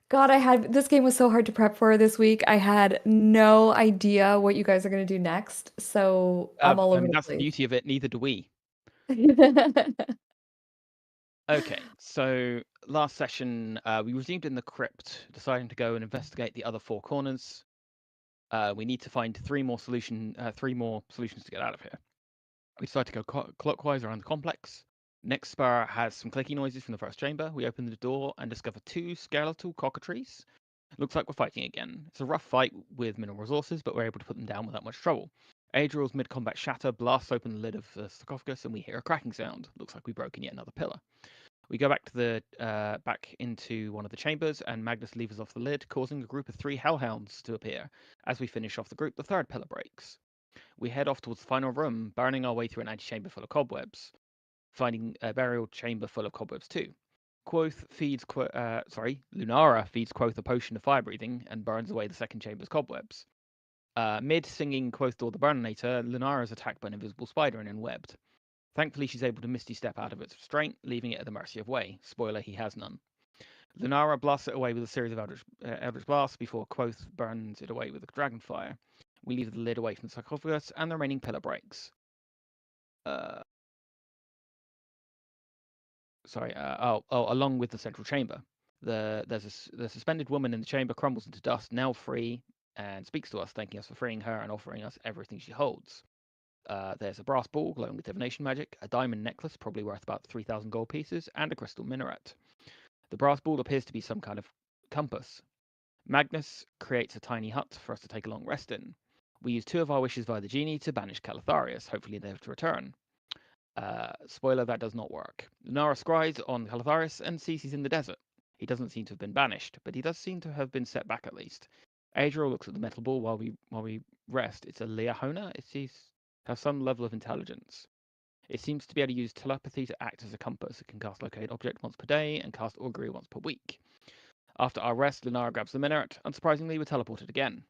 God, this game was so hard to prep for this week. I had no idea what you guys are going to do next, so I'm all I over mean, the that's the place. beauty of it. Neither do we. Okay, so last session we resumed in the crypt, deciding to go and investigate the other four corners. We need to find three more solutions to get out of here. We decide to go clockwise around the complex. Next spur has some clicky noises from the first chamber. We open the door and discover two skeletal cockatrices. Looks like we're fighting again. It's a rough fight with minimal resources, but we're able to put them down without much trouble. Adriel's mid-combat shatter blasts open the lid of the sarcophagus, and we hear a cracking sound. Looks like we've broken yet another pillar. We go back to back into one of the chambers, and Magnus levers off the lid, causing a group of three hellhounds to appear. As we finish off the group, the third pillar breaks. We head off towards the final room, burning our way through an antechamber full of cobwebs, finding a burial chamber full of cobwebs too. Lunara feeds Quoth a potion of fire breathing and burns away the second chamber's cobwebs. Mid singing Quoth Door the Burninator, Lunara is attacked by an invisible spider and enwebbed. Thankfully, she's able to Misty Step out of its restraint, leaving it at the mercy of Way. Spoiler, he has none. Lunara blasts it away with a series of Eldritch blasts before Quoth burns it away with a Dragonfire. We leave the lid away from the sarcophagus, and the remaining pillar breaks. Along with the central chamber. The suspended woman in the chamber crumbles into dust, now free, and speaks to us, thanking us for freeing her and offering us everything she holds. There's a brass ball glowing with divination magic, a diamond necklace, probably worth about 3,000 gold pieces, and a crystal minaret. The brass ball appears to be some kind of compass. Magnus creates a tiny hut for us to take a long rest in. We use two of our wishes via the genie to banish Calatharius, hopefully they have to return. Spoiler, that does not work. Lunara scries on Calatharius and sees he's in the desert. He doesn't seem to have been banished, but he does seem to have been set back at least. Adriel looks at the metal ball while we rest. It's a Liahona. It has some level of intelligence. It seems to be able to use telepathy to act as a compass. It can cast locate object once per day and cast augury once per week. After our rest, Lunara grabs the minaret. Unsurprisingly, we're teleported again.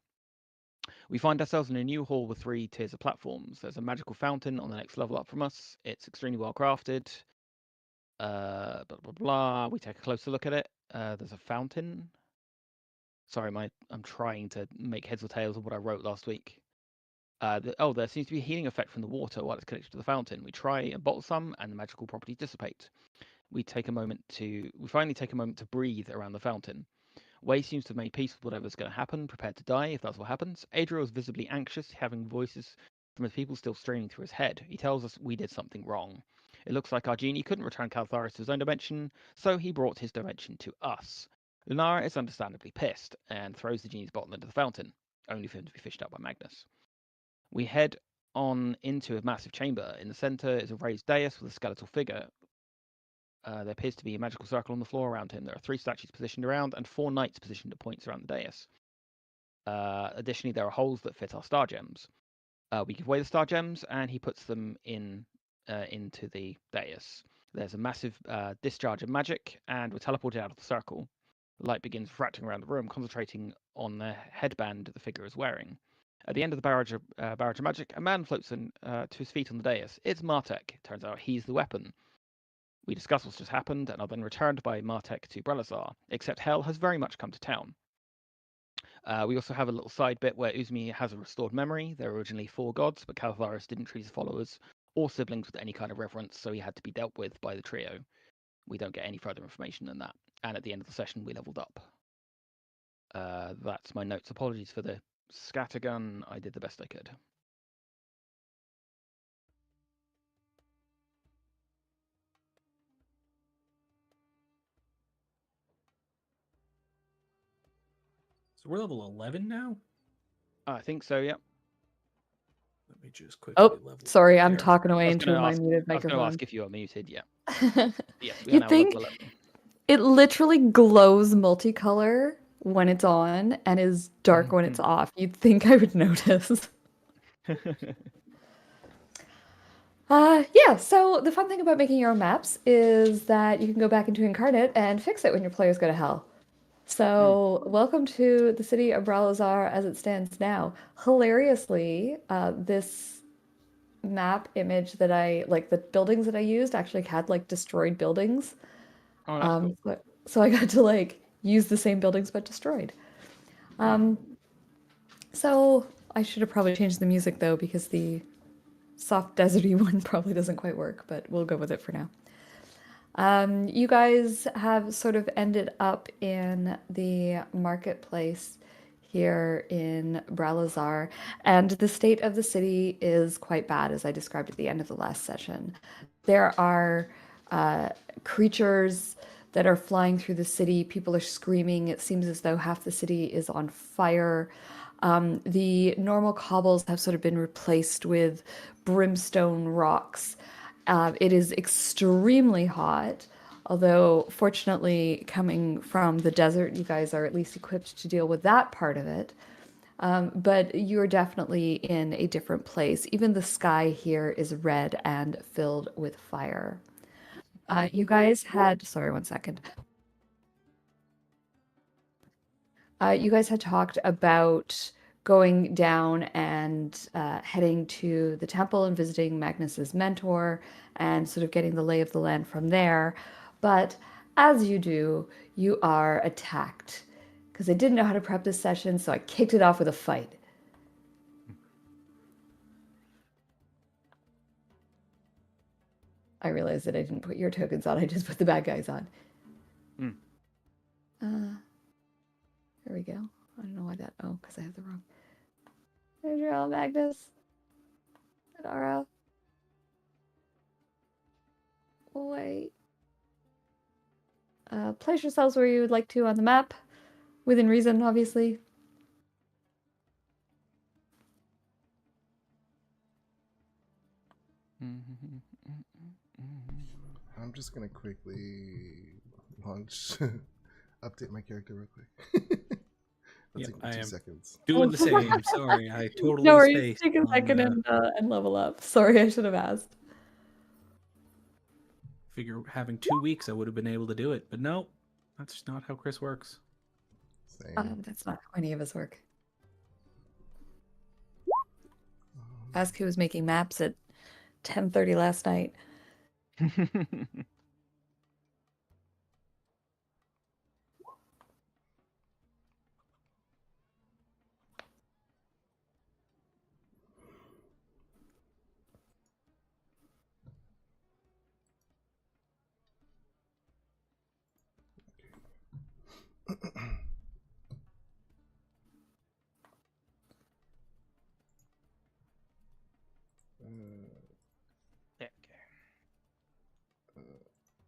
We find ourselves in a new hall with three tiers of platforms. There's a magical fountain on the next level up from us. It's extremely well crafted. Blah, blah, blah. We take a closer look at it. There's a fountain. Sorry, I'm trying to make heads or tails of what I wrote last week. There seems to be a healing effect from the water while it's connected to the fountain. We try and bottle some, and the magical properties dissipate. We finally take a moment to breathe around the fountain. Way seems to have made peace with whatever's going to happen, prepared to die if that's what happens. Adriel is visibly anxious, having voices from his people still streaming through his head. He tells us we did something wrong. It looks like our genie couldn't return Calatharius to his own dimension, so he brought his dimension to us. Lunara is understandably pissed and throws the genie's bottle into the fountain, only for him to be fished out by Magnus. We head on into a massive chamber. In the center is a raised dais with a skeletal figure. There appears to be a magical circle on the floor around him. There are three statues positioned around and four knights positioned at points around the dais. Additionally, there are holes that fit our star gems. We give away the star gems, and he puts them into the dais. There's a massive discharge of magic, and we're teleported out of the circle. The light begins refracting around the room, concentrating on the headband the figure is wearing. At the end of the barrage of magic, a man floats to his feet on the dais. It's Martek. Turns out he's the weapon. We discuss what's just happened and are then returned by Martek to Brelazar, except hell has very much come to town. We also have a little side bit where Uzumi has a restored memory. There were originally four gods, but Calatharius didn't treat his followers or siblings with any kind of reverence, so he had to be dealt with by the trio. We don't get any further information than that. And at the end of the session, we leveled up. That's my notes. Apologies for the scattergun. I did the best I could. So we're level 11 now? I think so, yeah. Let me just quickly level. Sorry, I'm talking away into my muted I was going to microphone. ask if you are muted, yeah. Yes, we are You'd now think level 11. it literally glows multicolor when it's on and is dark when it's off. You'd think I would notice. Yeah, so the fun thing about making your own maps is that you can go back into Incarnate and fix it when your players go to hell. So, welcome to the city of Bralazar as it stands now. Hilariously, this map image that the buildings that I used actually had like destroyed buildings. Oh, that's cool. So I got to like use the same buildings but destroyed. So I should have probably changed the music though, because the soft deserty one probably doesn't quite work, but we'll go with it for now. You guys have sort of ended up in the marketplace here in Bralazar, and the state of the city is quite bad, as I described at the end of the last session. There are creatures that are flying through the city. People are screaming. It seems as though half the city is on fire. The normal cobbles have sort of been replaced with brimstone rocks. It is extremely hot, although fortunately, coming from the desert, you guys are at least equipped to deal with that part of it. But you're definitely in a different place. Even the sky here is red and filled with fire. You guys had, sorry, one second. You guys had talked about going down and heading to the temple and visiting Magnus's mentor and sort of getting the lay of the land from there. But as you do, you are attacked because I didn't know how to prep this session, so I kicked it off with a fight. I realized that I didn't put your tokens on, I just put the bad guys on. There we go. I don't know why that, oh, because I have the wrong. There's your own Magnus. Adara. Wait. Place yourselves where you would like to on the map. Within reason, obviously. I'm just gonna quickly launch, update my character real quick. That'll take me 2 seconds. Doing the same. Sorry, I totally No worries. spaced Take a on, second and level up. Sorry, I should have asked. Figure having 2 weeks, I would have been able to do it, but no, that's just not how Chris works. Same. That's not how any of us work. Ask who was making maps at 10:30 last night. There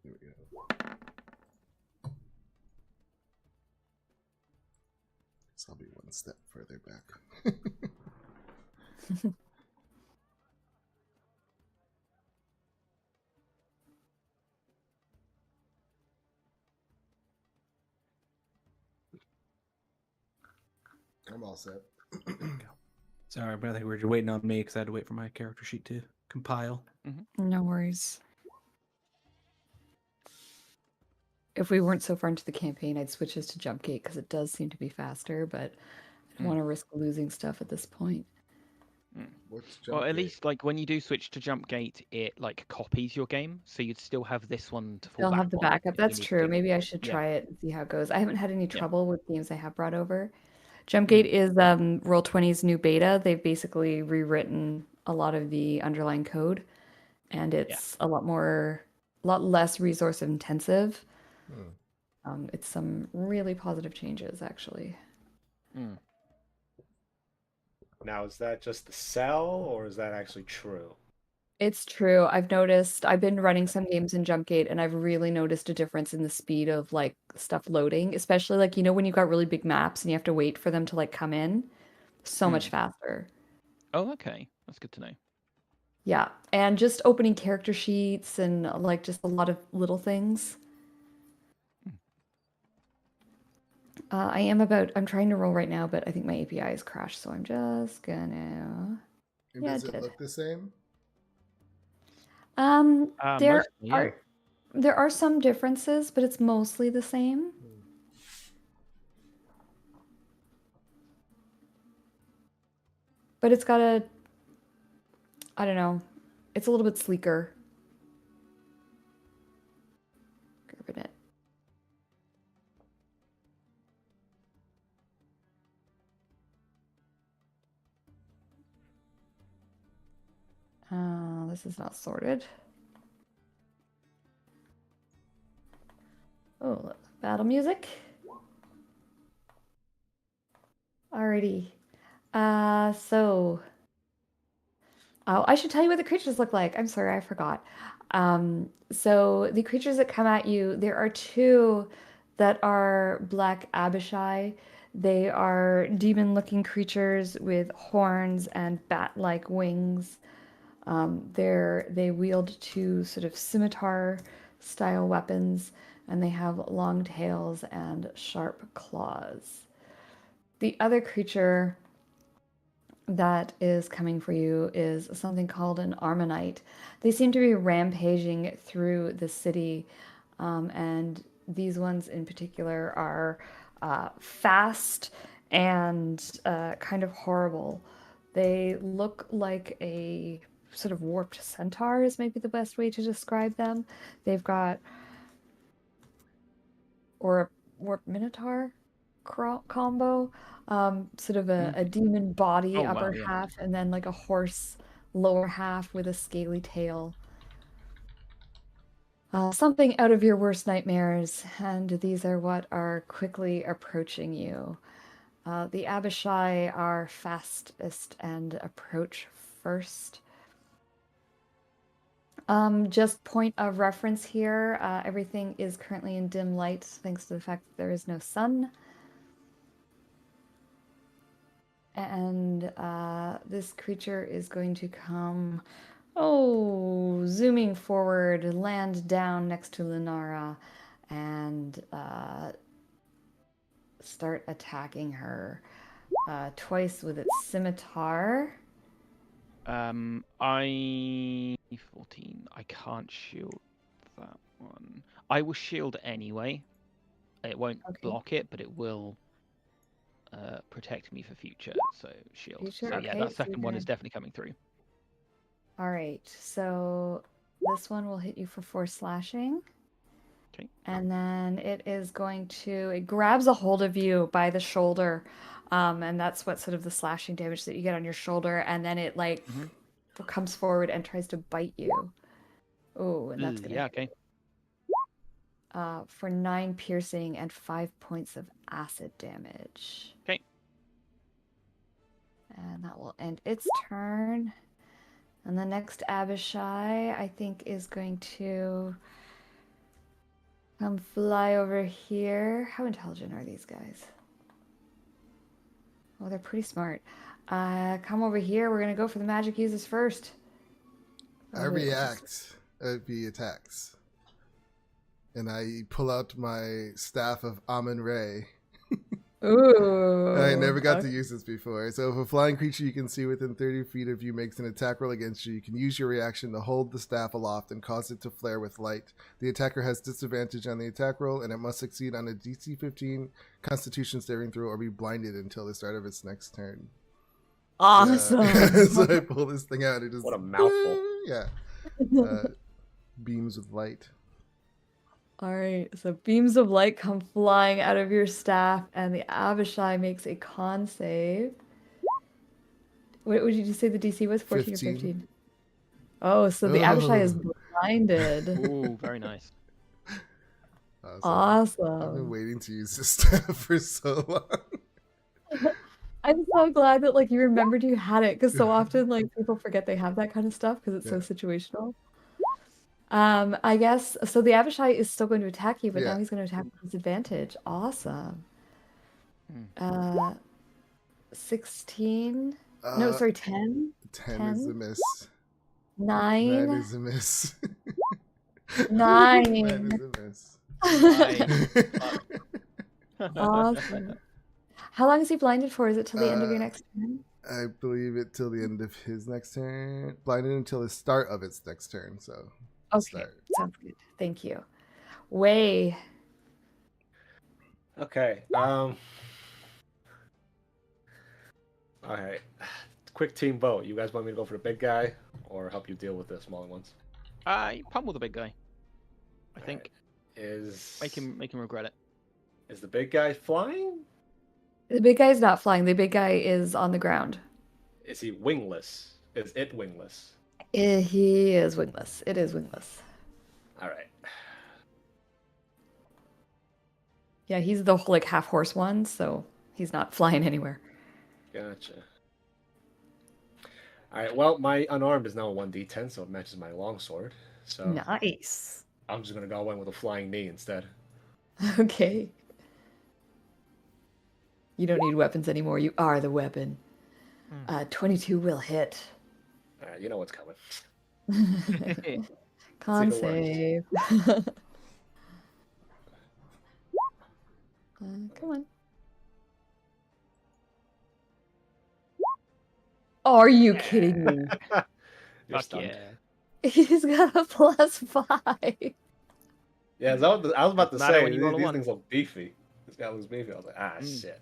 Here we go. So I'll be one step further back. I'm all set. Sorry, but I think we were waiting on me because I had to wait for my character sheet to compile. No worries. If we weren't so far into the campaign, I'd switch us to Jumpgate because it does seem to be faster, but I don't want to risk losing stuff at this point. What's Well, at Jumpgate? least like when you do switch to Jumpgate, it like copies your game, so you'd still have this one to fall They'll back have the on backup. if you That's need to true. do- Maybe I should Yeah. try it and see how it goes. I haven't had any Yeah. trouble with games I have brought over. Jumpgate is Roll20's new beta. They've basically rewritten a lot of the underlying code, and it's a lot less resource intensive. It's some really positive changes, actually. Now, is that just the sell, or is that actually true? It's true. I've noticed, I've been running some games in Jumpgate, and I've really noticed a difference in the speed of like stuff loading, especially like, when you've got really big maps and you have to wait for them to like come in, so much faster. Oh, okay, that's good to know. Yeah, and just opening character sheets and like just a lot of little things. I'm trying to roll right now, but I think my API is crashed, so I'm just gonna. And Yeah, does it it did. look the same? There Mostly, yeah. there are some differences, but it's mostly the same. But it's got I don't know, it's a little bit sleeker. Grabbing it. this is not sorted. Oh, battle music. Alrighty. So. Oh, I should tell you what the creatures look like. I'm sorry, I forgot. So the creatures that come at you, there are two that are Black Abishai. They are demon-looking creatures with horns and bat-like wings. They wield two sort of scimitar-style weapons, and they have long tails and sharp claws. The other creature that is coming for you is something called an Ammonite. They seem to be rampaging through the city, and these ones in particular are fast and kind of horrible. They look like a sort of warped centaur is maybe the best way to describe them. They've got, or a warped minotaur combo. Sort of a demon body Oh, wow, upper yeah. half, and then like a horse lower half with a scaly tail. Something out of your worst nightmares, and these are what are quickly approaching you. The Abishai are fastest and approach first. Just point of reference here, everything is currently in dim light thanks to the fact that there is no sun. And this creature is going to come, zooming forward, land down next to Lunara, and start attacking her twice with its scimitar. I 14. I can't shield that one. I will shield anyway. It won't block it, but it will protect me for future. So shield. Future? So yeah, Okay, that so second you're one gonna- is definitely coming through. All right, so this one will hit you for 4 slashing. Okay. And then it grabs a hold of you by the shoulder. And that's what sort of the slashing damage that you get on your shoulder. And then it comes forward and tries to bite you. Oh, and that's gonna yeah, okay. for 9 piercing and 5 points of acid damage. Okay. And that will end its turn. And the next Abishai, I think, is going to come fly over here. How intelligent are these guys? Oh, they're pretty smart. Come over here. We're going to go for the magic uses first. I react at the attacks. And I pull out my staff of Amun-Re. Ooh. I never got to use this before. So if a flying creature you can see within 30 feet of you makes an attack roll against you, you can use your reaction to hold the staff aloft and cause it to flare with light. The attacker has disadvantage on the attack roll, and it must succeed on a DC 15 Constitution saving throw or be blinded until the start of its next turn. Awesome. So I pull this thing out. It just, What a mouthful. Yeah. Beams with light. All right, so beams of light come flying out of your staff, and the Abishai makes a con save. What did you say the DC was? 14 or 15? Oh, so the Abishai is blinded. Ooh, very nice. Awesome. I've been waiting to use this staff for so long. I'm so glad that you remembered you had it, because so often people forget they have that kind of stuff because it's so situational. I guess so. The Abishai is still going to attack you, but now he's going to attack with disadvantage. Awesome. 16. No, sorry, 10. 10 is a miss. 9. 9 is a miss. 9. 9 is a miss. Awesome. How long is he blinded for? Is it till the end of your next turn? I believe it till the end of his next turn. Blinded until the start of its next turn. So. Okay, sounds good. Thank you. Way. Okay. All right. Quick team vote. You guys want me to go for the big guy or help you deal with the smaller ones? Pummel the big guy. I think. Make him regret it. Is the big guy flying? The big guy is not flying. The big guy is on the ground. Is he wingless? Is it wingless? He is wingless. It is wingless. All right. Yeah, he's the like half horse one, so he's not flying anywhere. Gotcha. All right. Well, my unarmed is now a 1d10, so it matches my longsword. So Nice. I'm just gonna go in with a flying knee instead. Okay. You don't need weapons anymore. You are the weapon. 22 will hit. All right. You know what's coming. Con the worst. save. Come on. Are you kidding me? You're Fuck stunned. yeah. He's got a +5. Yeah, I was about to Doesn't matter say when you roll a these one. things look beefy. This guy looks beefy. I was like, shit.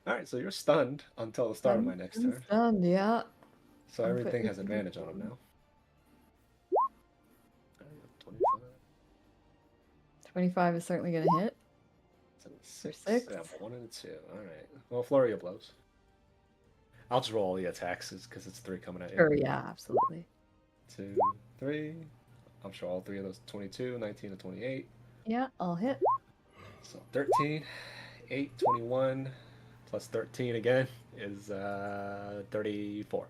All right, so you're stunned until the start of my next turn. Done, yeah. So I'm everything putting has it advantage on him now. 25 is certainly going to hit. 6. Six. Yeah, 1 and a 2. All right. Well, flurry of blows. I'll just roll all the attacks because it's 3 coming at you. Sure, yeah, absolutely. 2, 3. I'm sure all 3 of those 22, 19, and 28. Yeah, I'll hit. So 13, 8, 21, plus 13 again is 34.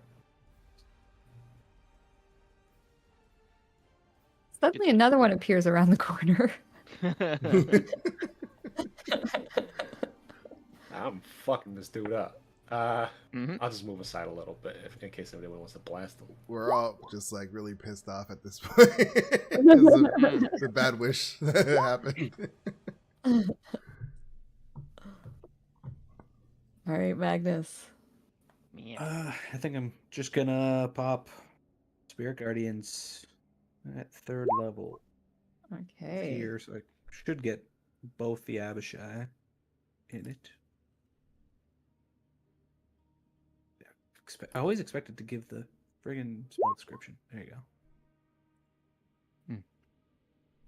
Suddenly another one appears around the corner. I'm fucking this dude up. Mhm. I'll just move aside a little bit in case anybody wants to blast him. We're all just like really pissed off at this point because of the bad wish that happened. All right, Magnus. Yeah. I think I'm just gonna pop Spirit Guardians at 3rd level Okay. here, so I should get both the Abishai in it. I always expected to give the friggin' spell description. There you go.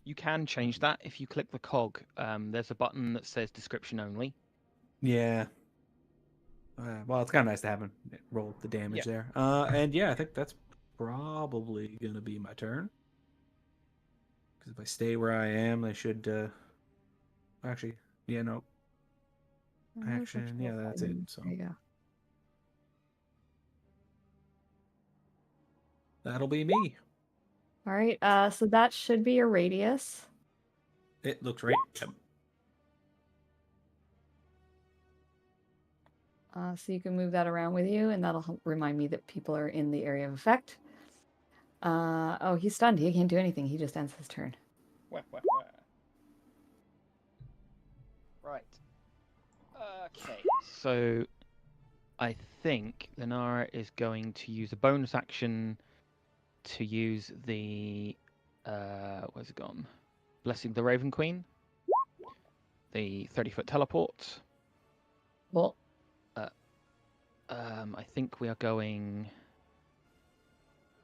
You can change that if you click the cog. There's a button that says description only. Yeah. Well, it's kind of nice to have him roll the damage there. And yeah, I think that's probably going to be my turn. Because if I stay where I am, I should... Actually, yeah, no. Action, yeah, that's it. So There you go. that'll be me. All right, so that should be a radius. It looks right. Yep. So you can move that around with you, and that'll remind me that people are in the area of effect. Oh, he's stunned. He can't do anything. He just ends his turn. Right. Okay. So I think Lenara is going to use a bonus action to use the where's it gone? Blessing the Raven Queen. The 30-foot teleport. Well, I think we are going.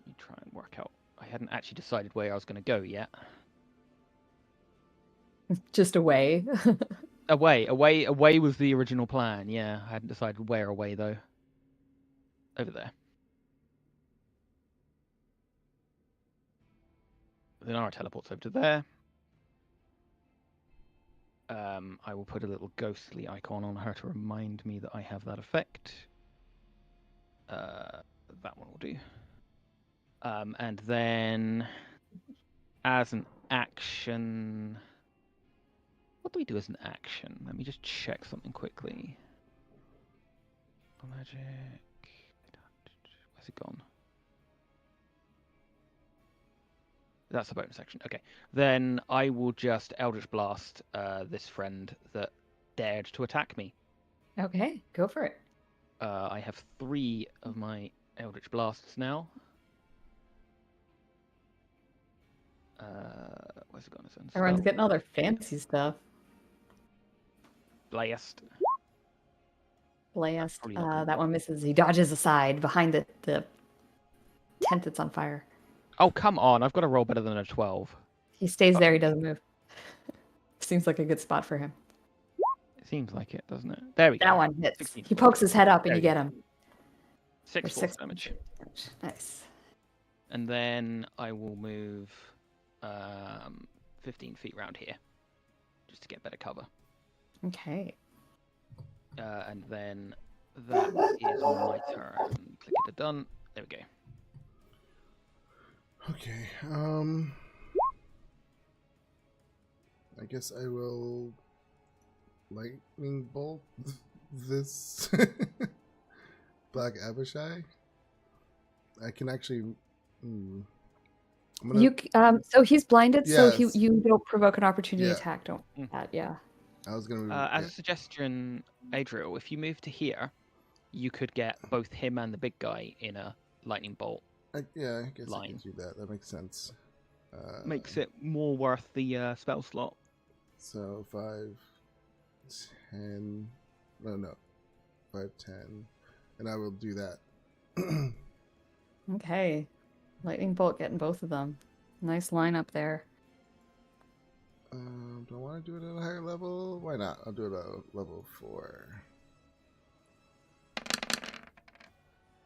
Let me try and work out. I hadn't actually decided where I was going to go yet. just away. Away was the original plan. Yeah, I hadn't decided where away though. Over there. Lenara teleports over to there. I will put a little ghostly icon on her to remind me that I have that effect. That one will do. And then, as an action, what do we do as an action? Let me just check something quickly. Magic. Where's it gone? That's a bonus action. Okay. Then I will just Eldritch Blast this friend that dared to attack me. Okay, go for it. I have 3 of my Eldritch Blasts now. Where's it gone? Everyone's getting all their fancy stuff. Blast. Blast. probably not gonna That one misses. He dodges aside behind the tent that's on fire. Oh, come on. I've got to roll better than a 12. He stays there. He doesn't move. Seems like a good spot for him. Seems like it, doesn't it? There we go. That one hits. 16 He force pokes his head up and There you you get go. him. 6 For force damage. Nice. And then I will move 15 feet round here, just to get better cover. Okay. And then that is my turn. Click it to done. There we go. Okay. I guess I will lightning bolt this Black Abishai. I can actually. I'm gonna, You so he's blinded, so Yes. you don't provoke an opportunity Yeah. attack. Don't do that. Yeah. I was gonna move. As yeah. a suggestion, Adriel, if you move to here, you could get both him and the big guy in a lightning bolt. I guess I line. can do that. That makes sense. Makes it more worth the spell slot. So 5, 10. No. 5, 10. And I will do that. Okay. Lightning bolt getting both of them. Nice lineup there. Do I want to do it at a higher level? Why not? I'll do it at level 4.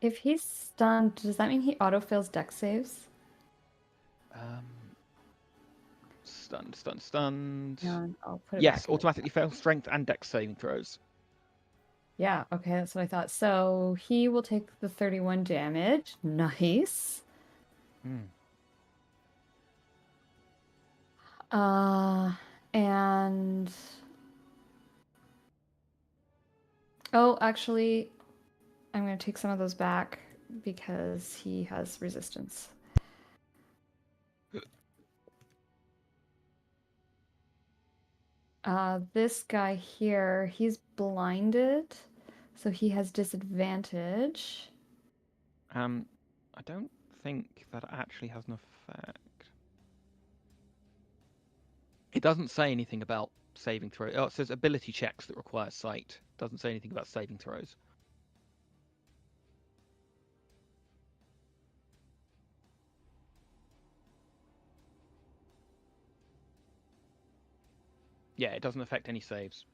If he's stunned, does that mean he autofills dex saves? Stunned. Yeah, I'll put it Yes, back in. automatically fail strength and dex saving throws. Yeah, okay, that's what I thought. So he will take the 31 damage. Nice. And oh, actually, I'm going to take some of those back because he has resistance. This guy here, he's blinded, so he has disadvantage. I don't think that actually has an effect. It doesn't say anything about saving throws. Oh, it says ability checks that require sight. Doesn't say anything about saving throws. Yeah, it doesn't affect any saves.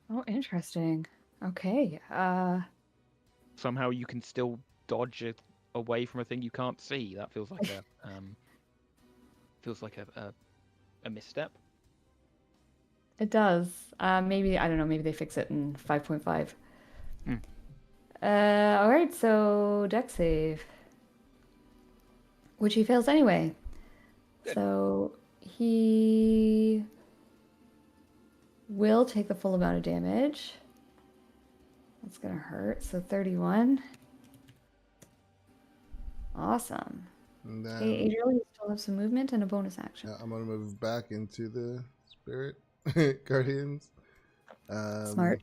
Oh, interesting. Okay. Somehow you can still dodge it away from a thing you can't see. That feels like a misstep. It does. Maybe, I don't know, maybe they fix it in 5.5. All right, so dex save. Which he fails anyway. Good. So he will take the full amount of damage. That's gonna hurt. So 31. Awesome. And then Hey, Adriel, you still have some movement and a bonus action. I'm going to move back into the Spirit Guardians. Smart.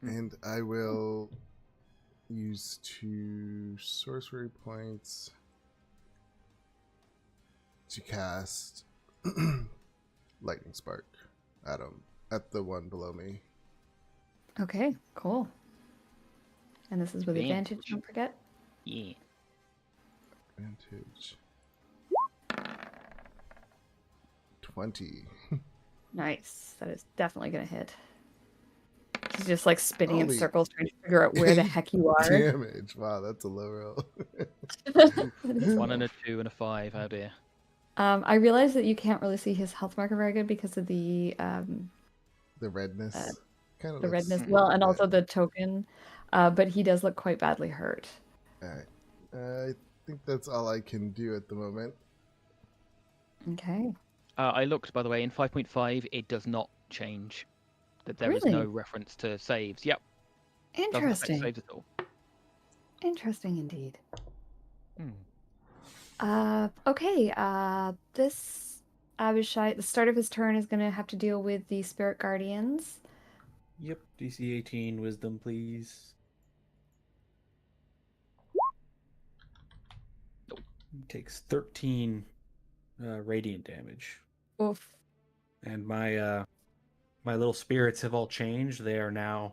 And I will use 2 sorcery points to cast Lightning Spark at the one below me. Okay, cool. And this is with advantage, Advantage. don't forget. Yeah. Advantage. 20. Nice. That is definitely going to hit. He's just like spinning in Holy- circles trying to figure out where the heck you are. Damage. Wow, that's a low roll. That is 1 low. and a 2 and a 5. Oh dear. I realize that you can't really see his health marker very good because of the Redness. Kind of the redness. Well, and also the token. But he does look quite badly hurt. Alright. I think that's all I can do at the moment. Okay. I looked, by the way, in 5.5, it does not change. That there is no Really? reference to saves. Yep. Doesn't affect Interesting. saves at all. Interesting indeed. Hmm. Okay. This Abishai, the start of his turn is going to have to deal with the Spirit Guardians. Yep, DC 18 wisdom, please. Nope. Takes 13 radiant damage. Oof. And my my little spirits have all changed. They are now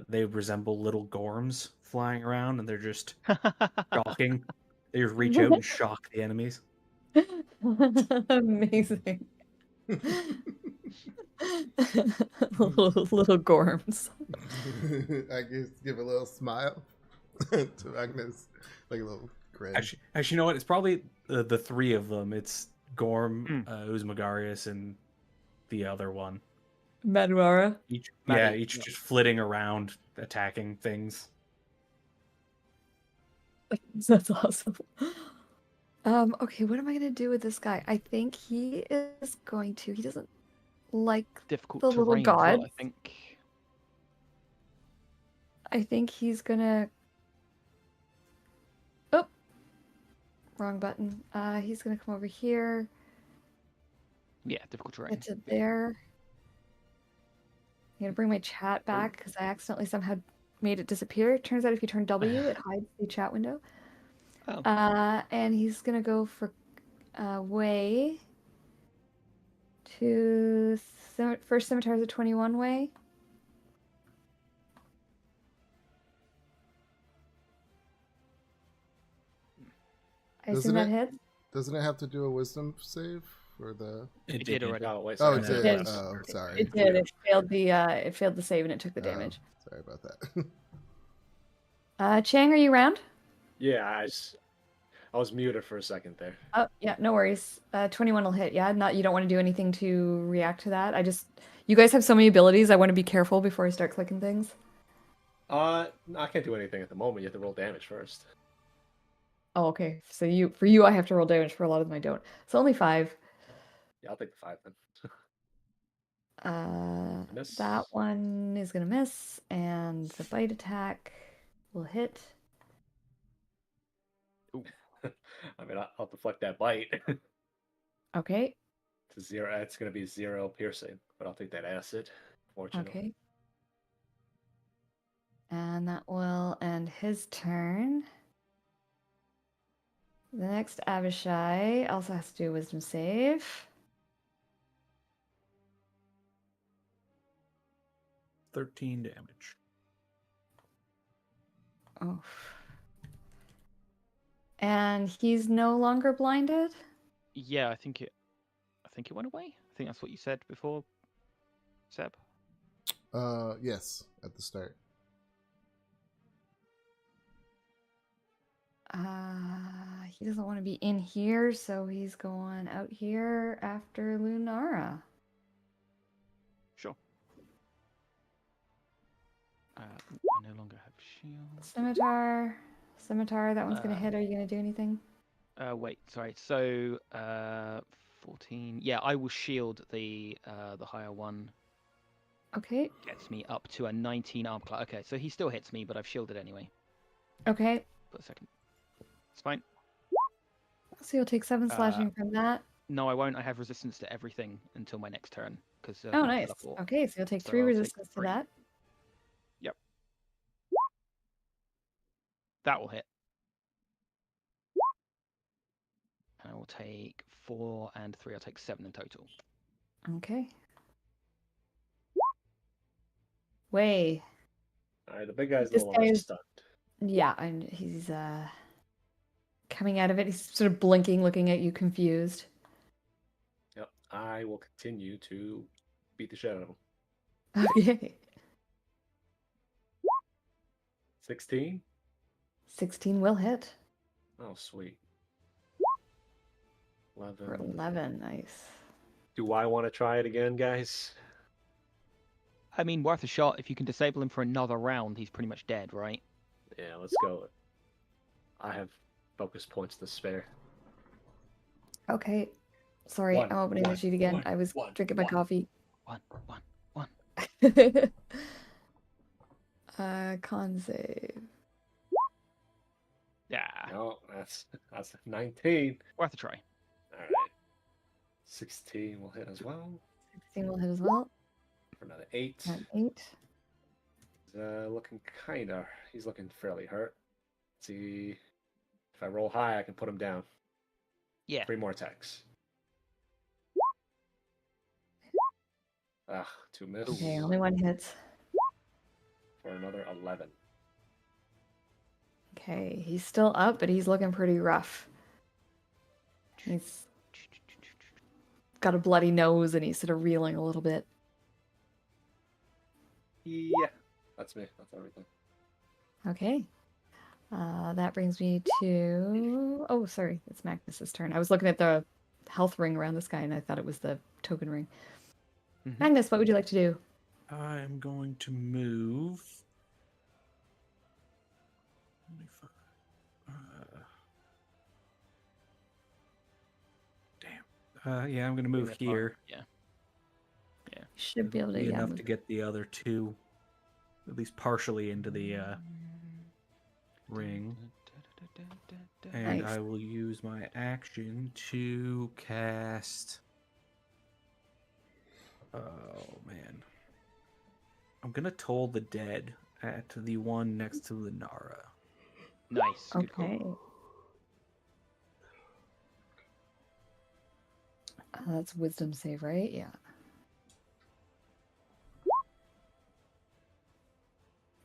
they resemble little gorms flying around, and they're just shocking. They just reach out and shock the enemies. Amazing. Little gorms. I guess give a little smile to Agnes, like a little grin. Actually, you know what? It's probably the three of them. It's Gorm, Hmm. Uzmagarius, and the other one. Manuara. Each Maddie, each yeah. just flitting around, attacking things. That's awesome. Okay, what am I gonna do with this guy? I think he is going to. He doesn't like Difficult the little terrain as well, god. I think. I think he's gonna. Oh, wrong button. He's gonna come over here. Yeah, difficult terrain. Get to there. I'm gonna bring my chat back because I accidentally somehow made it disappear. Turns out if you turn W, it hides the chat window. Oh. And he's gonna go for way to first scimitar is a 21 way. I assume that hits. Doesn't it have to do a wisdom save for the? It did already. Oh, wait, Oh, sorry. it no, did. did. that's- Oh, sorry. It did. It failed the save and it took the Oh, damage. sorry about that. Chang, are you around? Yeah, I was muted for a second there. Oh, yeah, no worries. 21 will hit. Yeah, not you don't want to do anything to react to that. You guys have so many abilities. I want to be careful before I start clicking things. I can't do anything at the moment. You have to roll damage first. Oh, okay. So for you, I have to roll damage. For a lot of them, I don't. So only 5. Yeah, I'll take the 5 then. Miss. That one is gonna miss, and the bite attack will hit. I mean, I'll deflect that bite Okay. to 0. It's going to be 0 piercing, but I'll take that acid. Fortunately. Okay. And that will end his turn. The next Abishai also has to do a wisdom save. $13 damage. Oh. And he's no longer blinded? Yeah, I think it went away. I think that's what you said before, Seb. Yes, at the start. He doesn't want to be in here, so he's going out here after Lunara. Sure. I no longer have shield. Scimitar, that one's gonna hit. Are you gonna do anything? Wait, sorry. So, 14. Yeah, I will shield the higher one. Okay. Gets me up to a 19 arm class. Okay, so he still hits me, but I've shielded anyway. Okay. For a second. It's fine. So you'll take 7 slashing from that. No, I won't. I have resistance to everything until my next turn. Oh, nice. Okay, so you'll take 3 resistance to 3. that. Yep. That will hit. And I will take 4 and 3. I'll take 7 in total. Okay. Way. All right, the big guy's a This little guy more is- stunned. Yeah, and he's coming out of it. He's sort of blinking, looking at you confused. Yep, I will continue to beat the shit out of him. Okay. 16? 16 will hit. Oh, sweet. For 11. 11, nice. Do I want to try it again, guys? I mean, worth a shot. If you can disable him for another round, he's pretty much dead, right? Yeah, let's go. I have focus points to spare. Okay. Sorry, One, I'm opening the one, sheet again. one, I was one, drinking my one. coffee. 1. Con save. Yeah. No, that's 19. Worth a try. All right. 16 will hit as well 16 will hit as well. for another 8. At 8. Looking he's looking fairly hurt. See, if I roll high, I can put him down. Yeah. 3 more attacks. Ah, 2 miss. Okay, only one hits. For another 11. Okay, he's still up, but he's looking pretty rough. He's got a bloody nose and he's sort of reeling a little bit. Yeah, that's me. That's everything. Okay. That brings me to. Oh, sorry, it's Magnus's turn. I was looking at the health ring around this guy, and I thought it was the token ring. Mhm. Magnus, what would you like to do? I'm going to move. 25. Damn. Yeah, I'm going to move that's fine. here. Yeah. You should be able to. Be Yeah, enough move. to get the other two, at least partially, into the ring. And Nice. I will use my action to cast. Oh man, I'm gonna toll the dead at the one next to Linara. Nice. Good call. Okay. That's wisdom save, right? Yeah.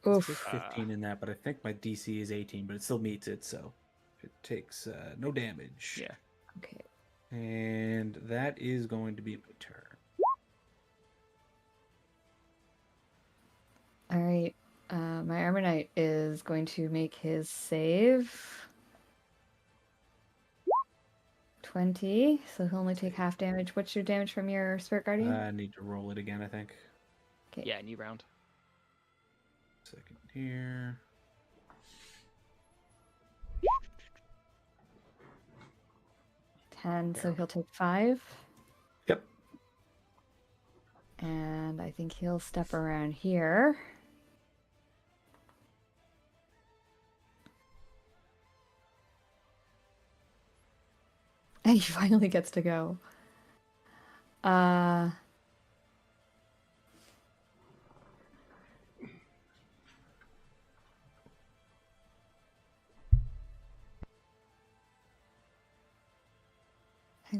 It Oof. says 15 in that, but I think my DC is 18, but it still meets it, so it takes no damage. Yeah. Okay. And that is going to be my turn. All right. My Armor Knight is going to make his save. 20, so he'll only take half damage. What's your damage from your Spirit Guardian? I need to roll it again, I think. Okay. Yeah, new round. Second here. 10, so he'll take 5. Yep. And I think he'll step around here. And he finally gets to go. Hang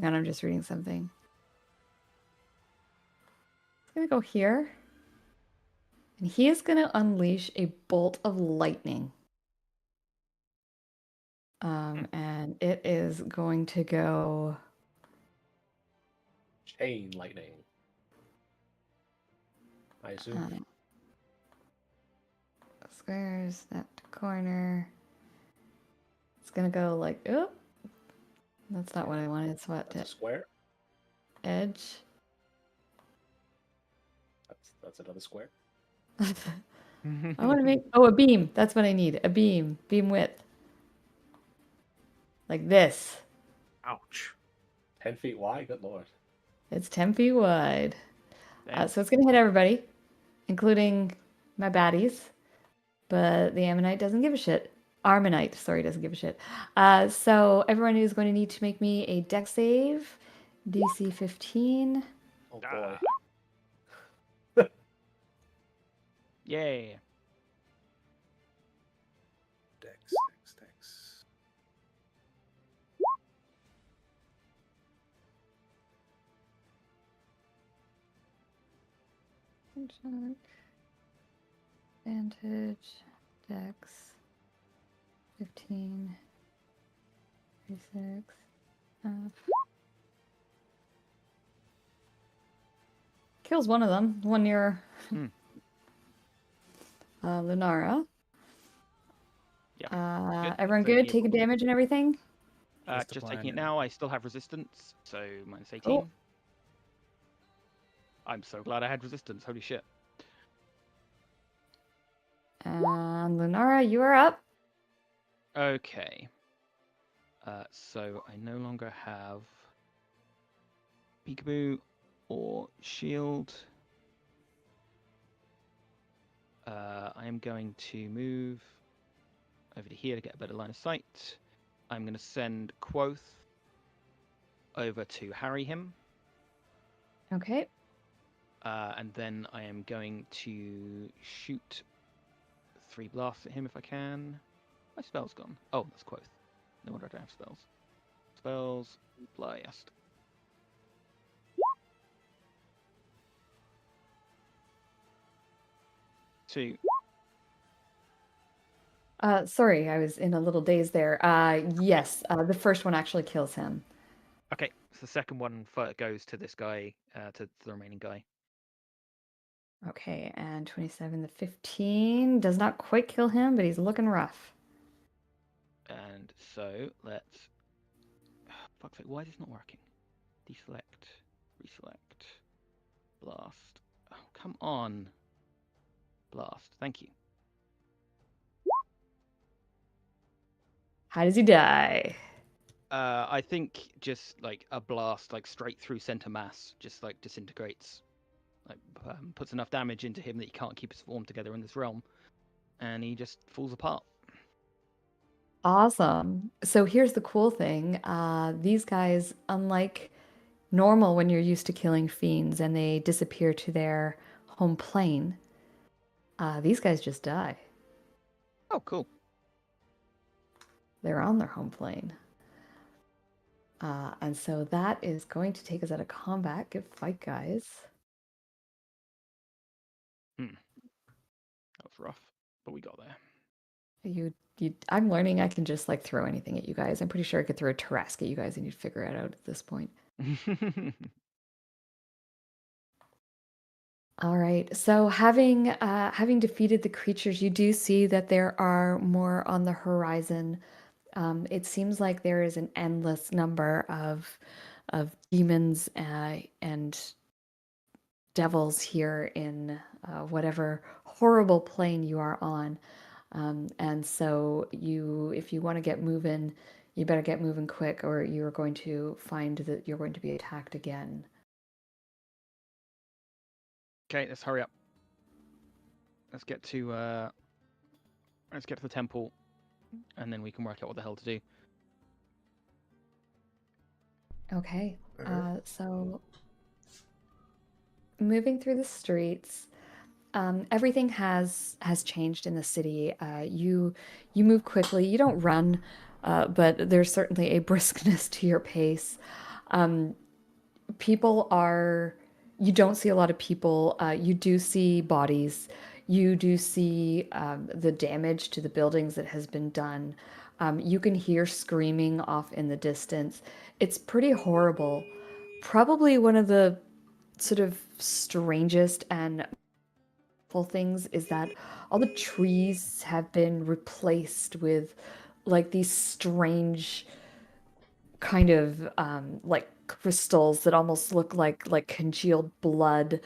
on, I'm just reading something. He's gonna go here. And he is gonna unleash a bolt of lightning. And it is going to go. Chain lightning. I assume. Squares, that corner. It's gonna go like, oh, that's not what I wanted. It's what That's a square. edge. That's another square. I want to make a beam. That's what I need. A beam width, like this. Ouch. 10 feet wide. Good lord. It's 10 feet wide. Damn. So it's gonna hit everybody, including my baddies. But the Ammonite doesn't give a shit. Armonite, sorry, doesn't give a shit. So everyone is going to need to make me a dex save, DC 15. Oh boy. Yay. Dex. Advantage, dex, 15, 36. Kills one of them, one near Lunara. Yeah. Everyone So good? yeah, Taking damage and everything? That's the just plan, taking it yeah. now. I still have resistance, so minus 18. Cool. I'm so glad I had resistance. Holy shit. And Lunara, you are up. Okay. So I no longer have Peekaboo or Shield. I am going to move over to here to get a better line of sight. I'm going to send Quoth over to harry him. Okay. And then I am going to shoot 3 blasts at him if I can. My spell's gone. Oh, that's Quoth. No wonder I don't have spells. Spells, blast. Two. Sorry, I was in a little daze there. Yes, the first one actually kills him. Okay, so the second one goes to this guy, to the remaining guy. Okay, and 27, the 15 does not quite kill him, but he's looking rough. And so let's. Fuck's sake, why is this not working? Deselect, reselect, blast. Oh, come on. Blast. Thank you. How does he die? I think just like a blast, like straight through center mass, just like disintegrates, like puts enough damage into him that he can't keep his form together in this realm, and he just falls apart. Awesome. So here's the cool thing. These guys, unlike normal when you're used to killing fiends and they disappear to their home plane, these guys just die. Oh, cool. They're on their home plane. And so that is going to take us out of combat. Good fight, guys. That was rough, but we got there. I'm learning I can just like throw anything at you guys. I'm pretty sure I could throw a Tarrasque at you guys and you'd figure it out at this point. All right. So having defeated the creatures, you do see that there are more on the horizon. It seems like there is an endless number of demons and devils here in whatever horrible plane you are on. And so if you want to get moving, you better get moving quick, or you're going to find that you're going to be attacked again. Okay, let's hurry up. Let's get to the temple, and then we can work out what the hell to do. Okay. Alright. So moving through the streets, everything has changed in the city. You move quickly. You don't run, but there's certainly a briskness to your pace. People are. You don't see a lot of people. You do see bodies. You do see the damage to the buildings that has been done. You can hear screaming off in the distance. It's pretty horrible. Probably one of the sort of strangest and things is that all the trees have been replaced with like these strange kind of like crystals that almost look like congealed blood.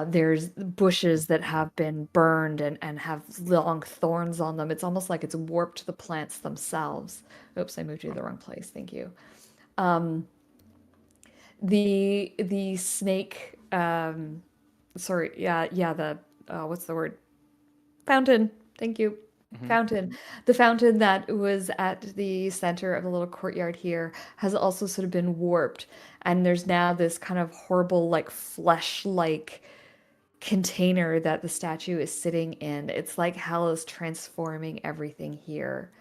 There's bushes that have been burned and have long thorns on them. It's almost like it's warped the plants themselves. Oops, I moved you to the wrong place. Thank you. The snake sorry, yeah, the what's the word? Fountain. Thank you. Fountain. The fountain that was at the center of the little courtyard here has also sort of been warped, and there's now this kind of horrible, like flesh-like container that the statue is sitting in. It's like hell is transforming everything here.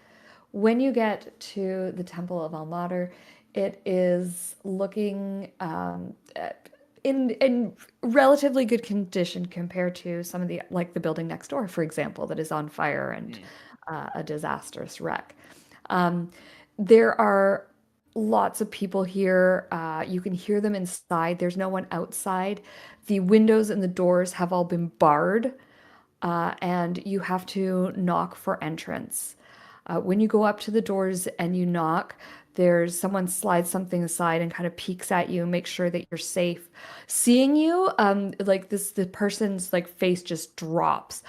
When you get to the Temple of Almater, it is looking in relatively good condition compared to some of the like the building next door, for example, that is on fire and a disastrous wreck. There are lots of people here. You can hear them inside. There's no one outside. The windows and the doors have all been barred, and you have to knock for entrance. When you go up to the doors and you knock, there's someone slides something aside and kind of peeks at you, make sure that you're safe. Seeing you, like the person's like face just drops.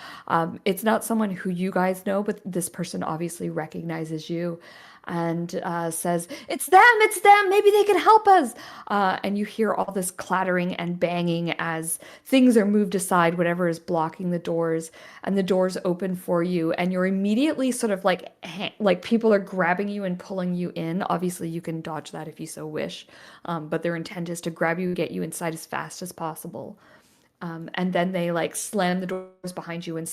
It's not someone who you guys know, but this person obviously recognizes you and says, "It's them, maybe they can help us." And you hear all this clattering and banging as things are moved aside, whatever is blocking the doors, and the doors open for you, and you're immediately sort of like people are grabbing you and pulling you in. Obviously, you can dodge that if you so wish, but their intent is to grab you and get you inside as fast as possible. And then they like slam the doors behind you and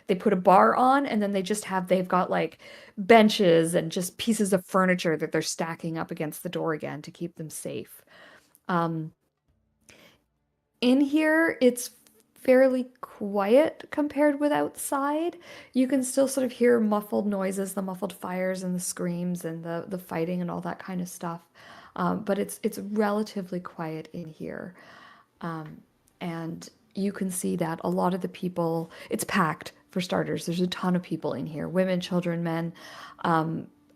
they put a bar on, and then they've got like benches and just pieces of furniture that they're stacking up against the door again to keep them safe. In here, it's fairly quiet compared with outside. You can still sort of hear muffled noises, the muffled fires and the screams and the fighting and all that kind of stuff. But it's relatively quiet in here. And you can see that a lot of the people, it's packed for starters. There's a ton of people in here, women, children, men,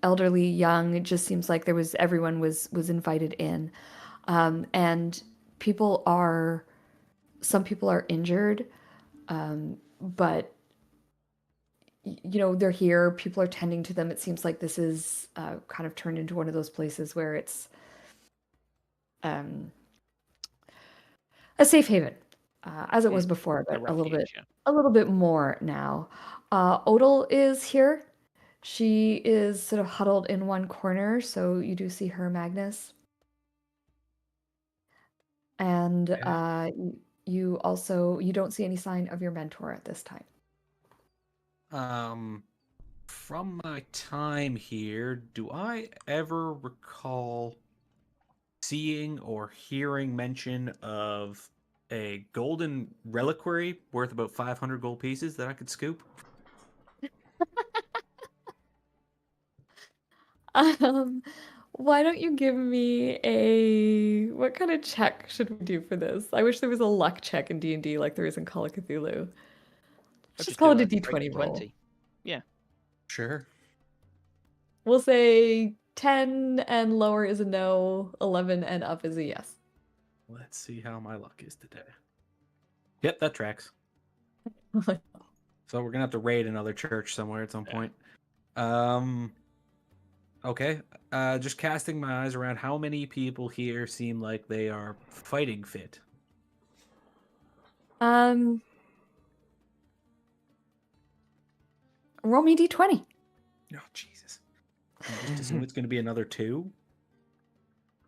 elderly, young. It just seems like everyone was invited in. And some people are injured, but they're here. People are tending to them. It seems like this is kind of turned into one of those places where it's a safe haven, as it was before, but a refuge, yeah. little bit more now. Odal is here. She is sort of huddled in one corner, so you do see her, Magnus. And you don't see any sign of your mentor at this time. From my time here, do I ever recall seeing or hearing mention of a golden reliquary worth about 500 gold pieces that I could scoop? Why don't you give me what kind of check should we do for this? I wish there was a luck check in D&D like there is in Call of Cthulhu. Let's just call it a D20 roll. 20. Yeah. Sure. We'll say 10 and lower is a no, 11 and up is a yes. Let's see how my luck is today. Yep, that tracks. So we're gonna have to raid another church somewhere at some point. Okay. Just casting my eyes around, how many people here seem like they are fighting fit? Roll me D20. Oh, Jesus. I just assume it's going to be another 2.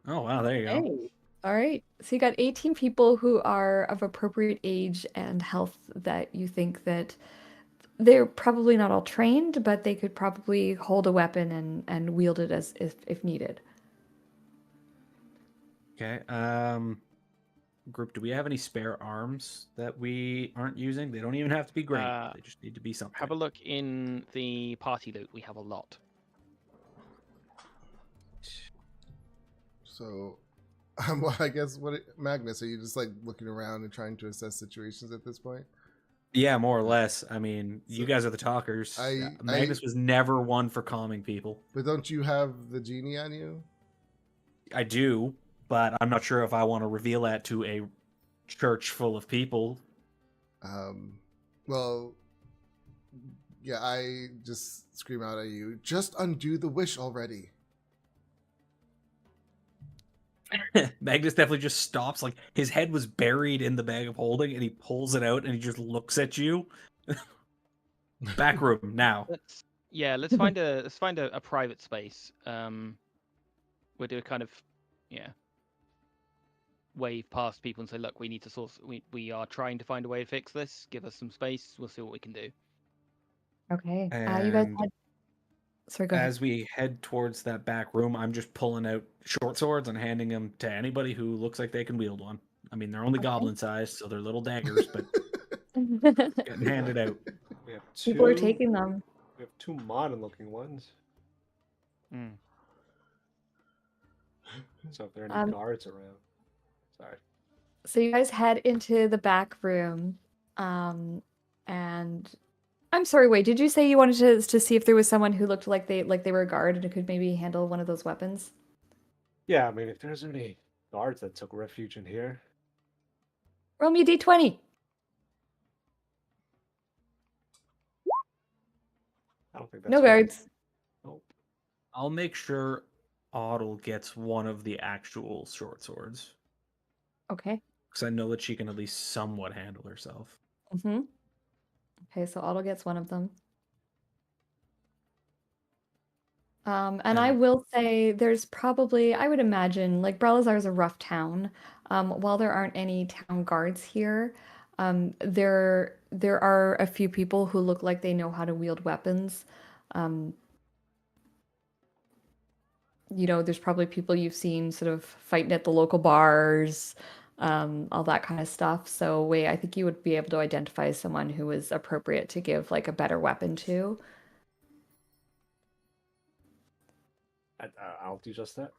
Oh, wow, there you go. Hey. All right. So you got 18 people who are of appropriate age and health that you think that they're probably not all trained, but they could probably hold a weapon and wield it as if needed. Okay. Group, do we have any spare arms that we aren't using? They don't even have to be great. They just need to be something. Have a look in the party loot. We have a lot. So, well, I guess Magnus, are you just like looking around and trying to assess situations at this point? Yeah, more or less. I mean, you guys are the talkers. Magnus was never one for calming people. But don't you have the genie on you? I do, but I'm not sure if I want to reveal that to a church full of people. Well, yeah, I just scream out at you, just undo the wish already. Magnus definitely just stops, like his head was buried in the bag of holding, and he pulls it out and he just looks at you. Back room now. Let's find a private space. We'll do a kind of wave past people and say, look, we need to source. We are trying to find a way to fix this. Give us some space. We'll see what we can do. Okay. And you guys had... Sorry, go ahead. as we head towards that back room, I'm just pulling out short swords and handing them to anybody who looks like they can wield one. I mean, they're only goblin sized, so they're little daggers, but getting handed out. We have People are taking them. We have 2 modern-looking ones. So if there are any guards around, sorry. So you guys head into the back room, and I'm sorry. Wait, did you say you wanted to see if there was someone who looked like they were a guard and could maybe handle one of those weapons? Yeah, I mean, if there's any guards that took refuge in here. Roll me a D20. I don't think that's No right. guards. Nope. I'll make sure Otto gets one of the actual short swords. Okay. Because I know that she can at least somewhat handle herself. Mm-hmm. Okay, so Otto gets one of them. And I will say there's probably, I would imagine, like Brelazar is a rough town. While there aren't any town guards here, there are a few people who look like they know how to wield weapons. There's probably people you've seen sort of fighting at the local bars, all that kind of stuff. So I think you would be able to identify someone who is appropriate to give like a better weapon to. I'll do just that.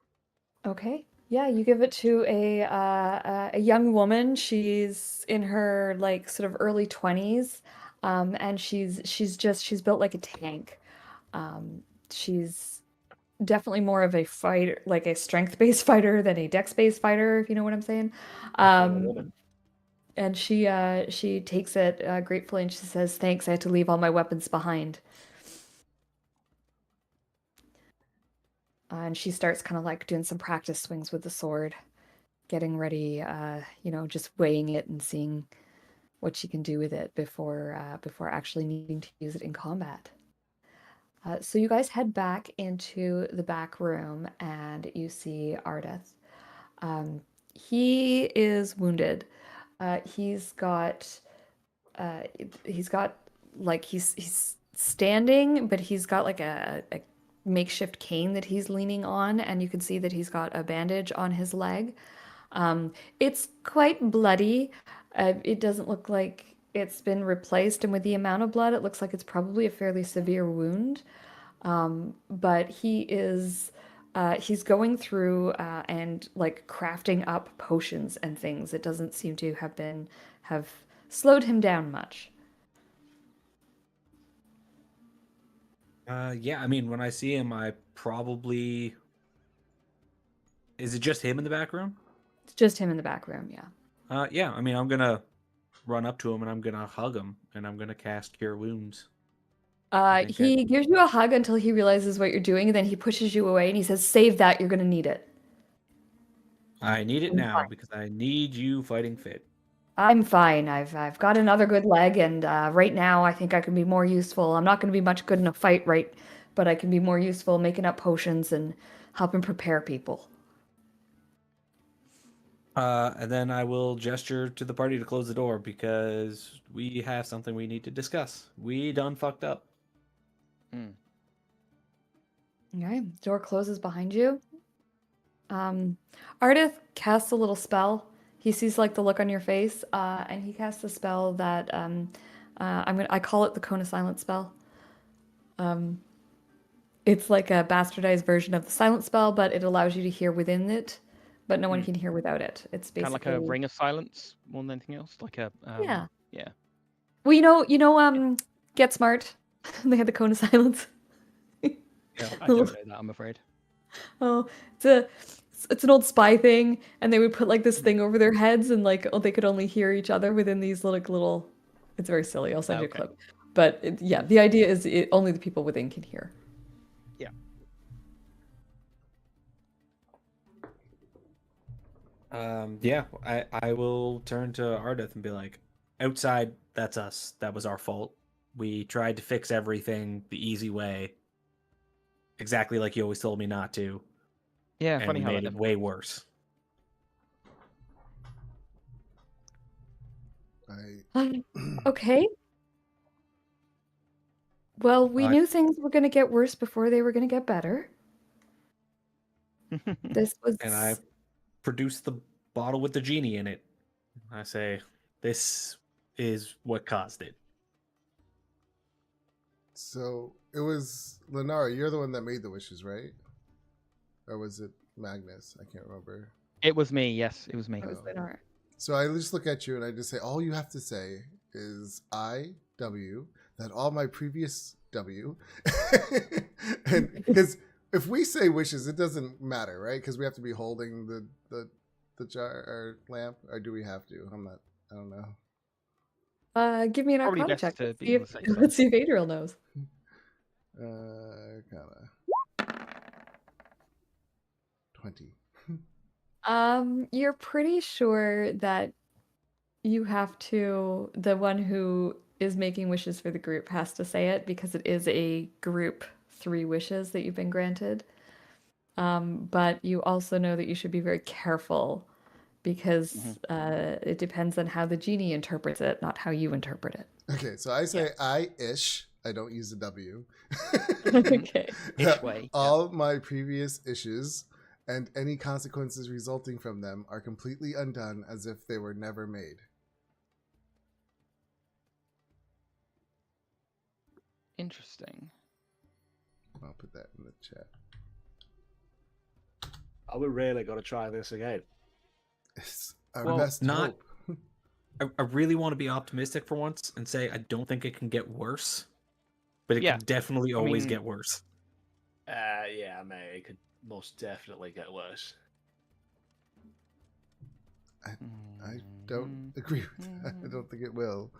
Okay. Yeah, you give it to a young woman. She's in her like sort of early 20s, and she's built like a tank. She's definitely more of a fighter, like a strength-based fighter than a dex-based fighter, if you know what I'm saying. Kind of Um, woman. and she takes it gratefully, and she says, "Thanks, I had to leave all my weapons behind." And she starts kind of like doing some practice swings with the sword, getting ready, just weighing it and seeing what she can do with it before actually needing to use it in combat. So you guys head back into the back room and you see Ardeth. Um, he is wounded. Uh, he's got uh, he's got like he's standing, but he's got like a makeshift cane that he's leaning on, and you can see that he's got a bandage on his leg. It's quite bloody. It doesn't look like it's been replaced, and with the amount of blood, it looks like it's probably a fairly severe wound. But he's going through and like crafting up potions and things. It doesn't seem to have slowed him down much. Yeah, I mean, when I see him, I probably. Is it just him in the back room? It's just him in the back room, yeah. Yeah, I mean, I'm gonna run up to him and I'm gonna hug him and I'm gonna cast Cure Wounds. I think He gives you a hug until he realizes what you're doing, and then he pushes you away and he says, "Save that, you're gonna need it." I need it I'm now fine. because I need you fighting fit. I'm fine. I've got another good leg, and right now I think I can be more useful. I'm not going to be much good in a fight, right? But I can be more useful making up potions and helping prepare people. And then I will gesture to the party to close the door because we have something we need to discuss. We done fucked up. Okay, door closes behind you. Ardith casts a little spell. He sees like the look on your face, and he casts a spell that I call it the Cone of Silence spell. Um, it's like a bastardized version of the silent spell, but it allows you to hear within it, but no one can hear without it. It's Kind of like basically a ring of silence more than anything else. Like a yeah. yeah. Well, Get Smart. They had the Cone of Silence. Yeah. I don't know that, I'm afraid. Oh, it's an old spy thing, and they would put like this thing over their heads, and like they could only hear each other within these little. It's very silly. I'll send you a Okay. clip. But yeah, the idea is only the people within can hear. Yeah. Yeah, I will turn to Ardeth and be like, outside, that's us. That was our fault. We tried to fix everything the easy way, exactly like you always told me not to, Yeah, and funny we how that made it never way worked. worse. I Okay. Well, we I knew things were going to get worse before they were going to get better. This and I was produce the bottle with the genie in it. I say, this is what caused it. So it was Lenara. You're the one that made the wishes, right? Or was it Magnus? I can't remember. It was me, yes, it was me. it was Oh. Lenore. So I just look at you and I just say, all you have to say is I W. That all my previous W, and because if we say wishes, it doesn't matter, right? Because we have to be holding the jar or lamp, or do we have to? I don't know. Give me an Probably Arcana best check. to Let's be see on if the safe side. let's see if Adriel knows. Kind of 20. You're pretty sure that the one who is making wishes for the group has to say it because it is a group 3 wishes that you've been granted. But you also know that you should be very careful because it depends on how the genie interprets it, not how you interpret it. Okay, so I say I ish. I don't use the W. Okay. Ish way, yeah. All my previous issues and any consequences resulting from them are completely undone as if they were never made. Interesting. I'll put that in the chat. Are we really gonna try this again? It's our Well, best not- hope. I really want to be optimistic for once and say I don't think it can get worse, but it Yeah, could definitely always mean- get worse. Yeah, mate, it could most definitely get worse. I don't agree with that. I don't think it will.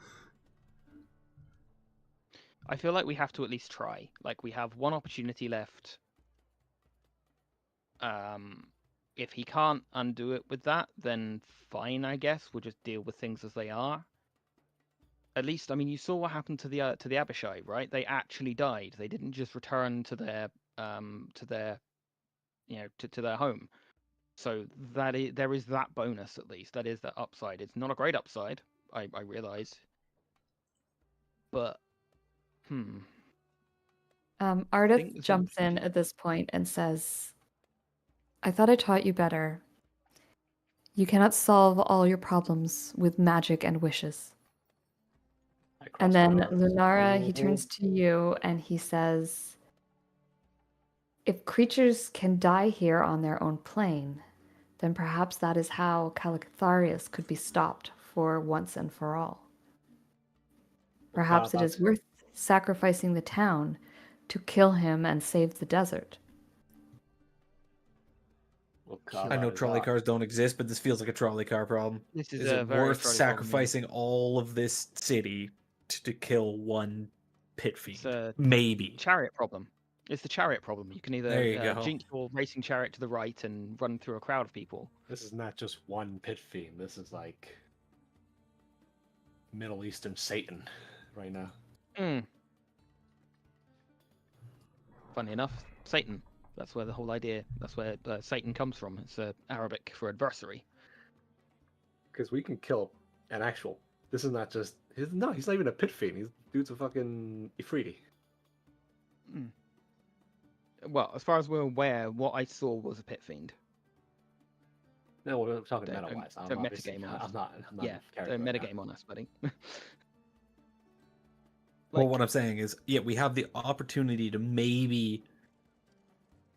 I feel like we have to at least try. Like, we have one opportunity left. If he can't undo it with that, then fine, I guess. We'll just deal with things as they are. At least, I mean, you saw what happened to the Abishai, right? They actually died. They didn't just return to their to their home. So there is that bonus at least. That is that upside. It's not a great upside, I realize. But think Ardith there's jumps in opportunity. at this point and says, I thought I taught you better. You cannot solve all your problems with magic and wishes. I And crossed then my arms. Lunara, he Mhm. turns to you and he says, if creatures can die here on their own plane, then perhaps that is how Calicatharius could be stopped for once and for all. Perhaps it is worth sacrificing the town to kill him and save the desert. We'll I I carve know out his trolley heart. cars don't exist, but this feels like a trolley car problem. this is Is a it very worth trolley problem, yeah. sacrificing all of this city to kill one pit It's fiend? a Maybe. chariot problem. It's the chariot problem. You can There you either go. jinx your racing chariot to the right and run through a crowd of people. This is not just one pit fiend. This is like Middle Eastern Satan right now. Funny enough, Satan. That's where the whole idea. That's where Satan comes from. It's Arabic for adversary. Because we can kill an actual. This is not just. He's not even a pit fiend. He's dude's a fucking Ifriti. Well, as far as we're aware, what I saw was a pit fiend. No, we're talking Don't- meta-wise. don't I'm obviously. metagame on us. I'm not Yeah, a character don't right now. metagame on us, buddy. Well, Like, what I'm saying is, yeah, we have the opportunity to maybe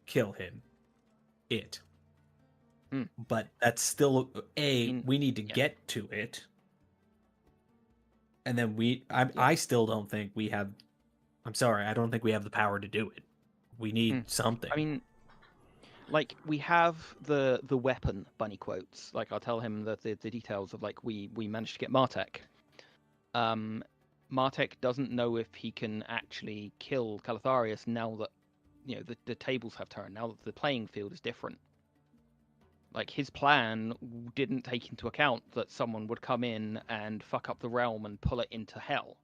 kill him. But that's still we need to yeah. get to it. And then I still don't think we have. I'm sorry, I don't think we have the power to do it. We need something. I mean, like, we have the weapon, bunny quotes. Like, I'll tell him the details of, like, we managed to get Martek. Martek doesn't know if he can actually kill Calatharius now that, the tables have turned, now that the playing field is different. Like, his plan didn't take into account that someone would come in and fuck up the realm and pull it into hell.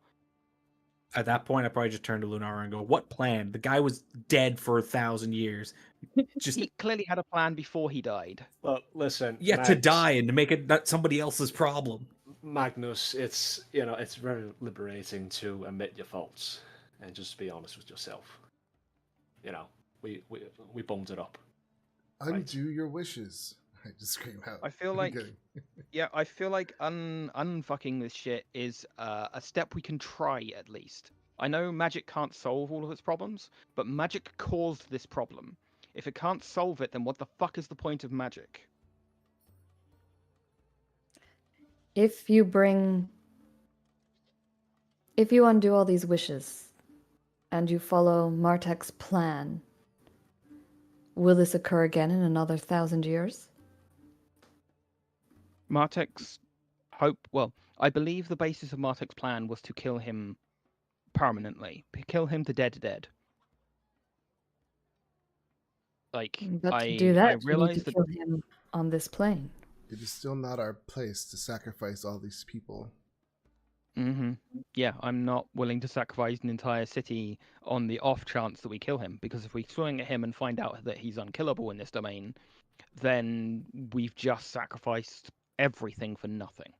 At that point, I probably just turn to Lunara and go, "What plan? The guy was dead for 1,000 years. Just He clearly had a plan before he died. Well, listen. to Mags, die and to make it not somebody else's problem." Magnus, it's it's very liberating to admit your faults and just be honest with yourself. We bummed it up. Undo your wishes. I just scream out. I feel I'm like, kidding. yeah, I feel like unfucking this shit is a step we can try at least. I know magic can't solve all of its problems, but magic caused this problem. If it can't solve it, then what the fuck is the point of magic? If you undo all these wishes and you follow Martek's plan, will this occur again in another 1,000 years? Martek's hope, well, I believe the basis of Martek's plan was to kill him permanently, kill him to dead. Like, But to do that, I you need realize to that. kill him on this plane. It is still not our place to sacrifice all these people. Yeah, I'm not willing to sacrifice an entire city on the off chance that we kill him, because if we swing at him and find out that he's unkillable in this domain, then we've just sacrificed everything for nothing.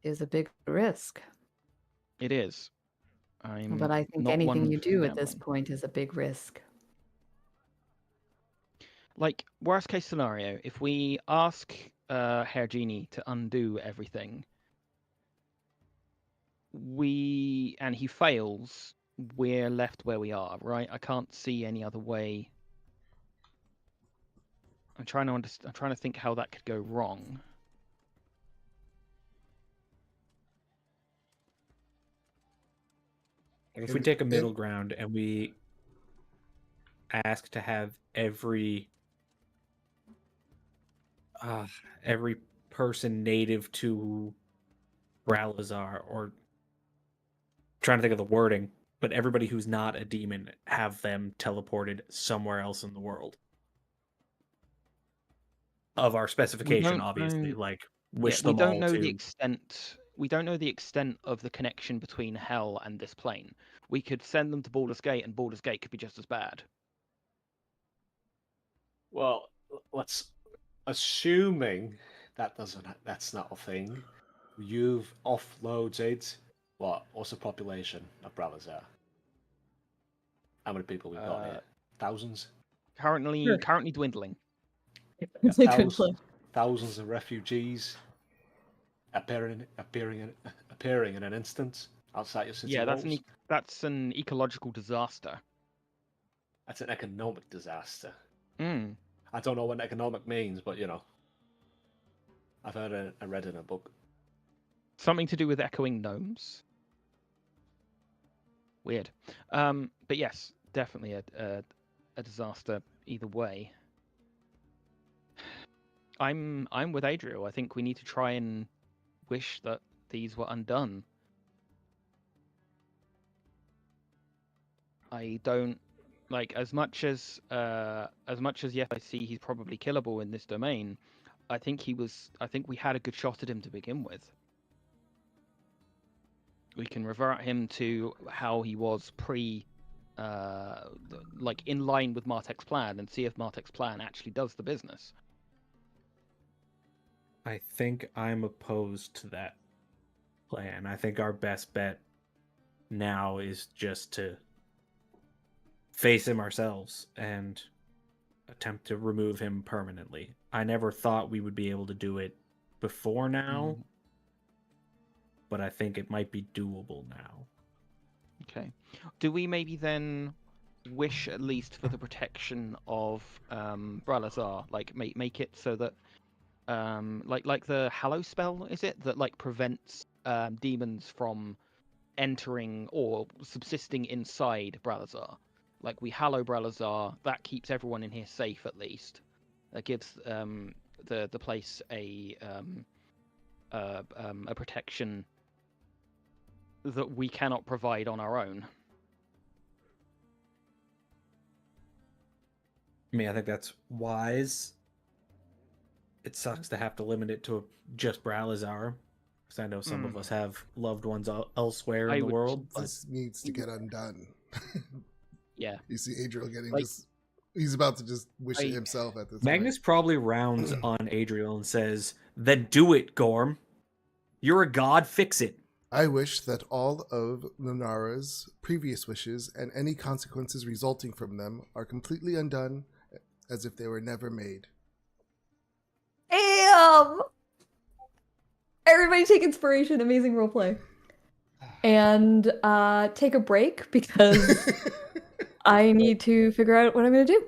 Is a big risk. It is. But I think not anything one you for do at this gambling. point is a big risk. Like, worst case scenario, if we ask Herr Genie to undo everything, and he fails, we're left where we are, right? I can't see any other way I'm trying to think how that could go wrong. If we take a middle ground and we ask to have every person native to Bralazar, or trying to think of the wording, but everybody who's not a demon, have them teleported somewhere else in the world. Of our specification, obviously, like wish we them don't all know to. the extent. We don't know the extent of the connection between Hell and this plane. We could send them to Baldur's Gate, and Baldur's Gate could be just as bad. Well, let's assuming that's not a thing. You've offloaded what's the population of Bralazar? How many people we've got here? Thousands? Currently dwindling. It's a good Thousands, plan. thousands of refugees appearing in an instant outside your city Yeah, walls. that's an ecological disaster. That's an economic disaster. Mm. I don't know what economic means, but I've heard I read in a book. Something to do with echoing gnomes. Weird. But yes, definitely a disaster either way. I'm with Adriel. I think we need to try and wish that these were undone. I don't like as much as yes, I see he's probably killable in this domain. I think we had a good shot at him to begin with. We can revert him to how he was like in line with Martek's plan, and see if Martek's plan actually does the business. I think I'm opposed to that plan. I think our best bet now is just to face him ourselves and attempt to remove him permanently. I never thought we would be able to do it before now, but I think it might be doable now. Okay. Do we maybe then wish at least for the protection of Bralazar? Like make it so that like the Hallow spell, is it, that like prevents demons from entering or subsisting inside Bralazar? Like we hallow Bralazar, that keeps everyone in here safe at least. That gives the place a protection that we cannot provide on our own. I mean, I think that's wise. It sucks to have to limit it to just Bralazar, because I know some of us have loved ones elsewhere in the world. This needs to get undone. Yeah. You see Adriel getting Like- just... He's about to just wish it himself at this Magnus point. probably rounds on Adriel and says, "Then do it, Gorm. You're a god, fix it." I wish that all of Lunara's previous wishes and any consequences resulting from them are completely undone, as if they were never made. Damn! Everybody take inspiration. Amazing roleplay. And take a break because I need to figure out what I'm going to do.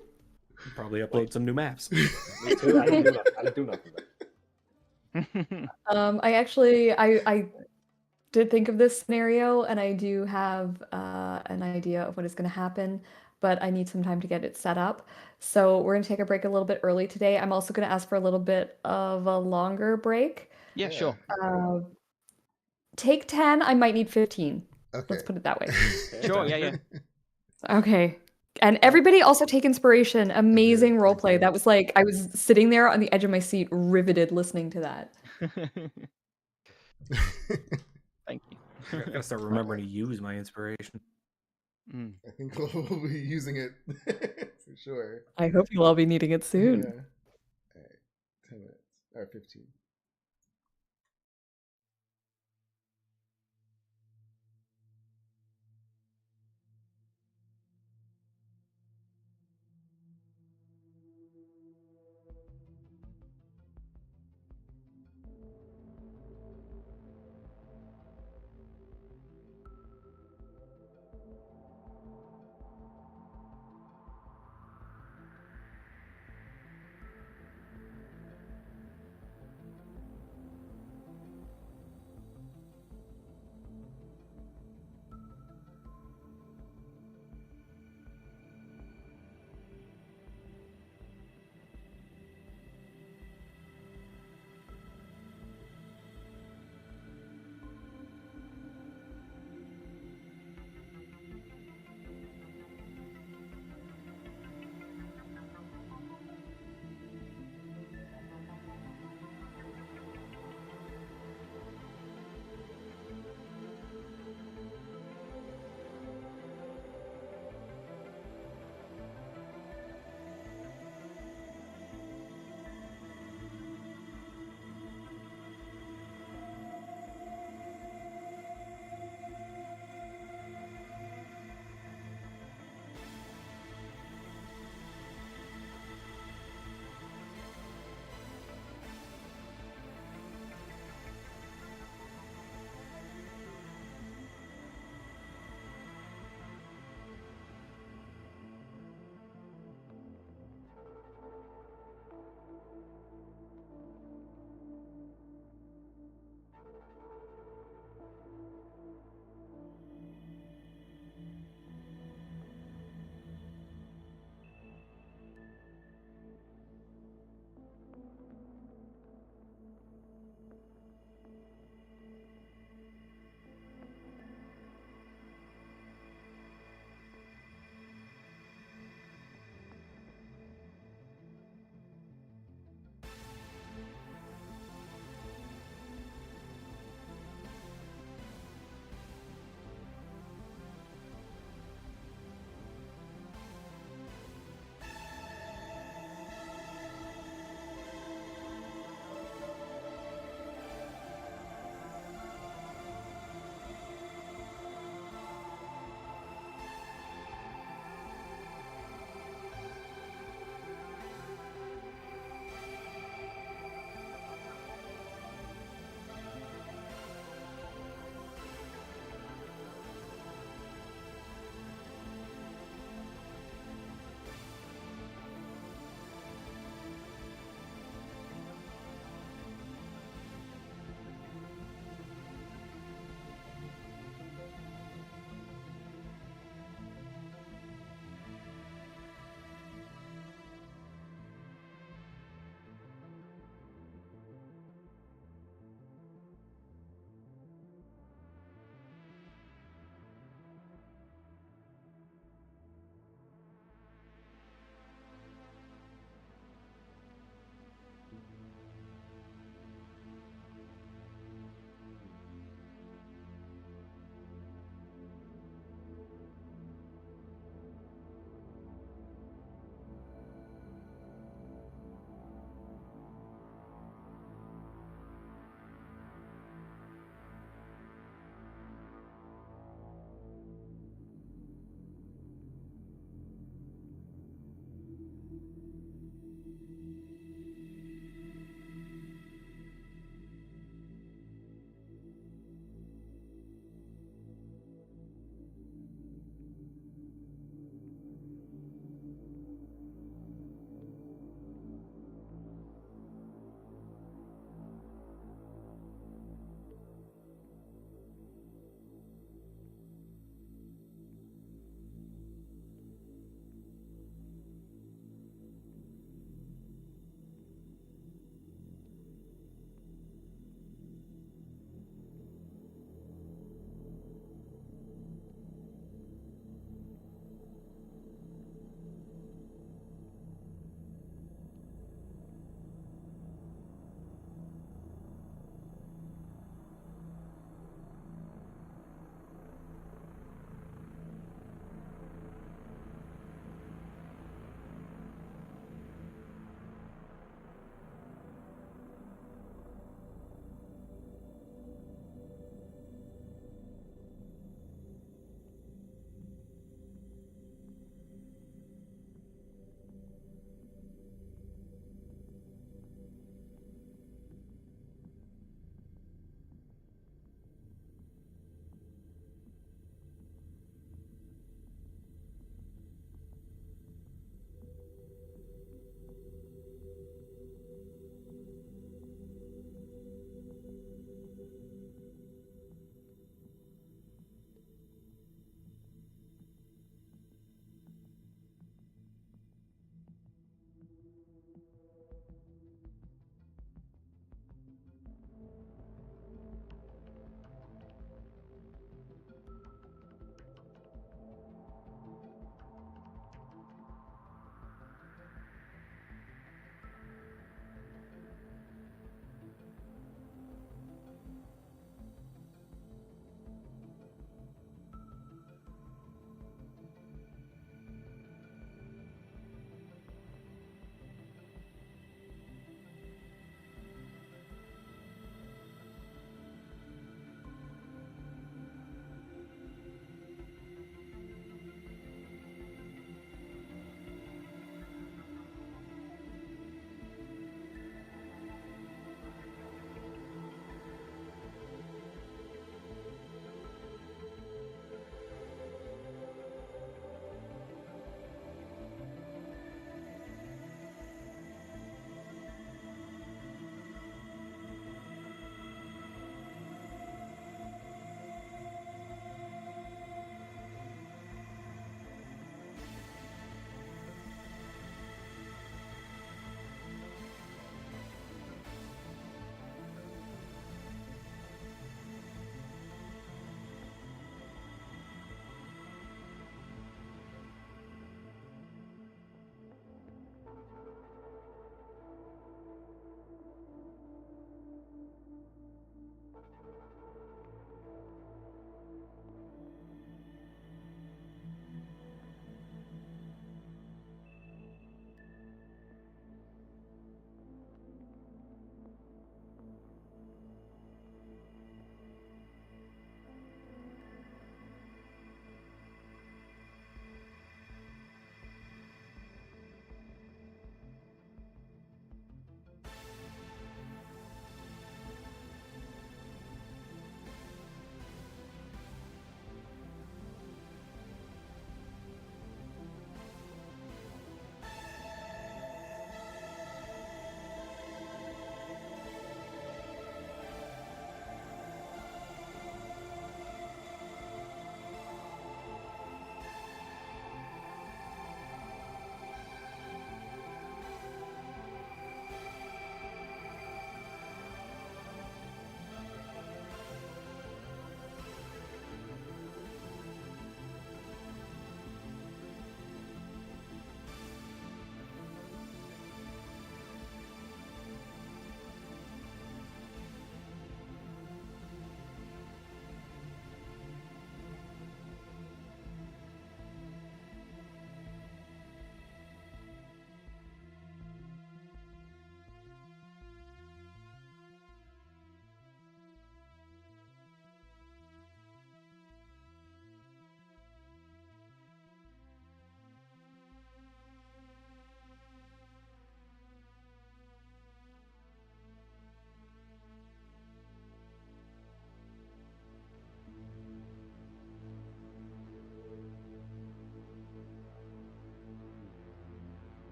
Probably upload some new maps. Me too. I didn't do nothing. I did think of this scenario, and I do have an idea of what is going to happen, but I need some time to get it set up. So we're going to take a break a little bit early today. I'm also going to ask for a little bit of a longer break. Yeah, sure. Take 10. I might need 15. Okay. Let's put it that way. Sure, yeah. Okay. And everybody also take inspiration. Amazing did, I roleplay. did. That was like, I was sitting there on the edge of my seat, riveted listening to that. Thank you. I gotta start remembering to use my inspiration. I think we'll be using it for sure. I hope you'll all be needing it soon. Yeah. All right. 10 minutes. Or 15.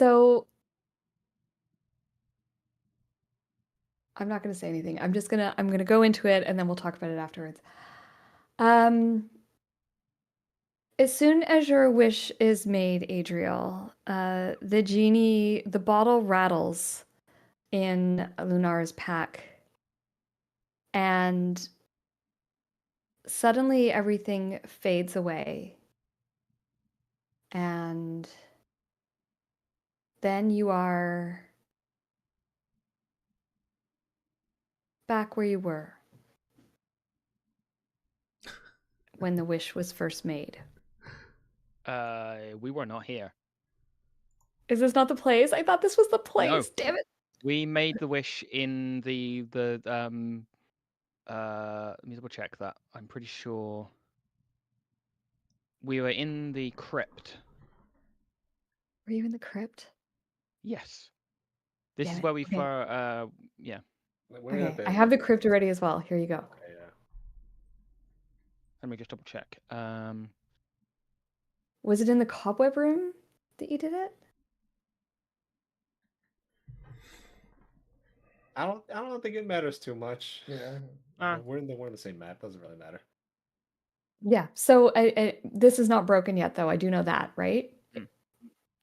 So I'm not going to say anything. I'm gonna go into it and then we'll talk about it afterwards. Um, as soon as your wish is made, Adriel, the bottle rattles in Lunar's pack, and suddenly everything fades away. And then you are back where you were when the wish was first made. We were not here. Is this not the place? I thought this was the place. Damn it. We made the wish in the let me double check that. I'm pretty sure we were in the crypt. Were you in the crypt? Yes. This Damn is it. where we Okay. yeah. We're in a Okay. bit I of have a- the crypt already as well. Here you go. Okay, yeah. Let me just double check. Was it in the cobweb room that you did it? I don't think it matters too much. Yeah. We're in the same map. Doesn't really matter. Yeah. So this is not broken yet, though. I do know that, right?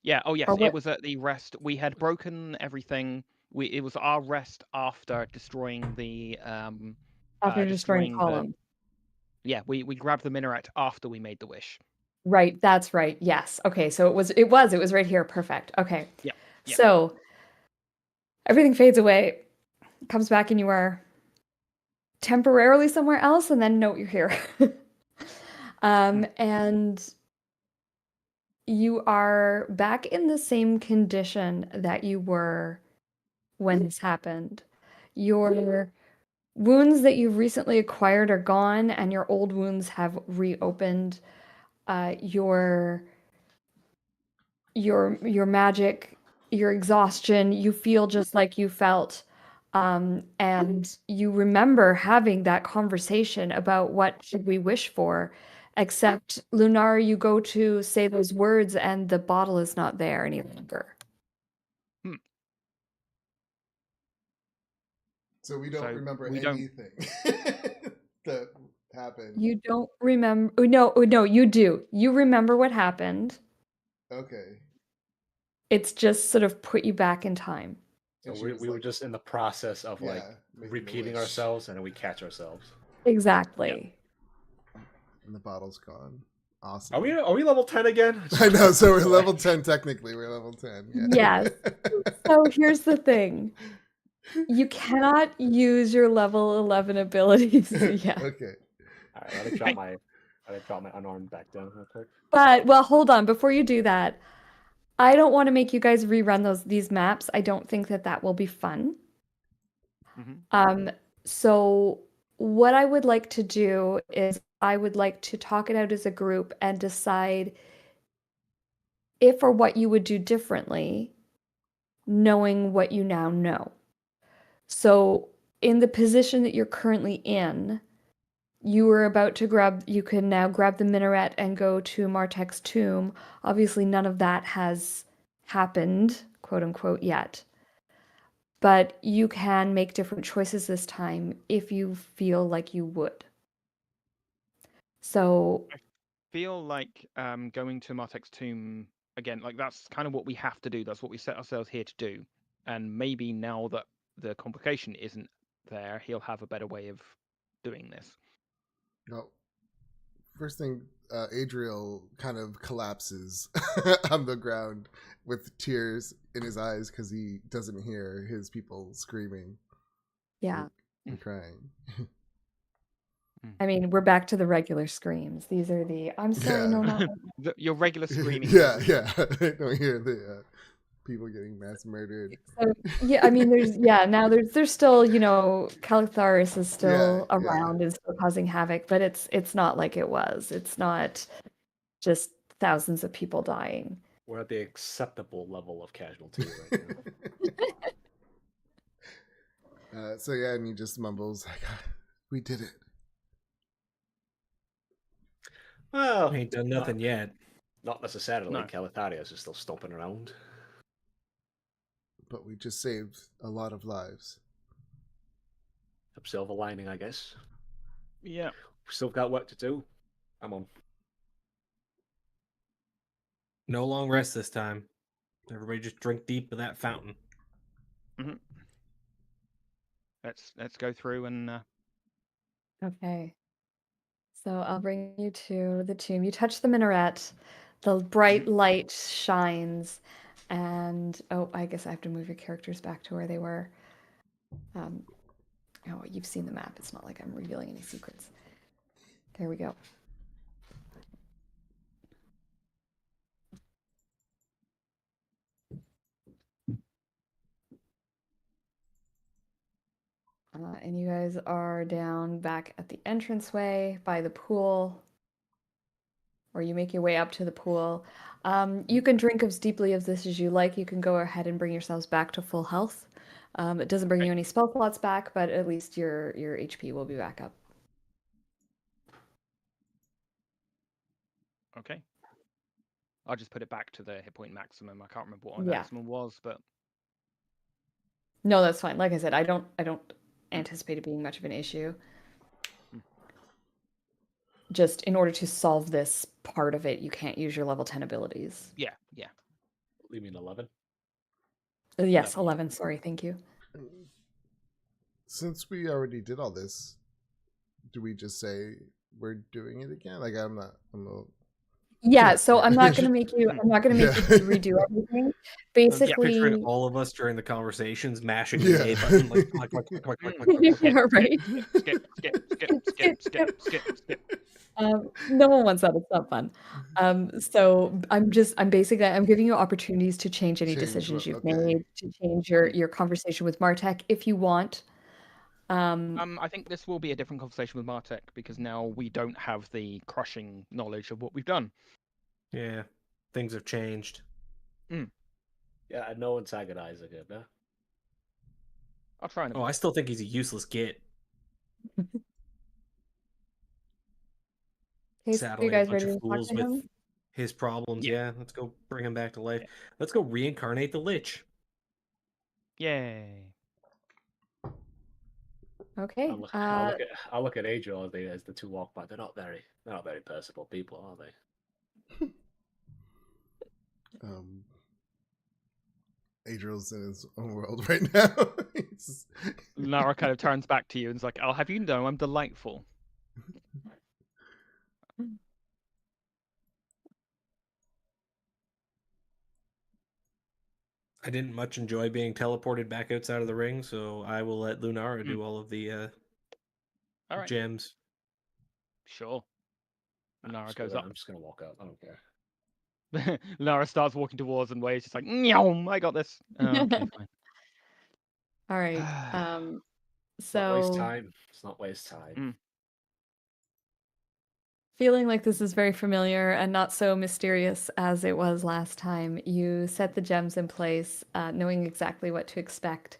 Yeah, oh yes, Or it what? was at the rest. We had broken everything. It was our rest after destroying the After destroying the destroying column. yeah, we grabbed the minaret after we made the wish. Right. That's right. Yes. Okay. So it was right here. Perfect. Okay. Yeah. Yeah. So everything fades away, comes back, and you are temporarily somewhere else, and then note you're here. And you are back in the same condition that you were when this happened. Your wounds that you've recently acquired are gone, and your old wounds have reopened. Your magic, your exhaustion, you feel just like you felt. And you remember having that conversation about what should we wish for, except Lunar, you go to say those words and the bottle is not there any longer. So we don't So remember we don't- anything that happened. You don't remember. No, you do. You remember what happened. Okay. It's just sort of put you back in time. So And she we was were like- just in the process of like Yeah, making the repeating wish. ourselves, and then we catch ourselves. Exactly. And the bottle's gone. Awesome. Are we level 10 again? I know, so we're level 10 technically. We're level 10. Yeah. Yes. So here's the thing. You cannot use your level 11 abilities yet. Okay. All right, let me drop my unarmed back down real quick. But well, hold on. Before you do that, I don't want to make you guys rerun these maps. I don't think that will be fun. Mhm. So what I would like to do is I would like to talk it out as a group and decide if or what you would do differently, knowing what you now know. So in the position that you're currently in, you can now grab the minaret and go to Martek's tomb. Obviously, none of that has happened, quote unquote, yet. But you can make different choices this time if you feel like you would. So, Feel like going to Martek's tomb again, like that's kind of what we have to do. That's what we set ourselves here to do. And maybe now that the complication isn't there, he'll have a better way of doing this. Well, first thing, Adriel kind of collapses on the ground with tears in his eyes because he doesn't hear his people screaming yeah. and crying. I mean, we're back to the regular screams. These are the I'm sorry, Yeah. no, not Your regular screaming. Yeah. I don't hear the people getting mass murdered. So, yeah, I mean, now there's still, Calatharis is still Yeah. around and still causing havoc, but it's not like it was. It's not just thousands of people dying. We're at the acceptable level of casualty right now. So yeah, and he just mumbles like, "We did it." Well, Ain't done nothing yet. not necessarily. No. Calatharius is still stomping around. but we just saved a lot of lives. Silver lining, I guess. Yeah. We still got work to do. Come on. No long rest this time. Everybody just drink deep of that fountain. Let's go through and Okay. So I'll bring you to the tomb. You touch the minaret, the bright light shines, and oh, I guess I have to move your characters back to where they were. Oh, you've seen the map. It's not like I'm revealing any secrets. There we go. And you guys are down back at the entranceway by the pool, or you make your way up to the pool. You can drink as deeply of this as you like. You can go ahead and bring yourselves back to full health. It doesn't bring you any spell slots back, but at least your HP will be back up. okay. I'll just put it back to the hit point maximum. I can't remember what my Yeah. maximum was, but No, that's fine. Like I said, I don't anticipate it being much of an issue. Just in order to solve this part of it, you can't use your level 10 abilities. yeah. You mean 11? Yes, 11. 11. Sorry, thank you. Since we already did all this, do we just say we're doing it again? Like I'm a Yeah, so I'm not gonna make you. I'm not gonna make Yeah. you redo everything. I'm Basically, picturing all of us during the conversations mashing Yeah. the A button. Like, click. yeah, right. Skip. No one wants that. It's not fun. So I'm giving you opportunities to change any Change decisions what- you've okay. made, to change your conversation with Martek if you want. I think this will be a different conversation with Martek because now we don't have the crushing knowledge of what we've done. Yeah, things have changed. Yeah, and no antagonize again, no? I'll try and Oh, I still think he's a useless git. Okay, so you Saddling a guys bunch ready of to talk fools to with him? his problems. Yeah. Yeah, let's go bring him back to life. Let's go reincarnate the Lich. Yay. Okay. I'll look at Adriel as the two walk by. They're not very personable people, are they? Adriel's in his own world right now. Lara kind of turns back to you and is like, I'll have you know I'm delightful. I didn't much enjoy being teleported back outside of the ring, so I will let Lunara do all of the All right. gems. Sure. Lara goes I'm up. just gonna walk out. I don't care. Lara starts walking towards and Way's just like, Nyom, I got this. Oh, okay, fine. All right. It's not waste So time. It's not waste time. feeling like this is very familiar and not so mysterious as it was last time, you set the gems in place, knowing exactly what to expect.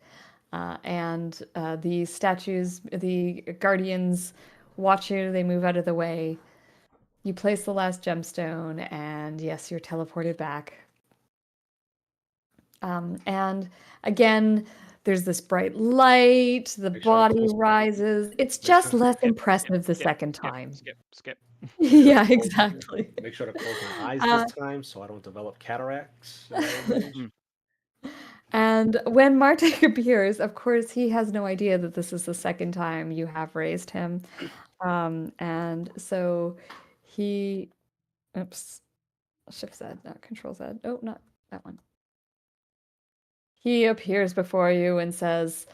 And the statues, the guardians watch you, they move out of the way. You place the last gemstone, and yes, you're teleported back. And again, there's this bright light, the Make sure to body close- rises. It's make just sure- less Skip, impressive the skip, second skip, time. Skip. Yeah, close- exactly. Make sure to close my eyes Uh, this time so I don't develop cataracts. And when Martek appears, of course, he has no idea that this is the second time you have raised him. And so he, oops, Shift Z, not Control Z. Oh, not that one. He appears before you and says,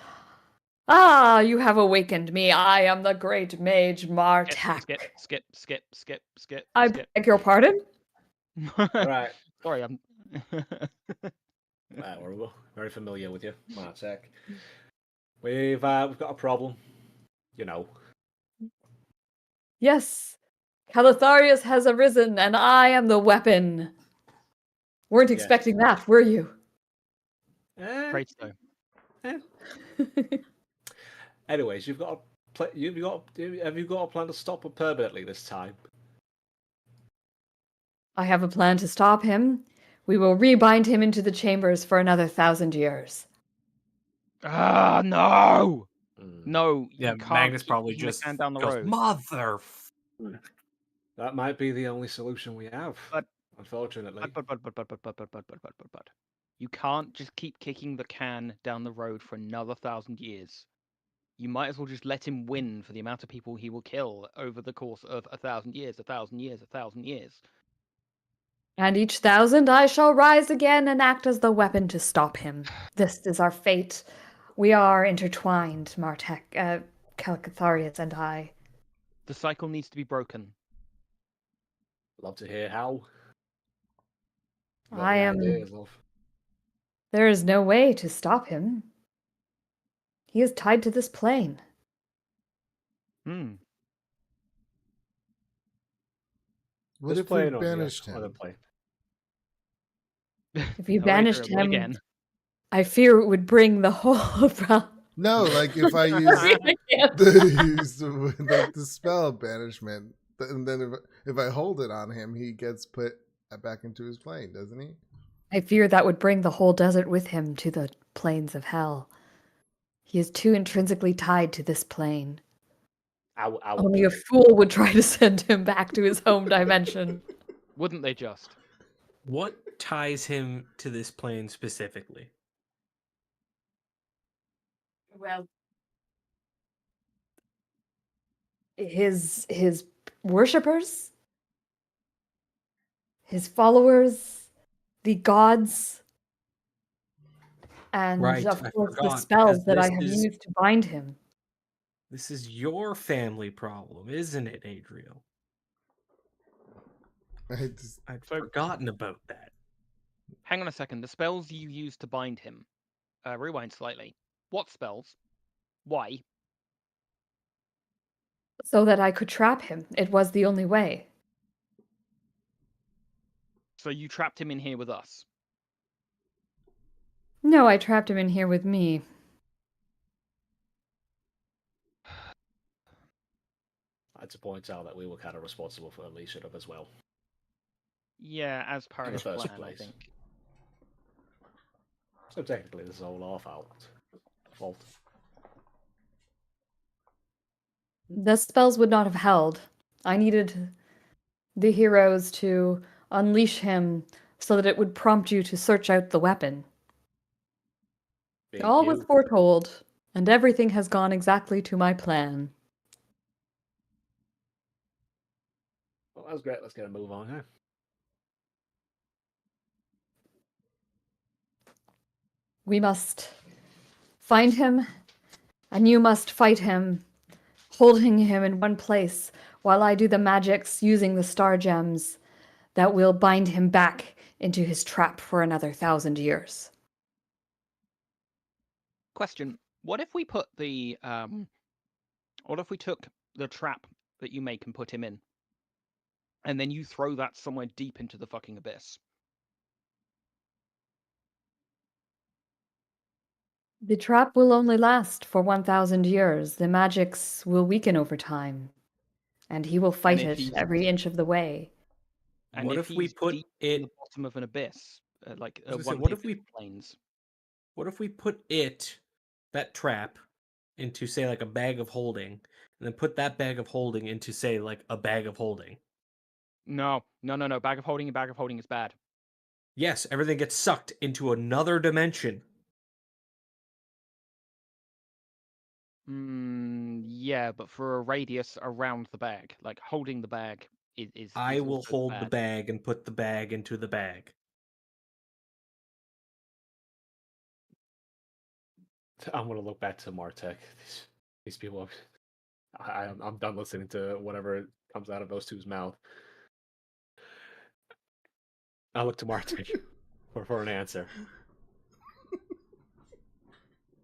"Ah, you have awakened me. I am the great mage Martek. Skip. I beg your pardon?" All right. Sorry, I'm. We're very familiar with you, Martek. We've got a problem. You know. Yes, Calatharius has arisen, and I am the weapon. Weren't Yes. expecting that, were you? Afraid so. Anyways, have you got a plan to stop him permanently this time? I have a plan to stop him. we will rebind him into the chambers for another 1,000 years. Ah, no! Mm. No, Yeah, you can't Magnus keep probably kicking the just can down the goes, road. mother. That might be the only solution we have, But- unfortunately. But. You can't just keep kicking the can down the road for another 1,000 years. You might as well just let him win for the amount of people he will kill over the course of 1,000 years, 1,000 years, 1,000 years. And each 1,000 I shall rise again and act as the weapon to stop him. This is our fate. We are intertwined, Martek, Calcatharius and I. The cycle needs to be broken. Love to hear how. Got I any am. ideas of? There is no way to stop him. He is tied to this plane. Hmm. What This if we plane or the banished other him? plane? If you Oh, banished roll him, again. I fear it would bring the whole of No, like if I use I can't. the spell of banishment, and then if I hold it on him, he gets put back into his plane, doesn't he? I fear that would bring the whole desert with him to the plains of hell. He is too intrinsically tied to this plane. Our Only a plane. fool would try to send him back to his home dimension. Wouldn't they just? What ties him to this plane specifically? Well, his worshippers, his followers, the gods, and Right, of I course the forgot, spells that I because have this is- used to bind him. This is your family problem, isn't it, Adriel? I'd So- forgotten about that. Hang on a second. The spells you use to bind him. Rewind slightly. What spells? Why? So that I could trap him. It was the only way. So you trapped him in here with us. No, I trapped him in here with me. I had to point out that we were kind of responsible for Alicia as well. Yeah, as per In the his first plan, I place. think. So technically, this is all our fault. The spells would not have held. I needed the heroes to unleash him so that it would prompt you to search out the weapon. Being All you, was foretold, and everything has gone exactly to my plan. Well, that was great. Let's get a move on here. We must find him, and you must fight him, holding him in one place while I do the magics using the star gems that will bind him back into his trap for another 1,000 years. Question: What if we put the what if we took the trap that you make and put him in, and then you throw that somewhere deep into the fucking abyss? The trap will only last for 1,000 years. The magics will weaken over time, and he will fight if it he's- every inch of the way. And What if we he's put deep it- in the bottom of an abyss, like I was one gonna say, of what the if we- abyss planes? What if we put that trap, into, say, like a bag of holding, and then put that bag of holding into, say, like a bag of holding? No. Bag of holding is bad. Yes, everything gets sucked into another dimension. Yeah, but for a radius around the bag, like holding the bag is. I will also hold the bad. bag and put the bag into the bag. I'm gonna look back to Martek. These people. I'm done listening to whatever comes out of those two's mouth. I look to Martek for an answer.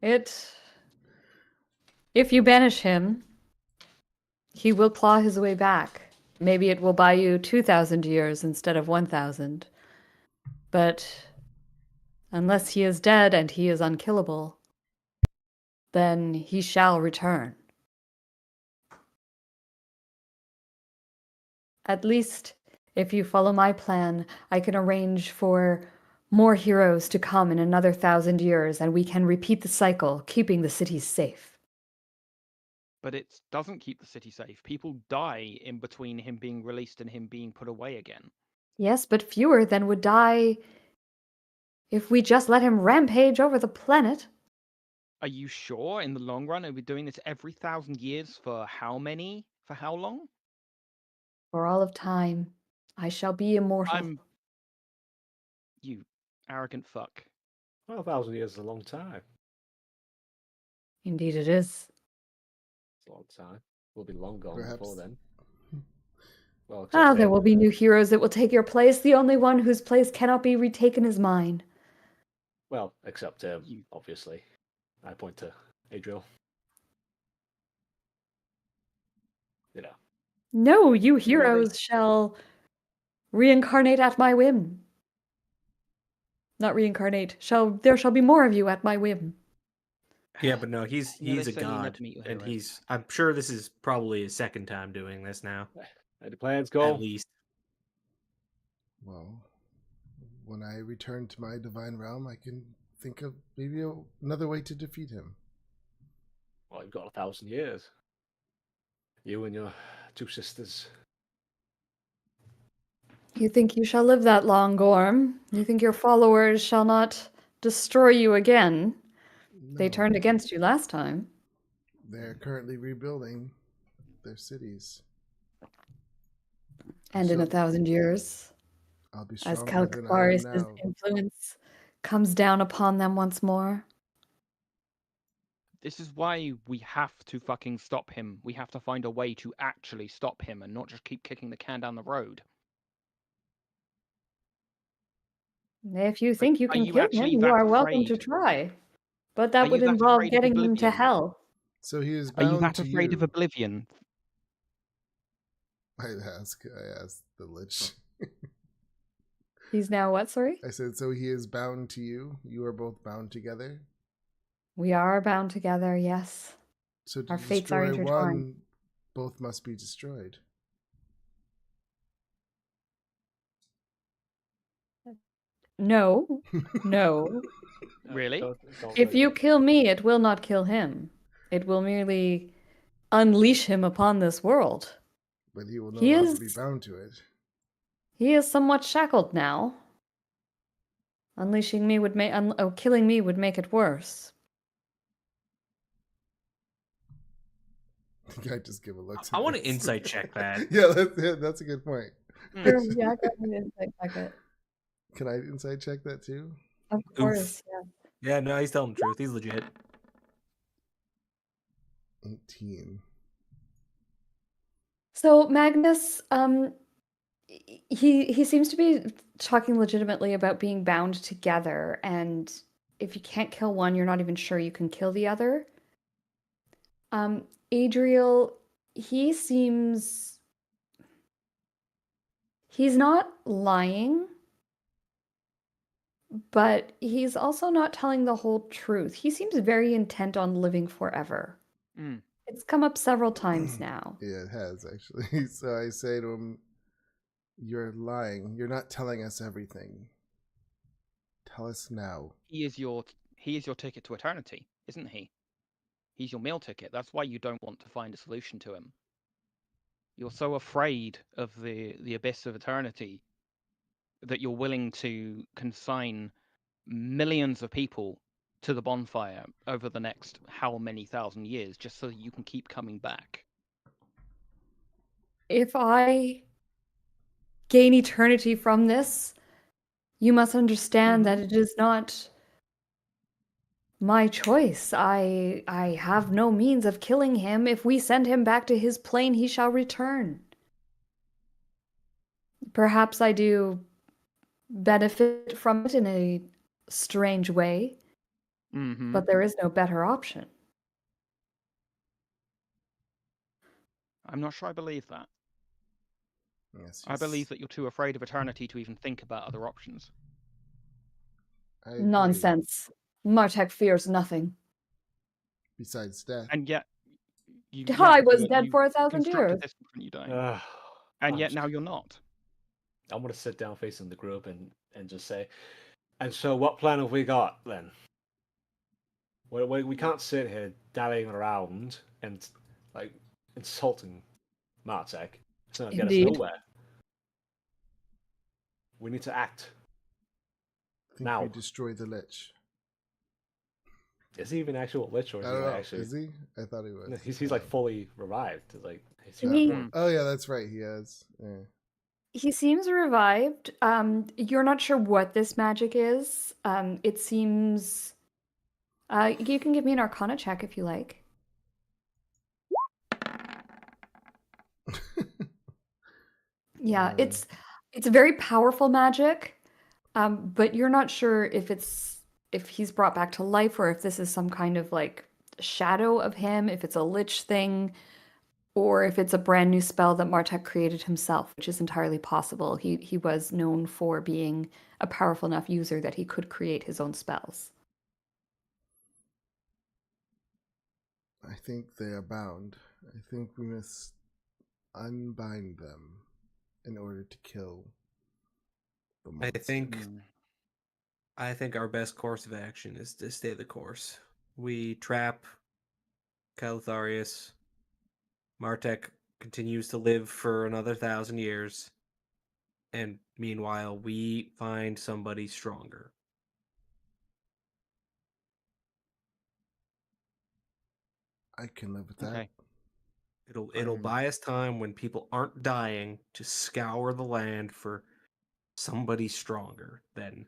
If you banish him, he will claw his way back. Maybe it will buy you 2,000 years instead of 1,000. But unless he is dead and he is unkillable, then he shall return. At least If you follow my plan, I can arrange for more heroes to come in another 1,000 years, and we can repeat the cycle, keeping the cities safe. But it doesn't keep the city safe. People die in between him being released and him being put away again. Yes, but fewer than would die if we just let him rampage over the planet. Are you sure in the long run are we doing this every 1,000 years for how many? For how long? For all of time, I shall be immortal. You arrogant fuck. 12,000 years is a long time. Indeed, it is. It's a long time. We'll be long gone Perhaps. before then. Well, Ah, except there him. will be new heroes that will take your place. The only one whose place cannot be retaken is mine. Well, except You- obviously. I point to Adriel. You know. No, you Really? heroes shall reincarnate at my whim. Not reincarnate. There shall be more of you at my whim. Yeah, but no, he's You know, a they say you never god, meet your and heroes. I'm sure this is probably his second time doing this now, Any plans, go? at least. Well, when I return to my divine realm, I can think of maybe another way to defeat him. Well, you've got 1,000 years. You and your two sisters. You think you shall live that long, Gorm? You think your followers shall not destroy you again? They No, turned against you last time. they're currently rebuilding their cities. And in So- 1,000 years, I'll be as stronger than I am Kalkabaris' now. influence comes down upon them once more. This is why we have to fucking stop him. We have to find a way to actually stop him and not just keep kicking the can down the road. If you think you are can you kill him, actually you that are welcome to afraid? try. But Are that you would that involve afraid of getting him to oblivion? hell. So he is Are you bound that to afraid of you. oblivion? I asked the Lich. He's now what, sorry? I said, so he is bound to you. You are both bound together. We are bound together, yes. So to Our fates are destroy intertwined. one, both must be destroyed. No, no. Really? Don't If do you it. kill me, it will not kill him. It will merely unleash him upon this world. But he will no He longer be is- bound to it. He is somewhat shackled now. Unleashing me would make killing me would make it worse. I just give a look. I want to this. insight check that. Yeah, that's a good point. Sure, yeah, go ahead and insight check it. Can I inside check that too? Of course, yeah. Yeah, no, he's telling the truth. He's legit. 18. So Magnus, he seems to be talking legitimately about being bound together, and if you can't kill one, you're not even sure you can kill the other. Adriel, he's not lying, but he's also not telling the whole truth. He seems very intent on living forever. Mm. It's come up several times now. Yeah, it has actually. So I say to him, "You're lying. You're not telling us everything. Tell us now." He is your ticket to eternity, isn't he? He's your meal ticket. That's why you don't want to find a solution to him. You're so afraid of the abyss of eternity that you're willing to consign millions of people to the bonfire over the next how many thousand years just so you can keep coming back. If I gain eternity from this, you must understand that it is not my choice. I have no means of killing him. If we send him back to his plane, he shall return. Perhaps I do benefit from it in a strange way, Mm-hmm. but there is no better option. I'm not sure I believe that. Yes, I believe that you're too afraid of eternity to even think about other options. I agree. Nonsense. Martek fears nothing. Besides death. And yet, you, I was you- dead you for 1,000 constructed years. this in front of you dying. Ah, And yet I'm now you're not. I'm gonna sit down facing the group and just say, and so what plan have we got then? We can't sit here dallying around and like insulting Martek. It's not gonna get us Indeed. nowhere. We need to act. I think Now. we destroy the Lich. Is he even actual lich or I is he don't like know. actually? Is he? I thought he was. No, he's like fully revived. Like he's He- reborn. Oh yeah, that's right. He has. Yeah. He seems revived. You're not sure what this magic is. It seems. You can give me an Arcana check if you like. Yeah, Um, it's a very powerful magic, but you're not sure if he's brought back to life or if this is some kind of like shadow of him, if it's a lich thing, or if it's a brand new spell that Martek created himself, which is entirely possible. He was known for being a powerful enough user that he could create his own spells. I think they are bound. I think we must unbind them in order to kill the monster. I think our best course of action is to stay the course. We trap Calitharius. Martek continues to live for another 1,000 years. And meanwhile, we find somebody stronger. I can live with that. Okay. It'll buy us time when people aren't dying to scour the land for somebody stronger than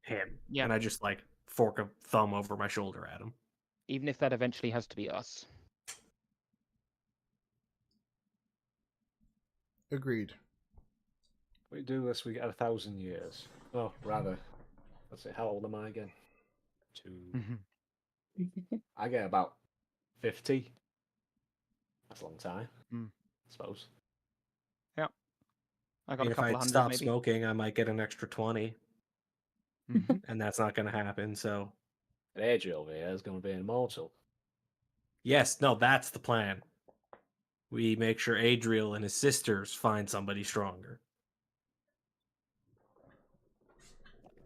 him. Yeah. And I just like fork a thumb over my shoulder at him. Even if that eventually has to be us. Agreed. We do this, we get 1,000 years. Oh, rather, let's see. How old am I again? I get about 50. That's a long time. Mm. I suppose. I I got mean, a if couple I of hundred stop maybe. smoking, I might get an extra 20, Mhm. and that's not going to happen. So, And Adriel over here is going to be immortal. yes, no, that's the plan. We make sure Adriel and his sisters find somebody stronger.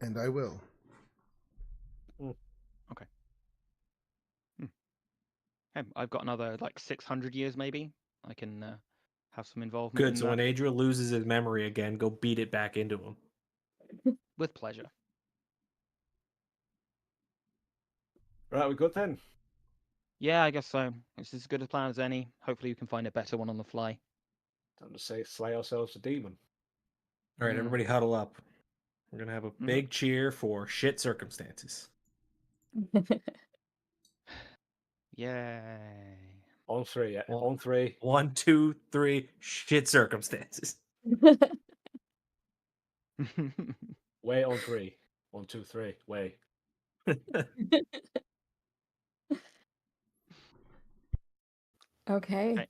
And I will. Hey, I've got another like 600 years maybe. I can have some involvement Good. in So when that Adriel loses his memory again, go beat it back into him. with pleasure. Right, we good then? Yeah, I guess so. It's as good a plan as any. Hopefully you can find a better one on the fly. Time to say slay ourselves a demon. All right, Mm. everybody huddle up. We're going to have a big cheer for shit circumstances. Yay. On three, yeah. Well- On three. 1, 2, 3, shit circumstances. Way on three. 1, 2, 3. Way. Okay. Okay.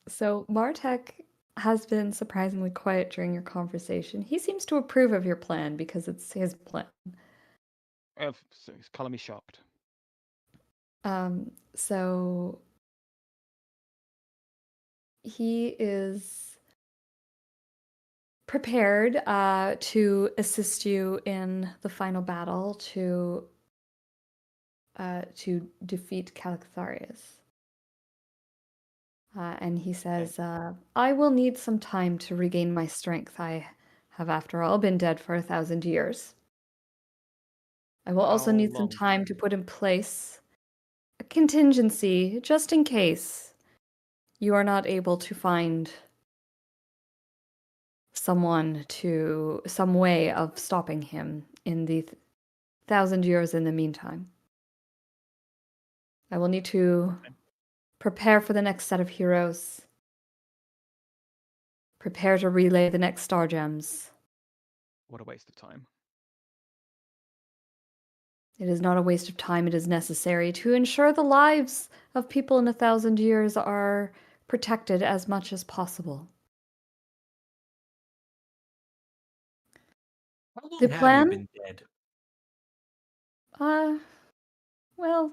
So Martek has been surprisingly quiet during your conversation. He seems to approve of your plan because it's his plan. So it's color me shocked. So he is prepared to assist you in the final battle to defeat Calitharius. And he says, I will need some time to regain my strength. I have, after all, been dead for 1,000 years. I will also How need some long? time to put in place a contingency, just in case you are not able to find some way of stopping him in the 1,000 years in the meantime. I will need to prepare for the next set of heroes. Prepare to relay the next star gems. What a waste of time. It is not a waste of time. It is necessary to ensure the lives of people in 1,000 years are protected as much as possible. How long The have plan? you been dead? Well,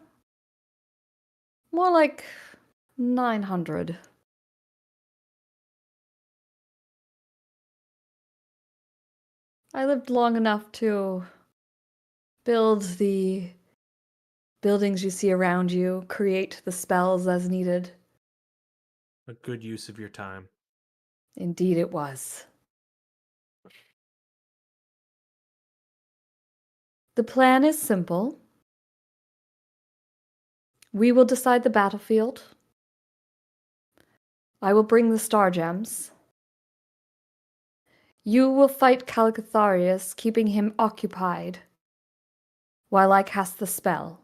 more like 900. I lived long enough to build the buildings you see around you, create the spells as needed. A good use of your time. Indeed, it was. The plan is simple. We will decide the battlefield. I will bring the star gems. You will fight Calicatharius, keeping him occupied while I cast the spell.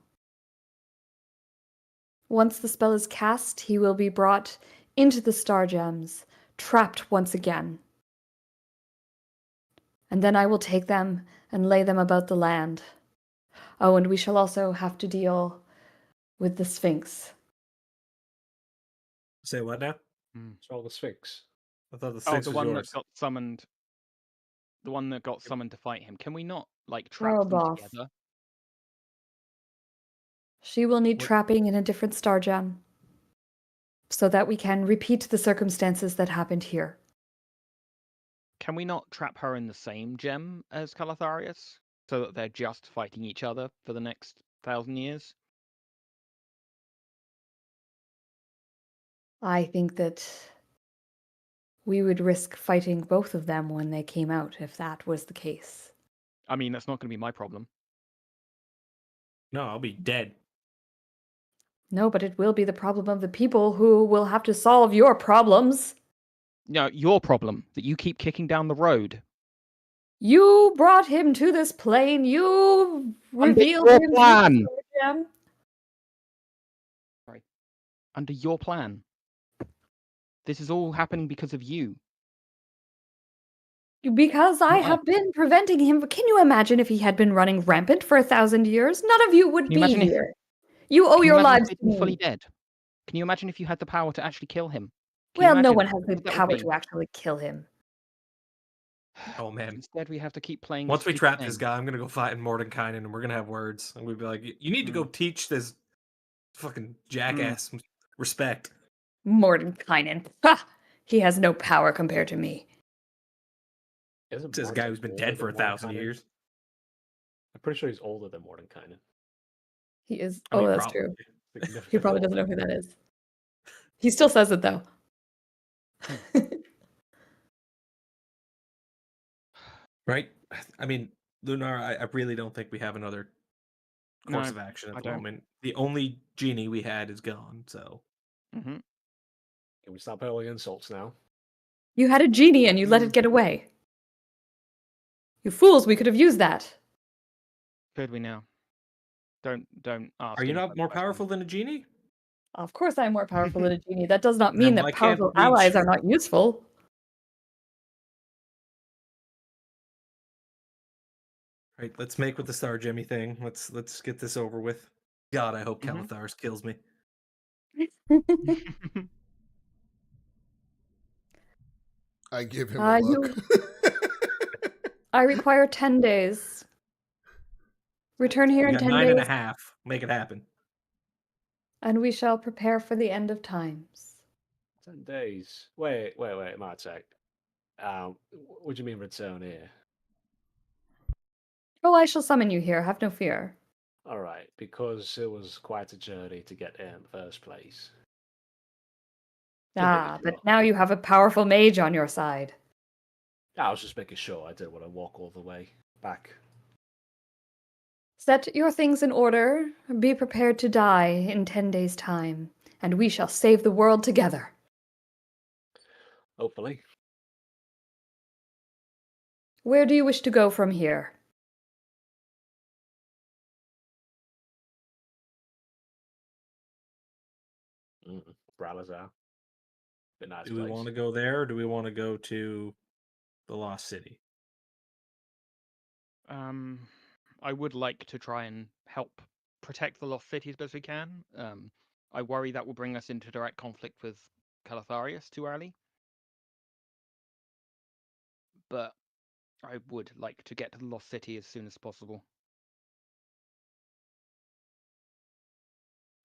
Once the spell is cast, he will be brought into the star gems, trapped once again. And then I will take them and lay them about the land. Oh, and we shall also have to deal with the Sphinx. Say what now? It's all the Sphinx. I thought the Oh, Sphinx the was one yours. that got summoned. The one that got summoned to fight him. Can we not like trap them Roboth. together? She will need What- trapping in a different star gem so that we can repeat the circumstances that happened here. Can we not trap her in the same gem as Calatharius, so that they're just fighting each other for the next 1,000 years? I think that we would risk fighting both of them when they came out if that was the case. I mean, that's not going to be my problem. No, I'll be dead. No, but it will be the problem of the people who will have to solve your problems. No, your problem that you keep kicking down the road. You brought him to this plane. You Under revealed your him to the plan. star gem. Under your plan. This is all happening because of you. Because I Not have us. been preventing him. Can you imagine if he had been running rampant for 1,000 years? None of you would Can you be imagine if- here. You owe Can you your imagine lives if to he'd been fully me. dead? Can you imagine if you had the power to actually kill him? Can you Well, no imagine one has the what that would power be? to actually kill him. Oh man. Instead, we have to keep playing. Once we stupid trap this thing. guy, I'm gonna go fight in Mordenkainen and we're gonna have words. And we'd be like, you need to go teach this fucking jackass some respect. Mordenkainen. Ha! He has no power compared to me. Isn't Says a guy Mordenkainen who's been older dead for than 1,000 Mordenkainen? years. I'm pretty sure he's older than Mordenkainen. He is. I mean, Oh, that's probably. true. He Significantly probably doesn't know older. who that is. He still says it though. Right? I mean, Lunar, I really don't think we have another course No, of action I at the don't. moment. The only genie we had is gone, so. Hmm. Can we stop hurling insults now? You had a genie and you let it get away. You fools, we could have used that. Could we now? Don't ask. Are you any not further more questions. powerful than a genie? Of course I'm more powerful than a genie. That does not Then mean why that can't powerful we allies ch- are not useful. Right, let's make with the Star Jemmy thing. Let's get this over with. God, I hope Mhm. Calathars kills me. I give him a look. I require 10 days. Return here We in got 10 9 and a days, half. Make it happen. and we shall prepare for the end of times. 10 days. Wait, Martek. What do you mean return here? Oh, I shall summon you here, have no fear. Alright, because it was quite a journey to get here in the first place. Ah, but now you have a powerful mage on your side. I was just making sure I didn't want to walk all the way back. Set your things in order, be prepared to die in 10 days' time, and we shall save the world together. Hopefully. Where do you wish to go from here? Bralazar. Be a nice Do we place. want to go there or do we want to go to the Lost City? I would like to try and help protect the Lost City as best we can. I worry that will bring us into direct conflict with Calatharius too early. But I would like to get to the Lost City as soon as possible.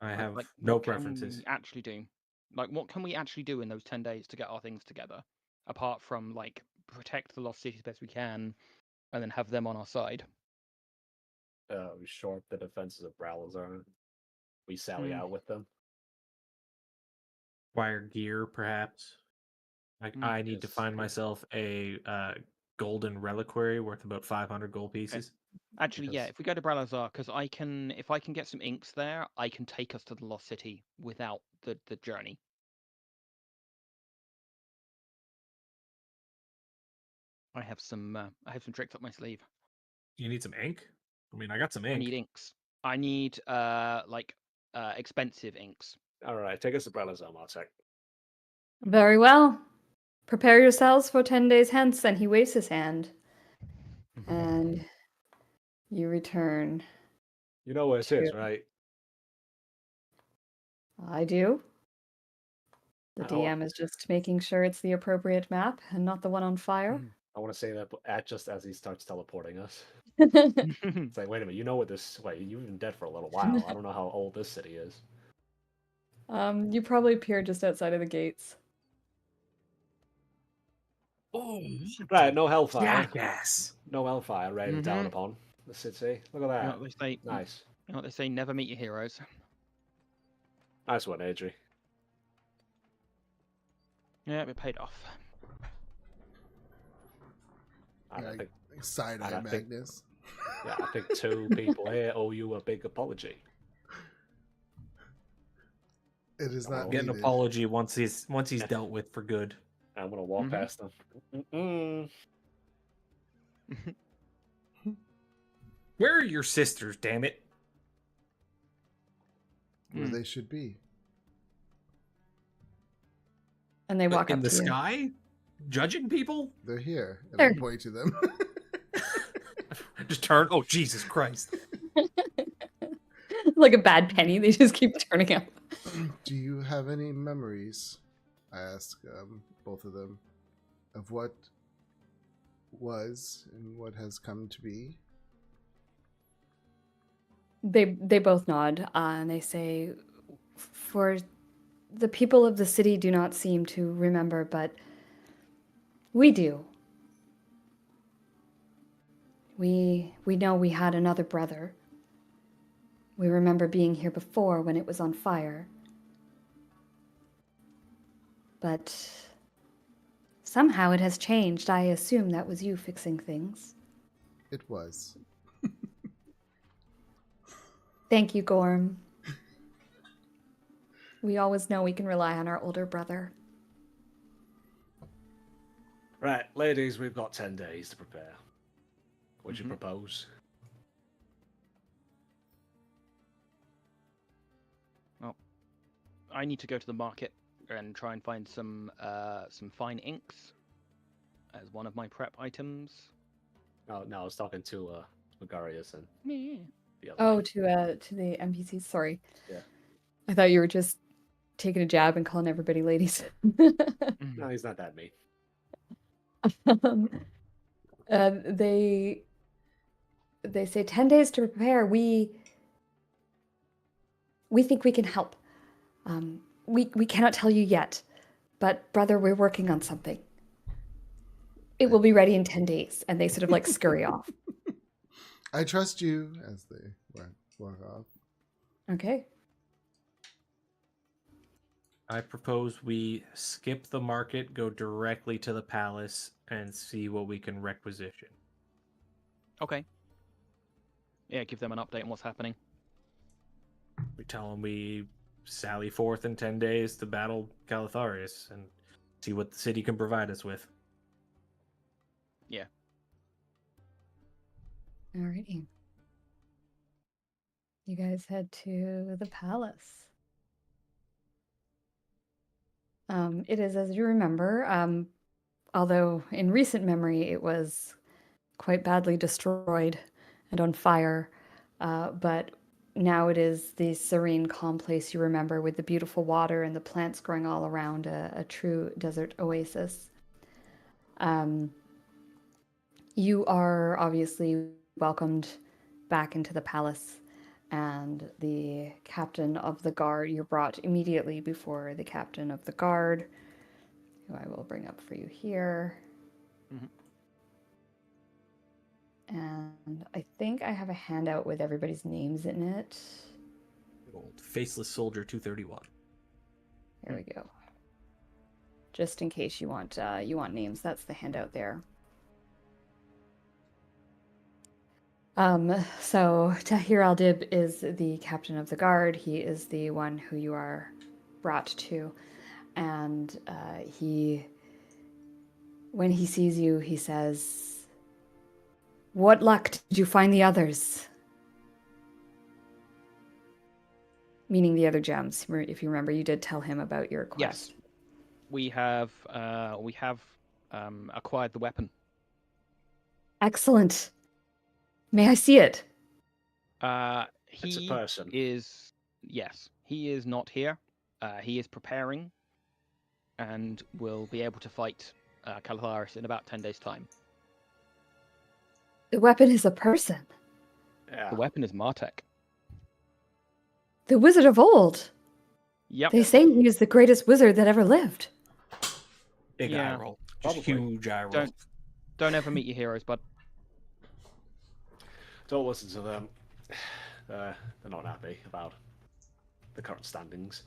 I Like- have like, no what can preferences. we actually do? Like, what can we actually do in those 10 days to get our things together? Apart from, like, protect the Lost City as best we can, and then have them on our side. We short the defenses of Bralazar. We sally Hmm. out with them. Wire gear, perhaps. I need to Yes. find myself a golden reliquary worth about 500 gold pieces. Actually, yeah, Because- if we go to Bralazar, because if I can get some inks there, I can take us to the Lost City without the journey. I have some tricks up my sleeve. You need some ink? I mean, I got some I ink. need inks. I need expensive inks. All right, take us to Bralazar, Martek. Very well. Prepare yourselves for 10 days hence. And he waves his hand. And you return. You know where it is, Two. right? I do. The Oh. DM is just making sure it's the appropriate map and not the one on fire. I want to say that just as he starts teleporting us. It's like, wait a minute, you know what this... Wait, you've been dead for a little while. I don't know how old this city is. You probably appear just outside of the gates. Oh, Right, no hellfire. jackass. No hellfire raining down Mhm. upon the city. Look at You know that. what they say? Nice. You know what they say? Never meet your heroes. Nice one, Adri. Yeah, it paid off. And I Like, think, side eye and I think- Magnus. yeah, I think 2 people here owe you a big apology. It is not Get an needed. apology once he's dealt with for good. I'm gonna walk Mhm. past them. Mm-mm. Where are your sisters, damn it? Where Mm. they should be. And they walk In up the to you. sky? Judging people? They're here. And There. I'll point to them. Just turn. Oh, Jesus Christ. Like a bad penny, they just keep turning up. Do you have any memories? I ask both of them of what was and what has come to be. They both nod and they say, "For the people of the city do not seem to remember, but we do. We know we had another brother. We remember being here before when it was on fire. But somehow it has changed. I assume that was you fixing things. It was. Thank you, Gorm. We always know we can rely on our older brother." Right, ladies, we've got 10 days to prepare. What do you Mhm. propose? I need to go to the market and try and find some fine inks as one of my prep items. No, I was talking to Megarius and Yeah. the other. Oh, to the NPCs. Sorry. Yeah. I thought you were just taking a jab and calling everybody ladies. No, he's not that mean. Um, they say 10 days to prepare. We think we can help. We cannot tell you yet, but brother, we're working on something. It will be ready in 10 days. And they sort of like scurry off. I trust you as they walk off. Okay. I propose we skip the market, go directly to the palace, and see what we can requisition. Okay. Yeah, give them an update on what's happening. We tell them we sally forth in 10 days to battle Calatharius and see what the city can provide us with. Alrighty. You guys head to the palace. It is as you remember, although in recent memory it was quite badly destroyed and on fire, but now it is the serene, calm place you remember with the beautiful water and the plants growing all around, a true desert oasis. You are obviously welcomed back into the palace, and the captain of the guard, you're brought immediately before the captain of the guard, who I will bring up for you here. Mhm. And I think I have a handout with everybody's names in it. Good old Faceless Soldier 231. There we go. Just in case you want names, that's the handout there. So Tahir Al-Dib is the captain of the guard. He is the one who you are brought to, and when he sees you, he says, "What luck did you find the others?" Meaning the other gems. If you remember, you did tell him about your quest. Yes. We have acquired the weapon. Excellent. May I see it? It's a He person. is he is not here. He is preparing, and will be able to fight Calitharis in about 10 days' time. The weapon is a person. Yeah. The weapon is Martek. The wizard of old. Yep. They say he is the greatest wizard that ever lived. Big Yeah, eye roll. Just probably. huge eye roll. Don't ever meet your heroes, bud. Don't listen to them. They're not happy about the current standings.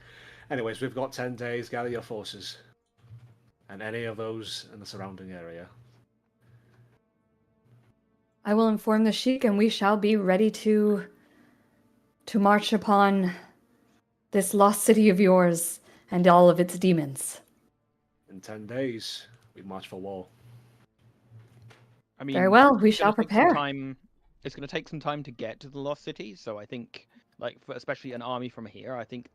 Anyways, we've got 10 days. Gather your forces. And any of those in the surrounding area. I will inform the Sheik, and we shall be ready to march upon this lost city of yours and all of its demons. In 10 days, we march for war. I mean, Very well, we it's gonna shall take some prepare. It's going to take some time to get to the lost city, so I think, like, especially an army from here, I think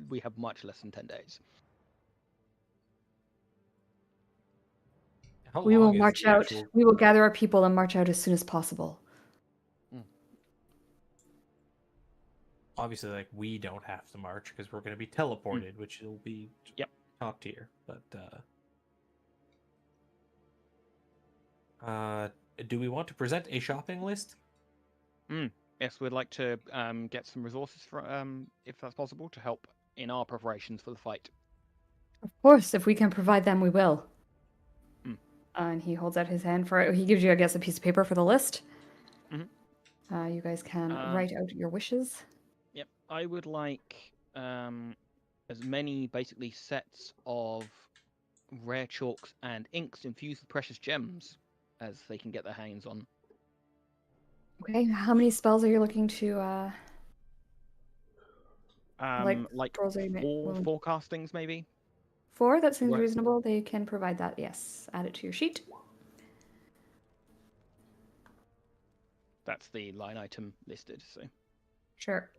we have much less than 10 days. How We will long is march the out. actual- We will gather our people and march out as soon as possible. Obviously, like, we don't have to march because we're going to be teleported, which will be Yep. top tier. But do we want to present a shopping list? Yes, we'd like to get some resources for, if that's possible, to help in our preparations for the fight. Of course, if we can provide them, we will. Mm. And he holds out his hand for it. He gives you, I guess, a piece of paper for the list. Mhm. You guys can write out your wishes. Yep, I would like as many basically sets of rare chalks and inks infused with precious gems as they can get their hands on. Okay, how many spells are you looking to Like scrolls are you willing- forecastings maybe. 4? That seems What? reasonable. They can provide that. Yes, add it to your sheet. That's the line item listed. So Sure.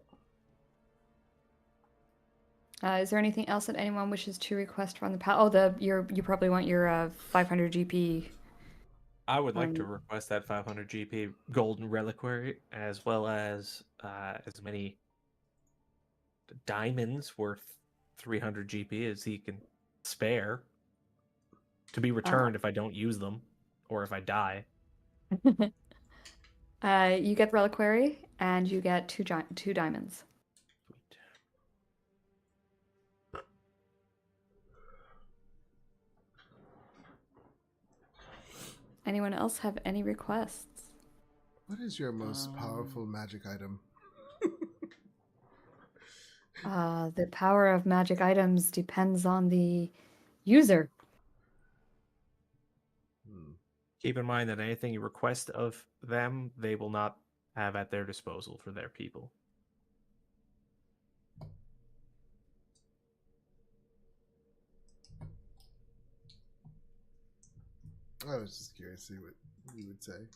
Is there anything else that anyone wishes to request from the pal? Oh, you probably want your 500 GP. I would like to request that 500 GP golden reliquary, as well as many diamonds worth 300 GP as he can spare to be returned if I don't use them or if I die. You get the reliquary and you get two diamonds. Sweet. Anyone else have any requests? What is your most powerful magic item? The power of magic items depends on the user. Keep in mind that anything you request of them, they will not have at their disposal for their people. I was just curious to see what you would say.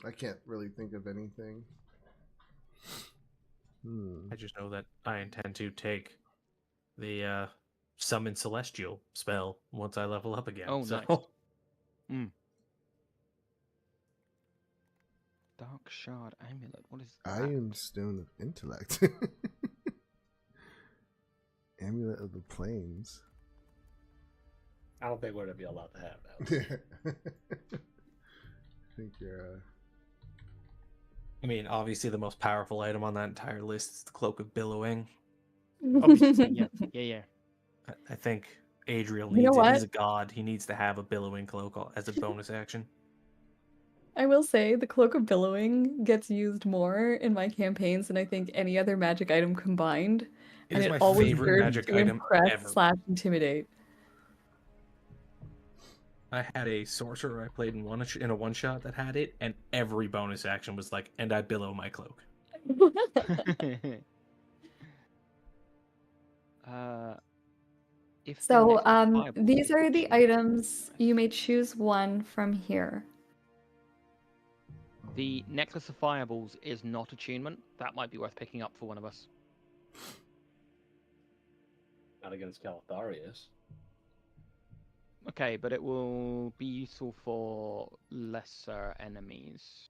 I can't really think of anything. I just know that I intend to take the Summon Celestial spell once I level up again. Oh, so. nice. Dark Shard Amulet. What is that? Iron Stone of Intellect. Amulet of the Plains. I don't think we're going to be allowed to have that. I think you're... I mean, obviously the most powerful item on that entire list is the Cloak of Billowing. Obviously, yeah. I think Adriel You know needs it. He's what? a god. He needs to have a billowing cloak as a bonus action. I will say the Cloak of Billowing gets used more in my campaigns than I think any other magic item combined, It and is it my always favorite serves magic to item impress ever. / intimidate. I had a sorcerer I played in a one shot that had it, and every bonus action was like, "And I billow my cloak." If the So, next fireball these is are the achieved, items. You may choose one from here. the necklace of fireballs is not attunement. That might be worth picking up for one of us. Not against Calatharius. Okay, but it will be useful for lesser enemies.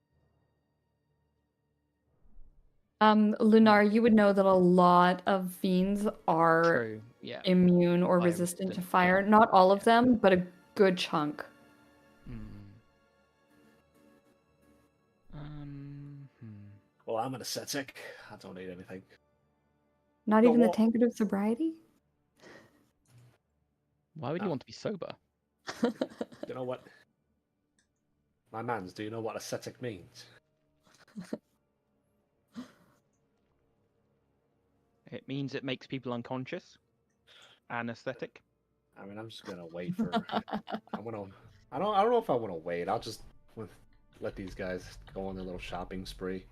Lunar, you would know that a lot of fiends are True. Yeah. immune or Fire resistant to resistant, fire. yeah. Not all of them, but a good chunk. Well, I'm an ascetic. I don't need anything. Not But even the what- tankard of sobriety? Why would you want to be sober? You know what? My mans, do you know what ascetic means? It means it makes people unconscious. Anesthetic. I mean, I'm just gonna wait for. I'm gonna. I don't know if I want to wait. I'll just let these guys go on their little shopping spree.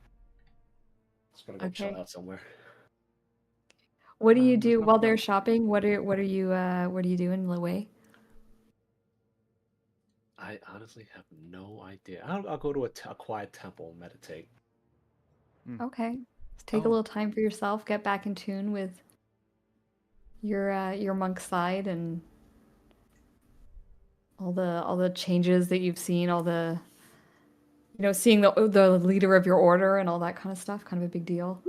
Just gonna go chill Okay. out somewhere. What do you There's do while nothing they're else. shopping? What are you doing, Leway? I honestly have no idea. I'll go to a quiet temple and meditate. Okay. Just take a Oh. little time for yourself, get back in tune with your monk side and all the changes that you've seen, all the seeing the leader of your order and all that kind of stuff, kind of a big deal.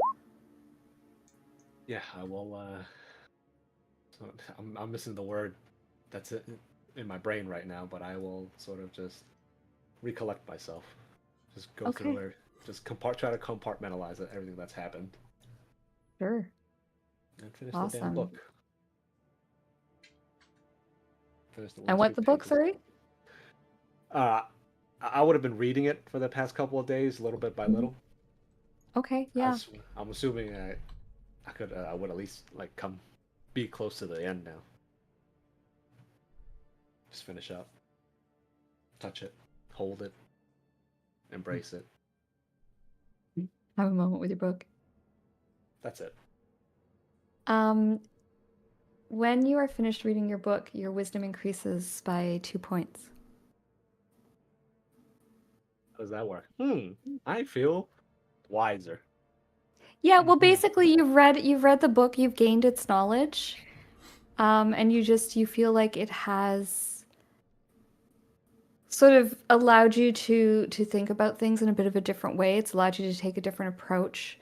Yeah, I will. So I'm missing the word that's in my brain right now, but I will sort of just recollect myself. Just go through Okay. it. Just try to compartmentalize everything that's happened Sure. and finish the damn Awesome. book. Finish the And what 1-2 the book, pages. sorry? I would have been reading it for the past couple of days, little bit by little. Okay, yeah. I'm assuming I would at least be close to the end now. Just finish up, touch it, hold it, embrace it. Have a moment with your book. That's it. When you are finished reading your book, your wisdom increases by 2 points. How does that work? I feel wiser. Yeah, well, basically, you've read the book, you've gained its knowledge, and you feel like it has sort of allowed you to think about things in a bit of a different way. It's allowed you to take a different approach,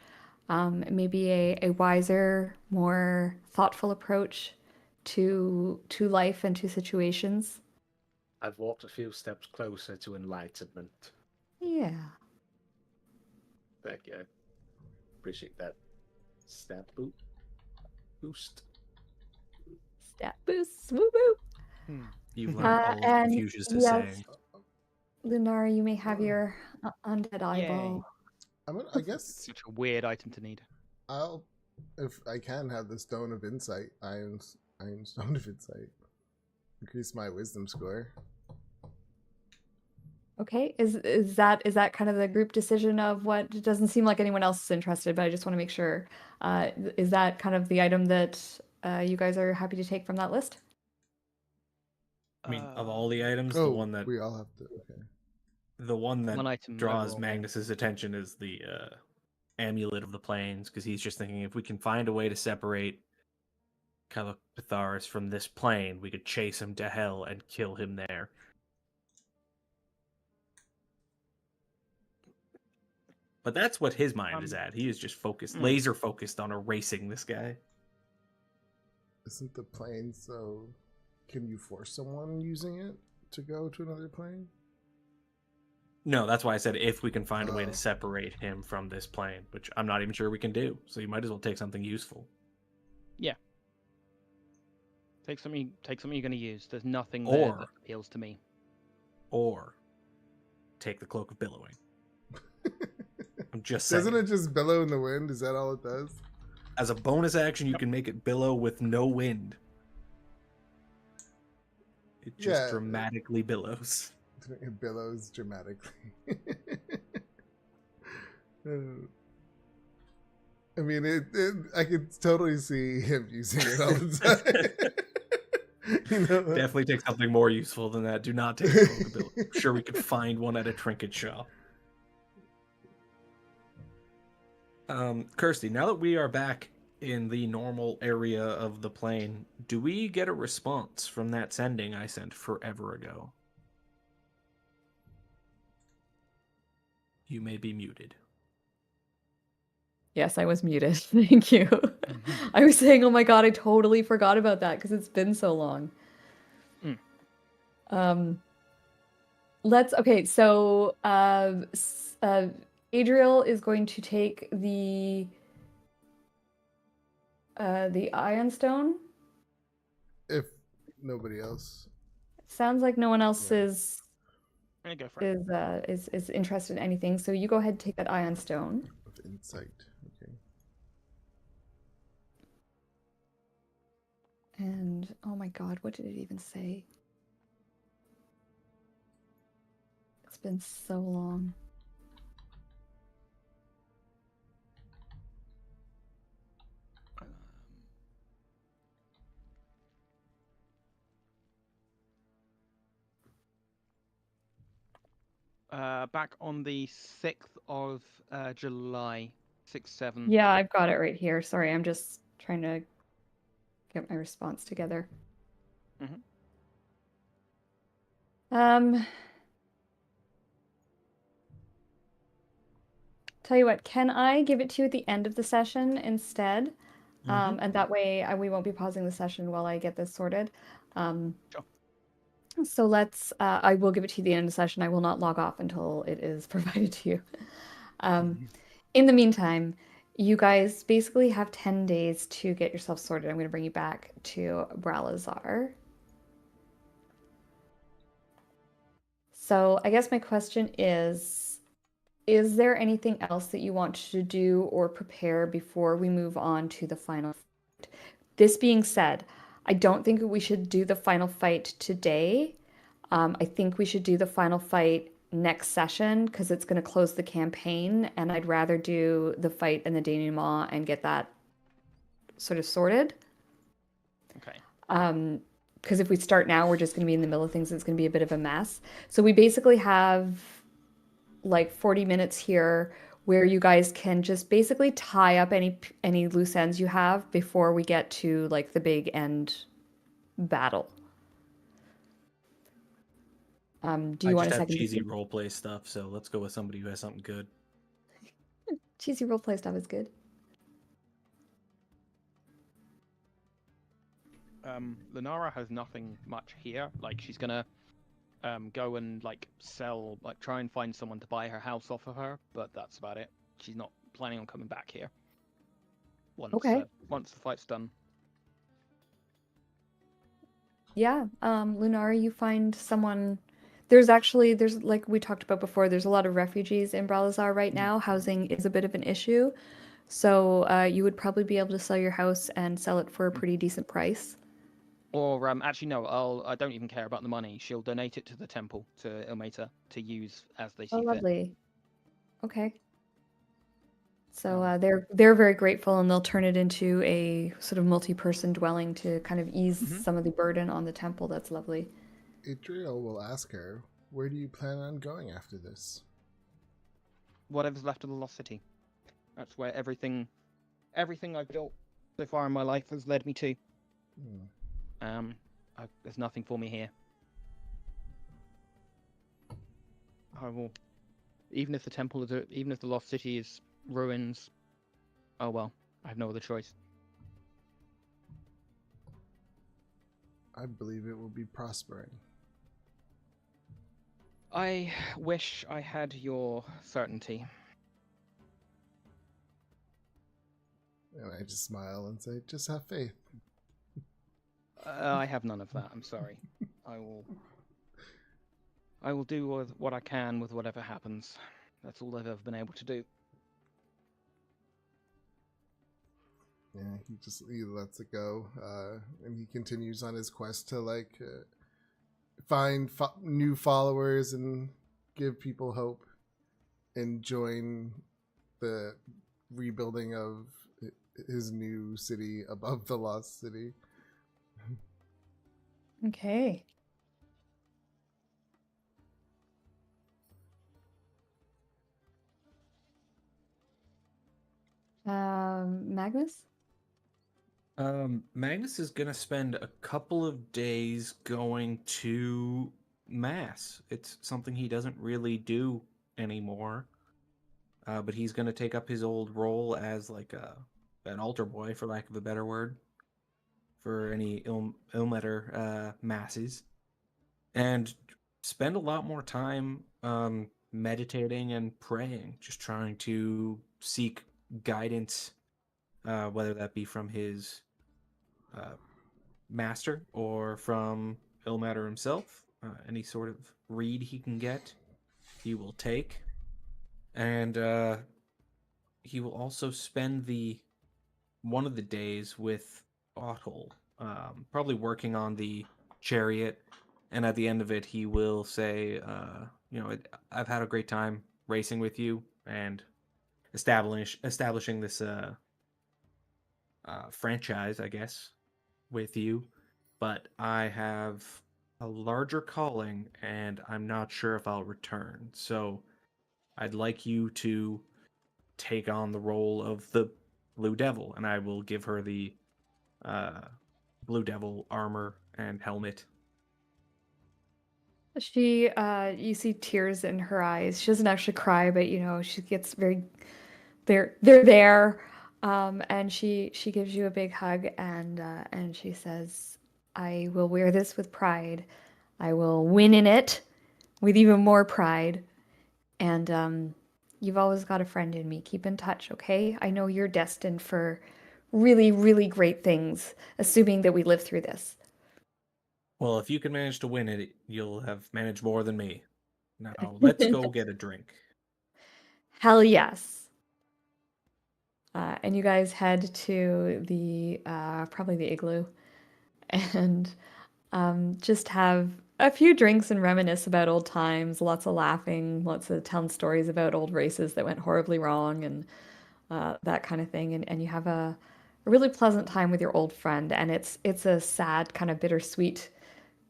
maybe a wiser, more thoughtful approach to life and to situations. I've walked a few steps closer to enlightenment. Yeah. Thank you. I appreciate that. Stat boost. Stat boosts. Woo woo. You've learned all of and Confucius to yes, saying. Lunara, you may have your undead eyeball. I guess Such a weird item to need. I'll, if I can, have the Stone of Insight, Iron Stone of Insight, increase my Wisdom score. Okay, is that kind of the group decision of what? It doesn't seem like anyone else is interested, but I just want to make sure. Is that kind of the item that you guys are happy to take from that list? I mean, of all the items, Oh, the one that we all have to. Okay. the one that One item draws overall. Magnus's attention is the amulet of the plains, because he's just thinking if we can find a way to separate Calipatharis from this plane, we could chase him to hell and kill him there. But that's what his mind is at. He is just focused, laser focused on erasing this guy. Isn't the plane so? Can you force someone using it to go to another plane? No, that's why I said if we can find a way to Oh. separate him from this plane, which I'm not even sure we can do. So you might as well take something useful. Take something you're going to use. There's nothing there Or- that appeals to me. Or take the Cloak of Billowing. I'm just saying. Doesn't it just billow in the wind? Is that all it does? As a bonus action, you can make it billow with no wind. It just Yeah. dramatically billows. It billows dramatically. I mean, I could totally see him using it all the time. You know? Definitely take something more useful than that. Do not take the Cloak of Billowing. I'm sure we could find one at a trinket shop. Kirsty, now that we are back in the normal area of the plane, do we get a response from that sending I sent forever ago? You may be muted. Yes, I was muted. Thank you. I was saying, oh my god, I totally forgot about that because it's been so long. Okay, so Adriel is going to take the Ion Stone. If nobody else. Sounds like no one else Yeah. is Yeah, go for it. is interested in anything. So you go ahead and take that Ion Stone. Of insight. Okay. And oh my god, what did it even say? It's been so long. Back on the 6th of July, 6/7. Yeah, I've got it right here. Sorry, I'm just trying to get my response together. Tell you what, can I give it to you at the end of the session instead? And that way we won't be pausing the session while I get this sorted. Sure. So let's, I will give it to you at the end of the session. I will not log off until it is provided to you. In the meantime, you guys basically have 10 days to get yourself sorted. I'm going to bring you back to Bralazar. So I guess my question is there anything else that you want to do or prepare before we move on to the final fight? This being said, I don't think we should do the final fight today. I think we should do the final fight next session because it's going to close the campaign, and I'd rather do the fight in the denouement and get that sort of sorted. Okay. Because if we start now, we're just going to be in the middle of things. It's going to be a bit of a mess. So we basically have like 40 minutes here where you guys can just basically tie up any loose ends you have before we get to like the big end battle. Do you I want just a have second? cheesy roleplay stuff, so let's go with somebody who has something good. Cheesy roleplay stuff is good. Lenara has nothing much here. Like, she's gonna go and like sell, like try and find someone to buy her house off of her, but that's about it. She's not planning on coming back here. Okay. Once the fight's done. Yeah, Lunara, you find someone. There's like we talked about before, there's a lot of refugees in Bralazar right now. Housing is a bit of an issue. So you would probably be able to sell your house and sell it for a pretty decent price. Or actually no, I don't even care about the money. She'll donate it to the temple, to Ilmater, to use as they see Oh, fit. lovely. Okay. So they're very grateful, and they'll turn it into a sort of multi-person dwelling to kind of ease some of the burden on the temple. That's lovely. Adriel will ask her, where do you plan on going after this? Whatever's left of the Lost City. That's where everything I've built so far in my life has led me to. There's nothing for me here. I will, even if the temple is, even if the Lost City is ruins. Oh well, I have no other choice. I believe it will be prospering. I wish I had your certainty. And I just smile and say, just have faith. I have none of that. I'm sorry. I will do what I can with whatever happens. That's all I've ever been able to do. Yeah, he lets it go, and he continues on his quest to find new followers and give people hope, and join the rebuilding of his new city above the lost city. Okay. Magnus? Magnus is gonna spend a couple of days going to mass. It's something he doesn't really do anymore. But he's gonna take up his old role as like an altar boy, for lack of a better word, for any Ilmater masses, and spend a lot more time meditating and praying, just trying to seek guidance, whether that be from his master or from Ilmater himself. Any sort of read he can get, he will take. And he will also spend one of the days with Otto, probably working on the chariot. And at the end of it, he will say, I've had a great time racing with you and establishing this franchise, I guess, with you. But I have a larger calling, and I'm not sure if I'll return. So I'd like you to take on the role of the Blue Devil, and I will give her the Blue Devil armor and helmet. You see tears in her eyes. She doesn't actually cry, but she gets very, they're there, and she gives you a big hug, and she says, "I will wear this with pride. I will win in it with even more pride, and you've always got a friend in me. Keep in touch, okay? I know you're destined for really, really great things, assuming that we live through this." Well, if you can manage to win it, you'll have managed more than me. Now, let's go get a drink. Hell yes. And you guys head to probably the igloo, and just have a few drinks and reminisce about old times. Lots of laughing, lots of telling stories about old races that went horribly wrong, and that kind of thing. And you have a really pleasant time with your old friend. And it's a sad, kind of bittersweet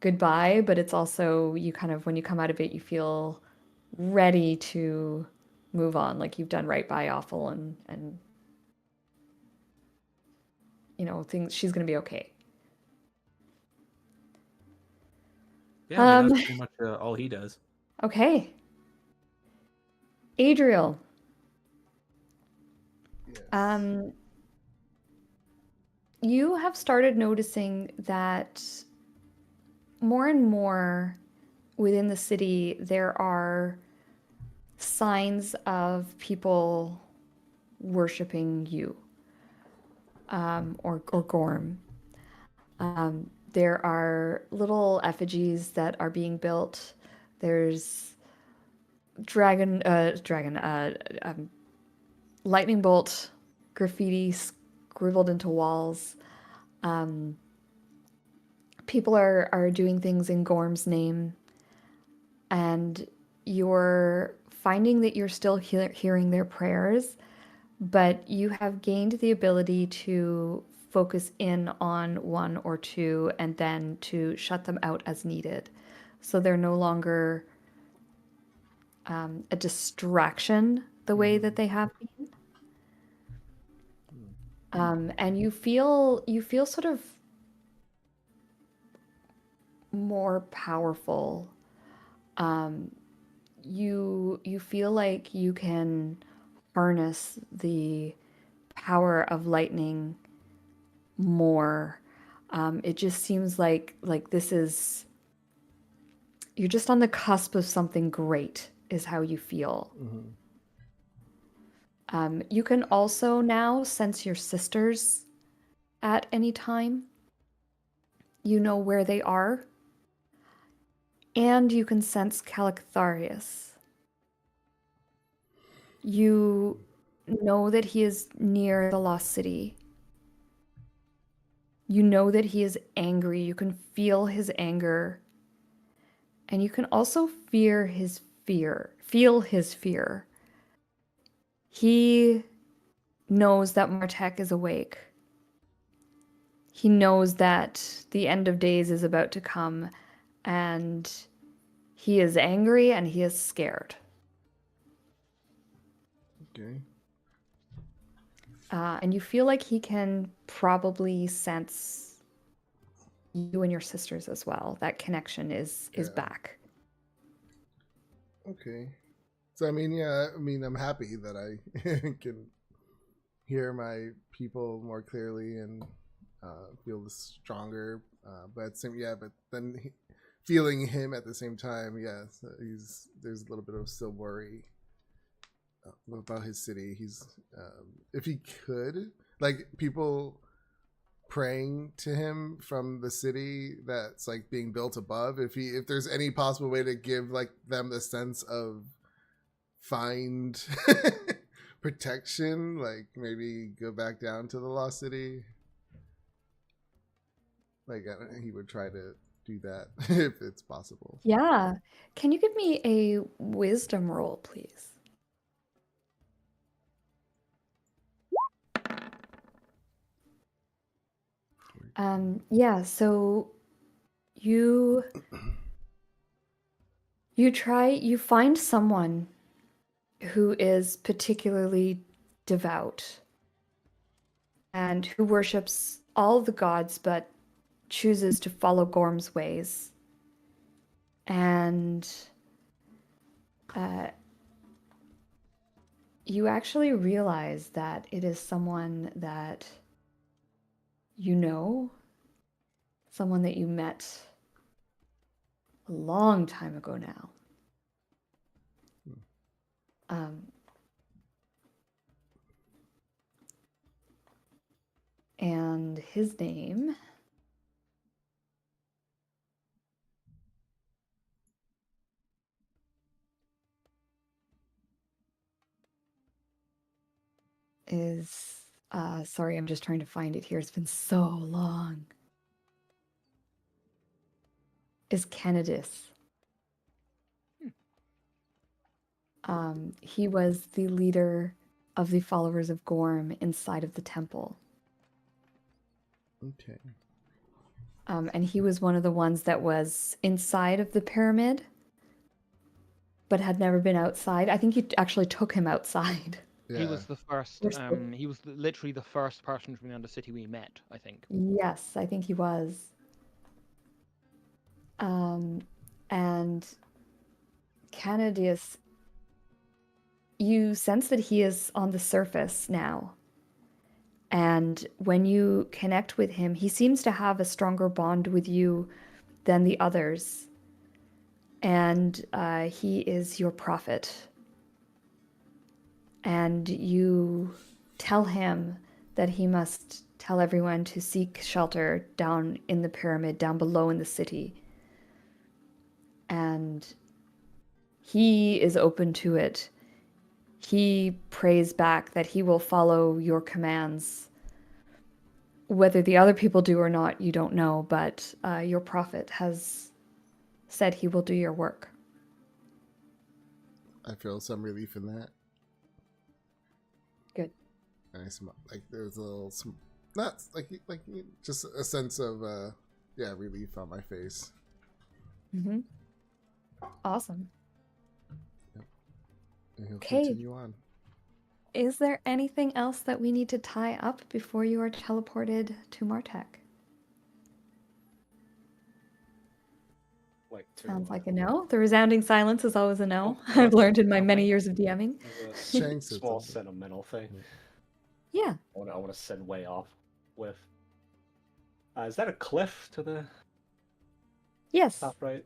goodbye, but it's also, when you come out of it, you feel ready to move on, like you've done right by Awful, and things, she's gonna be okay. Yeah, I mean, that's pretty much all he does. Okay. Adriel. Yes. You have started noticing that more and more within the city there are signs of people worshiping you, or Gorm. There are little effigies that are being built. There's lightning bolt graffiti scribbled into walls. People are doing things in Gorm's name, and you're finding that you're still hearing their prayers, but you have gained the ability to focus in on one or two and then to shut them out as needed. So they're no longer a distraction the way that they have been. And you feel sort of more powerful. You feel like you can harness the power of lightning more. It just seems like you're just on the cusp of something great, is how you feel. You can also now sense your sisters at any time. You know where they are. And you can sense Calictharius. You know that he is near the Lost City. You know that he is angry. You can feel his anger. And you can also fear his fear. Feel his fear. He knows that Martek is awake. He knows that the end of days is about to come, and he is angry and he is scared. Okay. And you feel like he can probably sense you and your sisters as well. That connection is Yeah. back. Okay. So I mean, yeah, I mean, I'm happy that I can hear my people more clearly and feel stronger. But but then feeling him at the same time, yeah, so there's a little bit of still worry about his city. He's if he could, like, people praying to him from the city that's like being built above, if there's any possible way to give like them the sense of find protection, like maybe go back down to the Lost City, like he would try to do that if it's possible. Yeah. Can you give me a wisdom roll, please? Yeah, so you you find someone who is particularly devout and who worships all the gods but chooses to follow Gorm's ways. And you actually realize that it is someone that you know, someone that you met a long time ago now. And his name is, sorry, I'm just trying to find it here. It's been so long. Is Canidus. He was the leader of the followers of Gorm inside of the temple. Okay. And he was one of the ones that was inside of the pyramid, but had never been outside. I think you actually took him outside. Yeah. He was the first. Which the- He was literally the first person from the Undercity we met, I think. Yes, I think he was. And Canadius, you sense that he is on the surface now. And when you connect with him, he seems to have a stronger bond with you than the others. And he is your prophet. And you tell him that he must tell everyone to seek shelter down in the pyramid, down below in the city. And he is open to it. He prays back that he will follow your commands. Whether the other people do or not, you don't know, but your prophet has said he will do your work. I feel some relief in that. Good. Nice, like there's a little, not like just a sense of relief on my face. Mm-hmm. Awesome. And he'll Okay. continue on. Is there anything else that we need to tie up before you are teleported to Martek? Wait, Sounds like a no. The resounding silence is always a no. I've learned in my many years of DMing. There's a Chang said small something. sentimental thing. Yeah. I want to send way off with. Is that a cliff to the Yes, top right?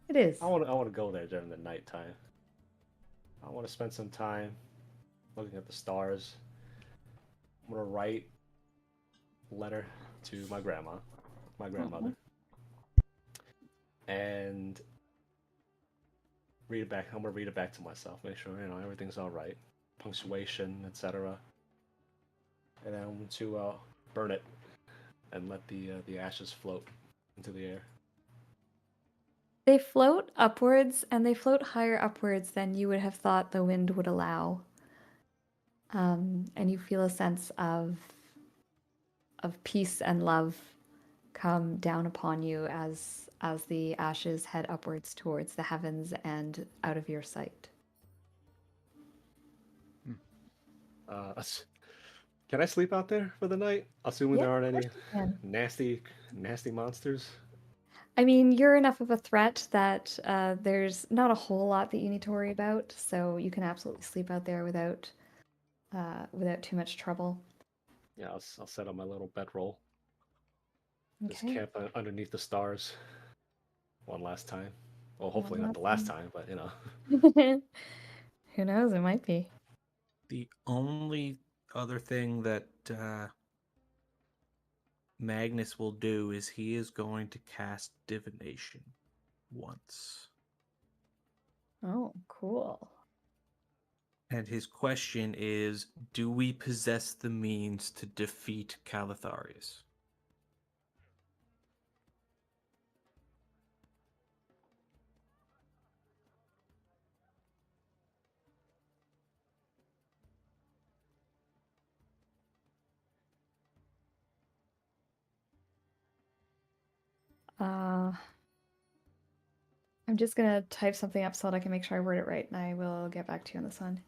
it is. I want to go there during the nighttime. I want to spend some time looking at the stars. I'm gonna write a letter to my grandmother, and read it back. I'm gonna read it back to myself, make sure everything's all right, punctuation, etc. And then I'm going to burn it and let the ashes float into the air. They float upwards, and they float higher upwards than you would have thought the wind would allow. And you feel a sense of peace and love come down upon you as the ashes head upwards towards the heavens and out of your sight. Can I sleep out there for the night? Assuming Yeah, there aren't of any course you can. nasty monsters. I mean, you're enough of a threat that there's not a whole lot that you need to worry about, so you can absolutely sleep out there without too much trouble. Yeah, I'll set up my little bedroll. Just Okay. camp underneath the stars one last time. Well, hopefully One not the last last time, but Who knows? It might be. The only other thing that Magnus will do is he is going to cast divination once. Oh, cool. And his question is, do we possess the means to defeat Calatharius? I'm just gonna type something up so that I can make sure I word it right, and I will get back to you on this one.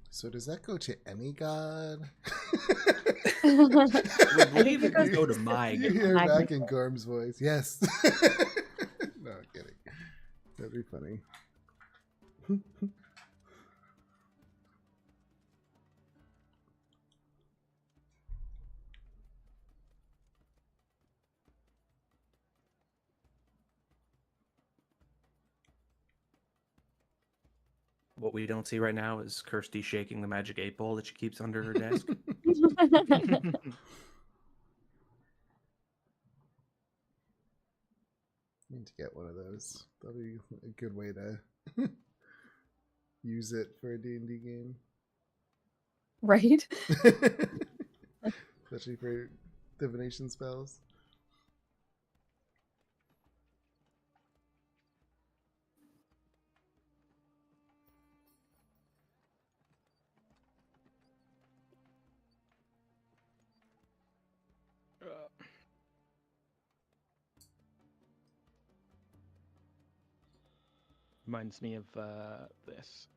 So does that go to any god? I believe it would go to my You god. hear Magnus. back in Gorm's voice. Yes. No, I'm kidding. That'd be funny. What we don't see right now is Kirsty shaking the magic 8-ball that she keeps under her desk. Need to get one of those. That'll be a good way to use it for a D&D game. Right? Especially for divination spells. Reminds me of this.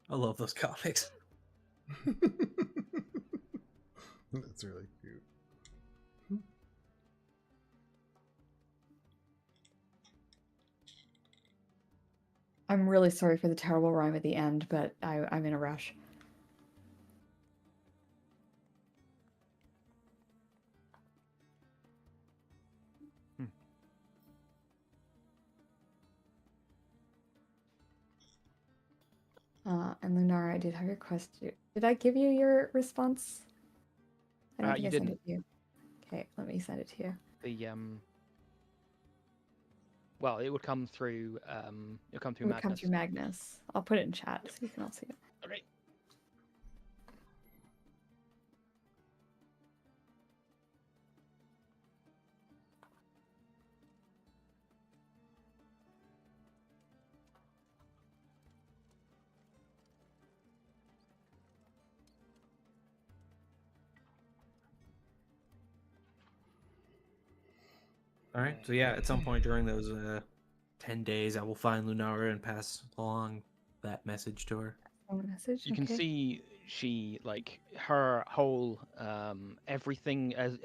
I love those comics. That's really cute. I'm really sorry for the terrible rhyme at the end, but I'm in a rush. And Lunara, I did have your question. Did I give you your response? I don't think You I sent didn't. it to you. Okay, let me send it to you. The well, it would come through. It'll come It through would come Magnus. through Magnus. I'll put it in chat so you can all see it. Okay. All right. So yeah, at some point during those 10 days, I will find Lunara and pass along that message to her. Oh, message. You can okay. see she like her whole everything as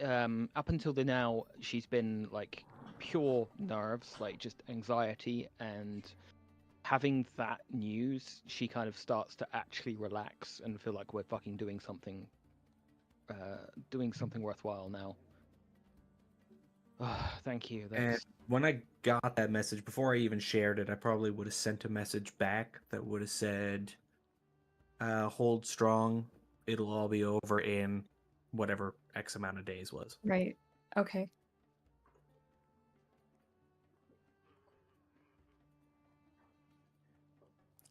up until the now she's been like pure nerves, like just anxiety, and having that news, she kind of starts to actually relax and feel like we're fucking doing something worthwhile now. Thank you. And That's when I got that message, before I even shared it, I probably would have sent a message back that would have said, hold strong. It'll all be over in whatever X amount of days was. Right. Okay.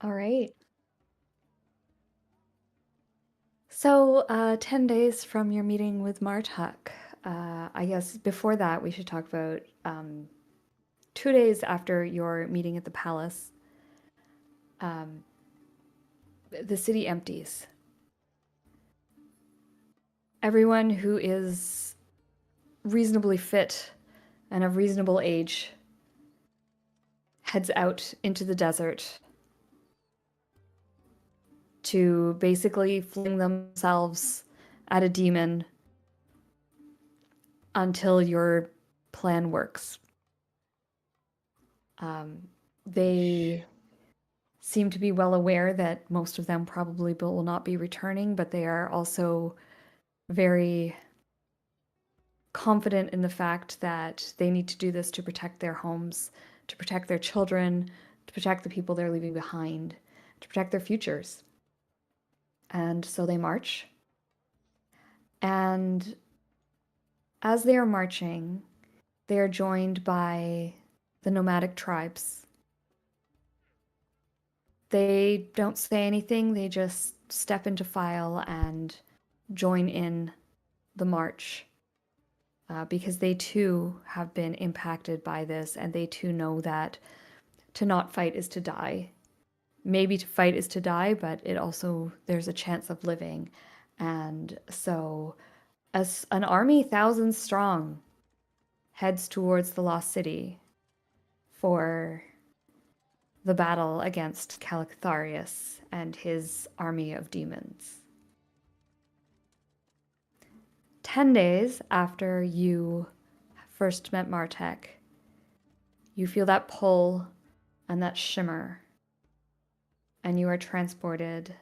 All right. So, 10 days from your meeting with Martuk, I guess before that, we should talk about 2 days after your meeting at the palace, um, the city empties. Everyone who is reasonably fit and of reasonable age heads out into the desert to basically fling themselves at a demon until your plan works. They seem to be well aware that most of them probably will not be returning, but they are also very confident in the fact that they need to do this to protect their homes, to protect their children, to protect the people they're leaving behind, to protect their futures. And so they march. And as they are marching, they are joined by the nomadic tribes. They don't say anything, they just step into file and join in the march because they too have been impacted by this, and they too know that to not fight is to die. Maybe to fight is to die, but it also, there's a chance of living. And so, as an army thousands strong heads towards the Lost City for the battle against Calitharius and his army of demons. 10 days after you first met Martek, you feel that pull and that shimmer, and you are transported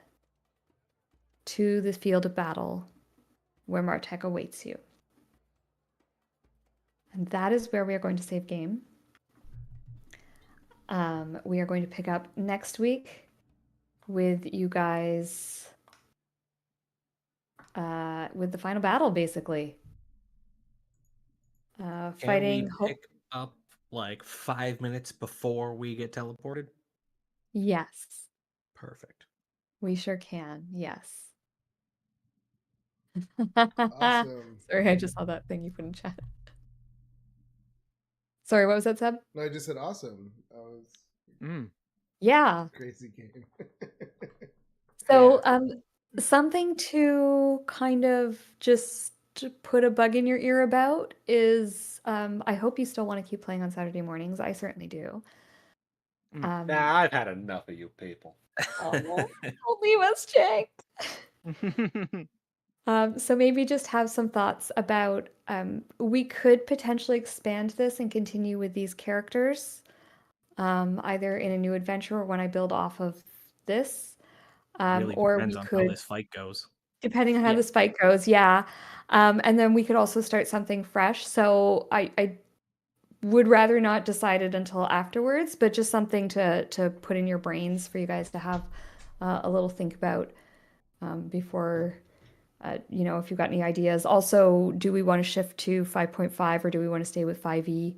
to the field of battle where Martek awaits you. And that is where we are going to save game. We are going to pick up next week with you guys with the final battle, basically. Fighting. Can we pick up like 5 minutes before we get teleported? Yes, Perfect. we sure can. Yes. Awesome. Sorry, I just saw that thing you put in chat. Sorry, what was that, Seb? No, I just said awesome. That was Yeah. a crazy game. So, something to kind of just to put a bug in your ear about is I hope you still want to keep playing on Saturday mornings. I certainly do. Nah, I've had enough of you people. Don't leave us, Jake. So maybe just have some thoughts about we could potentially expand this and continue with these characters, either in a new adventure or when I build off of this, Really or depends we on how could, this fight goes. depending on how Yeah. this fight goes, yeah. And then we could also start something fresh. So I would rather not decide it until afterwards, but just something to put in your brains for you guys to have a little think about before. If you've got any ideas. Also, do we want to shift to 5.5 or do we want to stay with 5e?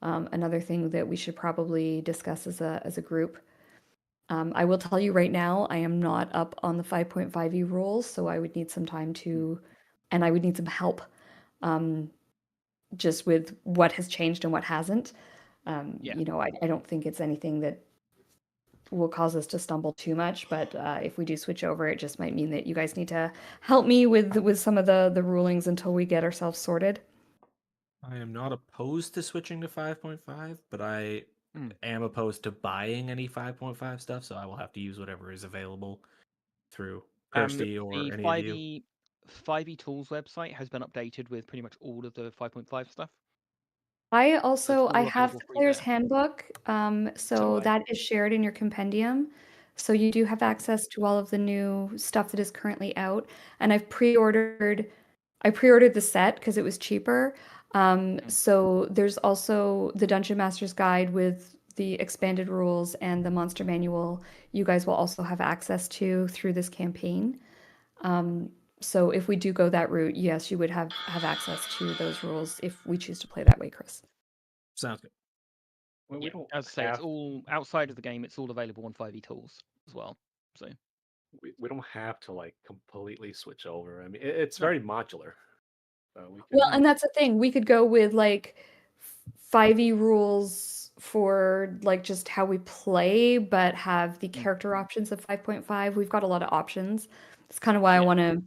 Another thing that we should probably discuss as a group. I will tell you right now, I am not up on the 5.5e rules, so I would need some time and I would need some help just with what has changed and what hasn't. Yeah. I don't think it's anything that will cause us to stumble too much, but if we do switch over, it just might mean that you guys need to help me with some of the rulings until we get ourselves sorted. I am not opposed to switching to 5.5, but I am opposed to buying any 5.5 stuff, so I will have to use whatever is available through Kirsty or The any of you. 5e Tools website has been updated with pretty much all of the 5.5 stuff. I all have available the free player's there. handbook, So so I. that is shared in your compendium. So you do have access to all of the new stuff that is currently out. And I pre-ordered the set because it was cheaper. So there's also the Dungeon Master's Guide with the expanded rules and the monster manual, you guys will also have access to through this campaign. So if we do go that route, yes, you would have access to those rules if we choose to play that way, Chris. Sounds good. Well, we Yeah, don't as I say, it's have all outside of the game. It's all available on 5e tools as well. So we don't have to like completely switch over. I mean, it's No. very modular. We Well, can, and that's the thing. We could go with like 5e rules for like just how we play, but have the character options of 5.5. We've got a lot of options. That's kind of why I Yeah. want to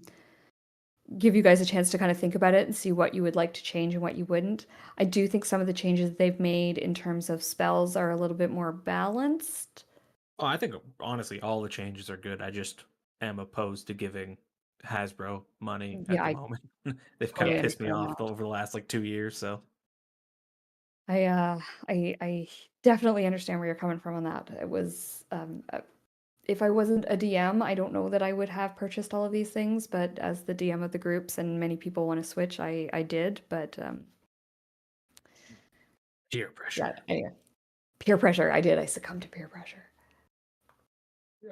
give you guys a chance to kind of think about it and see what you would like to change and what you wouldn't. I do think some of the changes they've made in terms of spells are a little bit more balanced. Oh, I think honestly all the changes are good. I just am opposed to giving Hasbro money at Yeah, the I moment. They've kind totally of pissed me understand off that. over the last like 2 years. So I definitely understand where you're coming from on that. It was if I wasn't a DM, I don't know that I would have purchased all of these things, but as the DM of the groups and many people want to switch, I did, but peer pressure. yeah, anyway. Peer pressure. I did. I succumbed to peer pressure.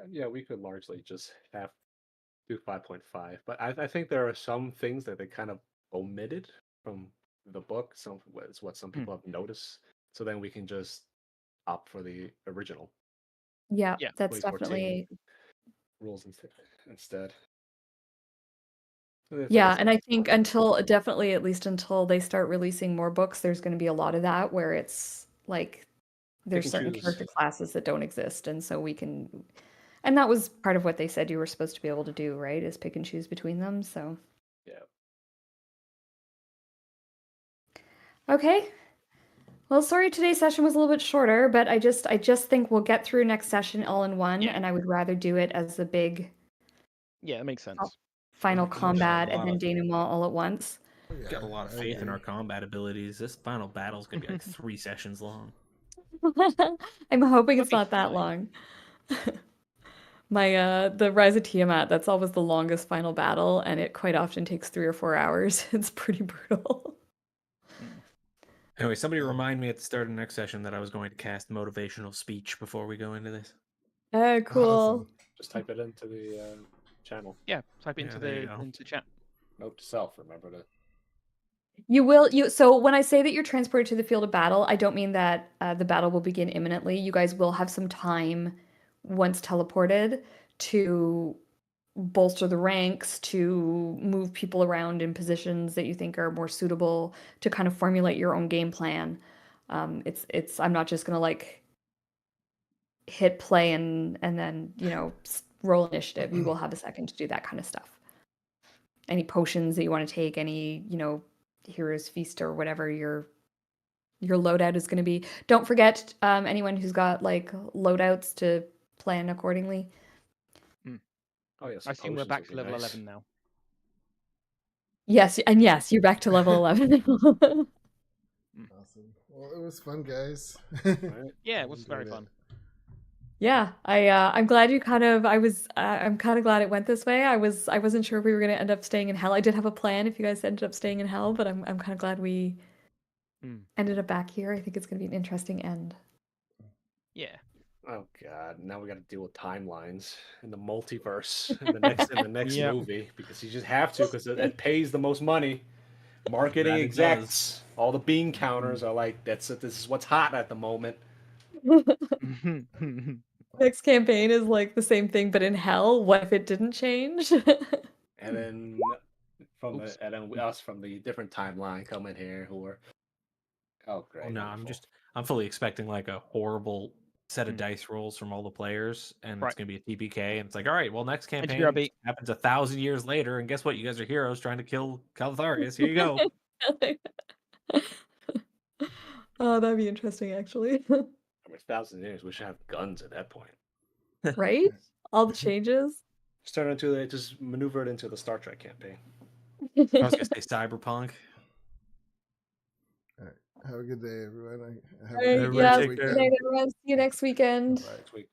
yeah, we could largely just have do 5.5. But I think there are some things that they kind of omitted from the book. Some is what some people have noticed. So then we can just opt for the original Yeah, Yeah. that's 2014 definitely rules instead. So I think yeah, that's and I think fine. until definitely at least until they start releasing more books, there's going to be a lot of that where it's like there's and certain choose. character classes that don't exist, and so we can, and that was part of what they said you were supposed to be able to do, right? Is pick and choose between them. So Yeah. okay. Well, sorry today's session was a little bit shorter, but I just think we'll get through next session all in one, Yeah. and I would rather do it as a big Yeah, it makes sense. final Perfect. combat A and lot then of- denouement all at once. Got a lot of I faith in our agree. combat abilities. This final battle's gonna be like 3 sessions long. I'm hoping That'd it's be not that fine. long. My the Rise of Tiamat, that's always the longest final battle, and it quite often takes 3 or 4 hours. It's pretty brutal. Anyway, somebody remind me at the start of the next session that I was going to cast motivational speech before we go into this. Oh, cool. Awesome. Just type it into the channel. Yeah, type it Yeah, into there you the go. into chat. Note to self, remember to. So when I say that you're transported to the field of battle, I don't mean that the battle will begin imminently. You guys will have some time once teleported to bolster the ranks, to move people around in positions that you think are more suitable, to kind of formulate your own game plan. It's I'm not just gonna like hit play and then roll initiative. You will have a second to do that kind of stuff. Any potions that you want to take, any hero's feast or whatever your loadout is going to be. Don't forget anyone who's got like loadouts to plan accordingly. Oh yes. I assume we're back to level 11 now. Yes, and yes, you're back to level 11. Awesome. Well, it was fun, guys. Yeah, it was very fun. Yeah, I'm glad you kind of I'm kind of glad it went this way. I wasn't sure if we were going to end up staying in hell. I did have a plan if you guys ended up staying in hell, but I'm kind of glad we ended up back here. I think it's going to be an interesting end. Yeah. Oh god! Now we got to deal with timelines in the multiverse in the next Yep. movie because you just have to because it pays the most money. Marketing That it execs, all the bean counters are like, this is what's hot at the moment. Next campaign is like the same thing, but in hell. What if it didn't change? And then Oops. us from the different timeline come in here who are great. Oh, no, wonderful. I'm fully expecting like a horrible set of dice rolls from all the players, and Right. it's gonna be a TPK, and it's like, all right, well, next And campaign BRB. happens 1,000 years later, and guess what? You guys are heroes trying to kill Calitharius. Here you go. Oh, that'd be interesting, actually. I mean, 1,000 years, we should have guns at that point. Right? All the changes. Just maneuver it into the Star Trek campaign. I was gonna say Cyberpunk. All right. Have a good day, everyone. Have All right, a Everybody yeah, take good care. night, everyone. See you next weekend. Bye. Next week.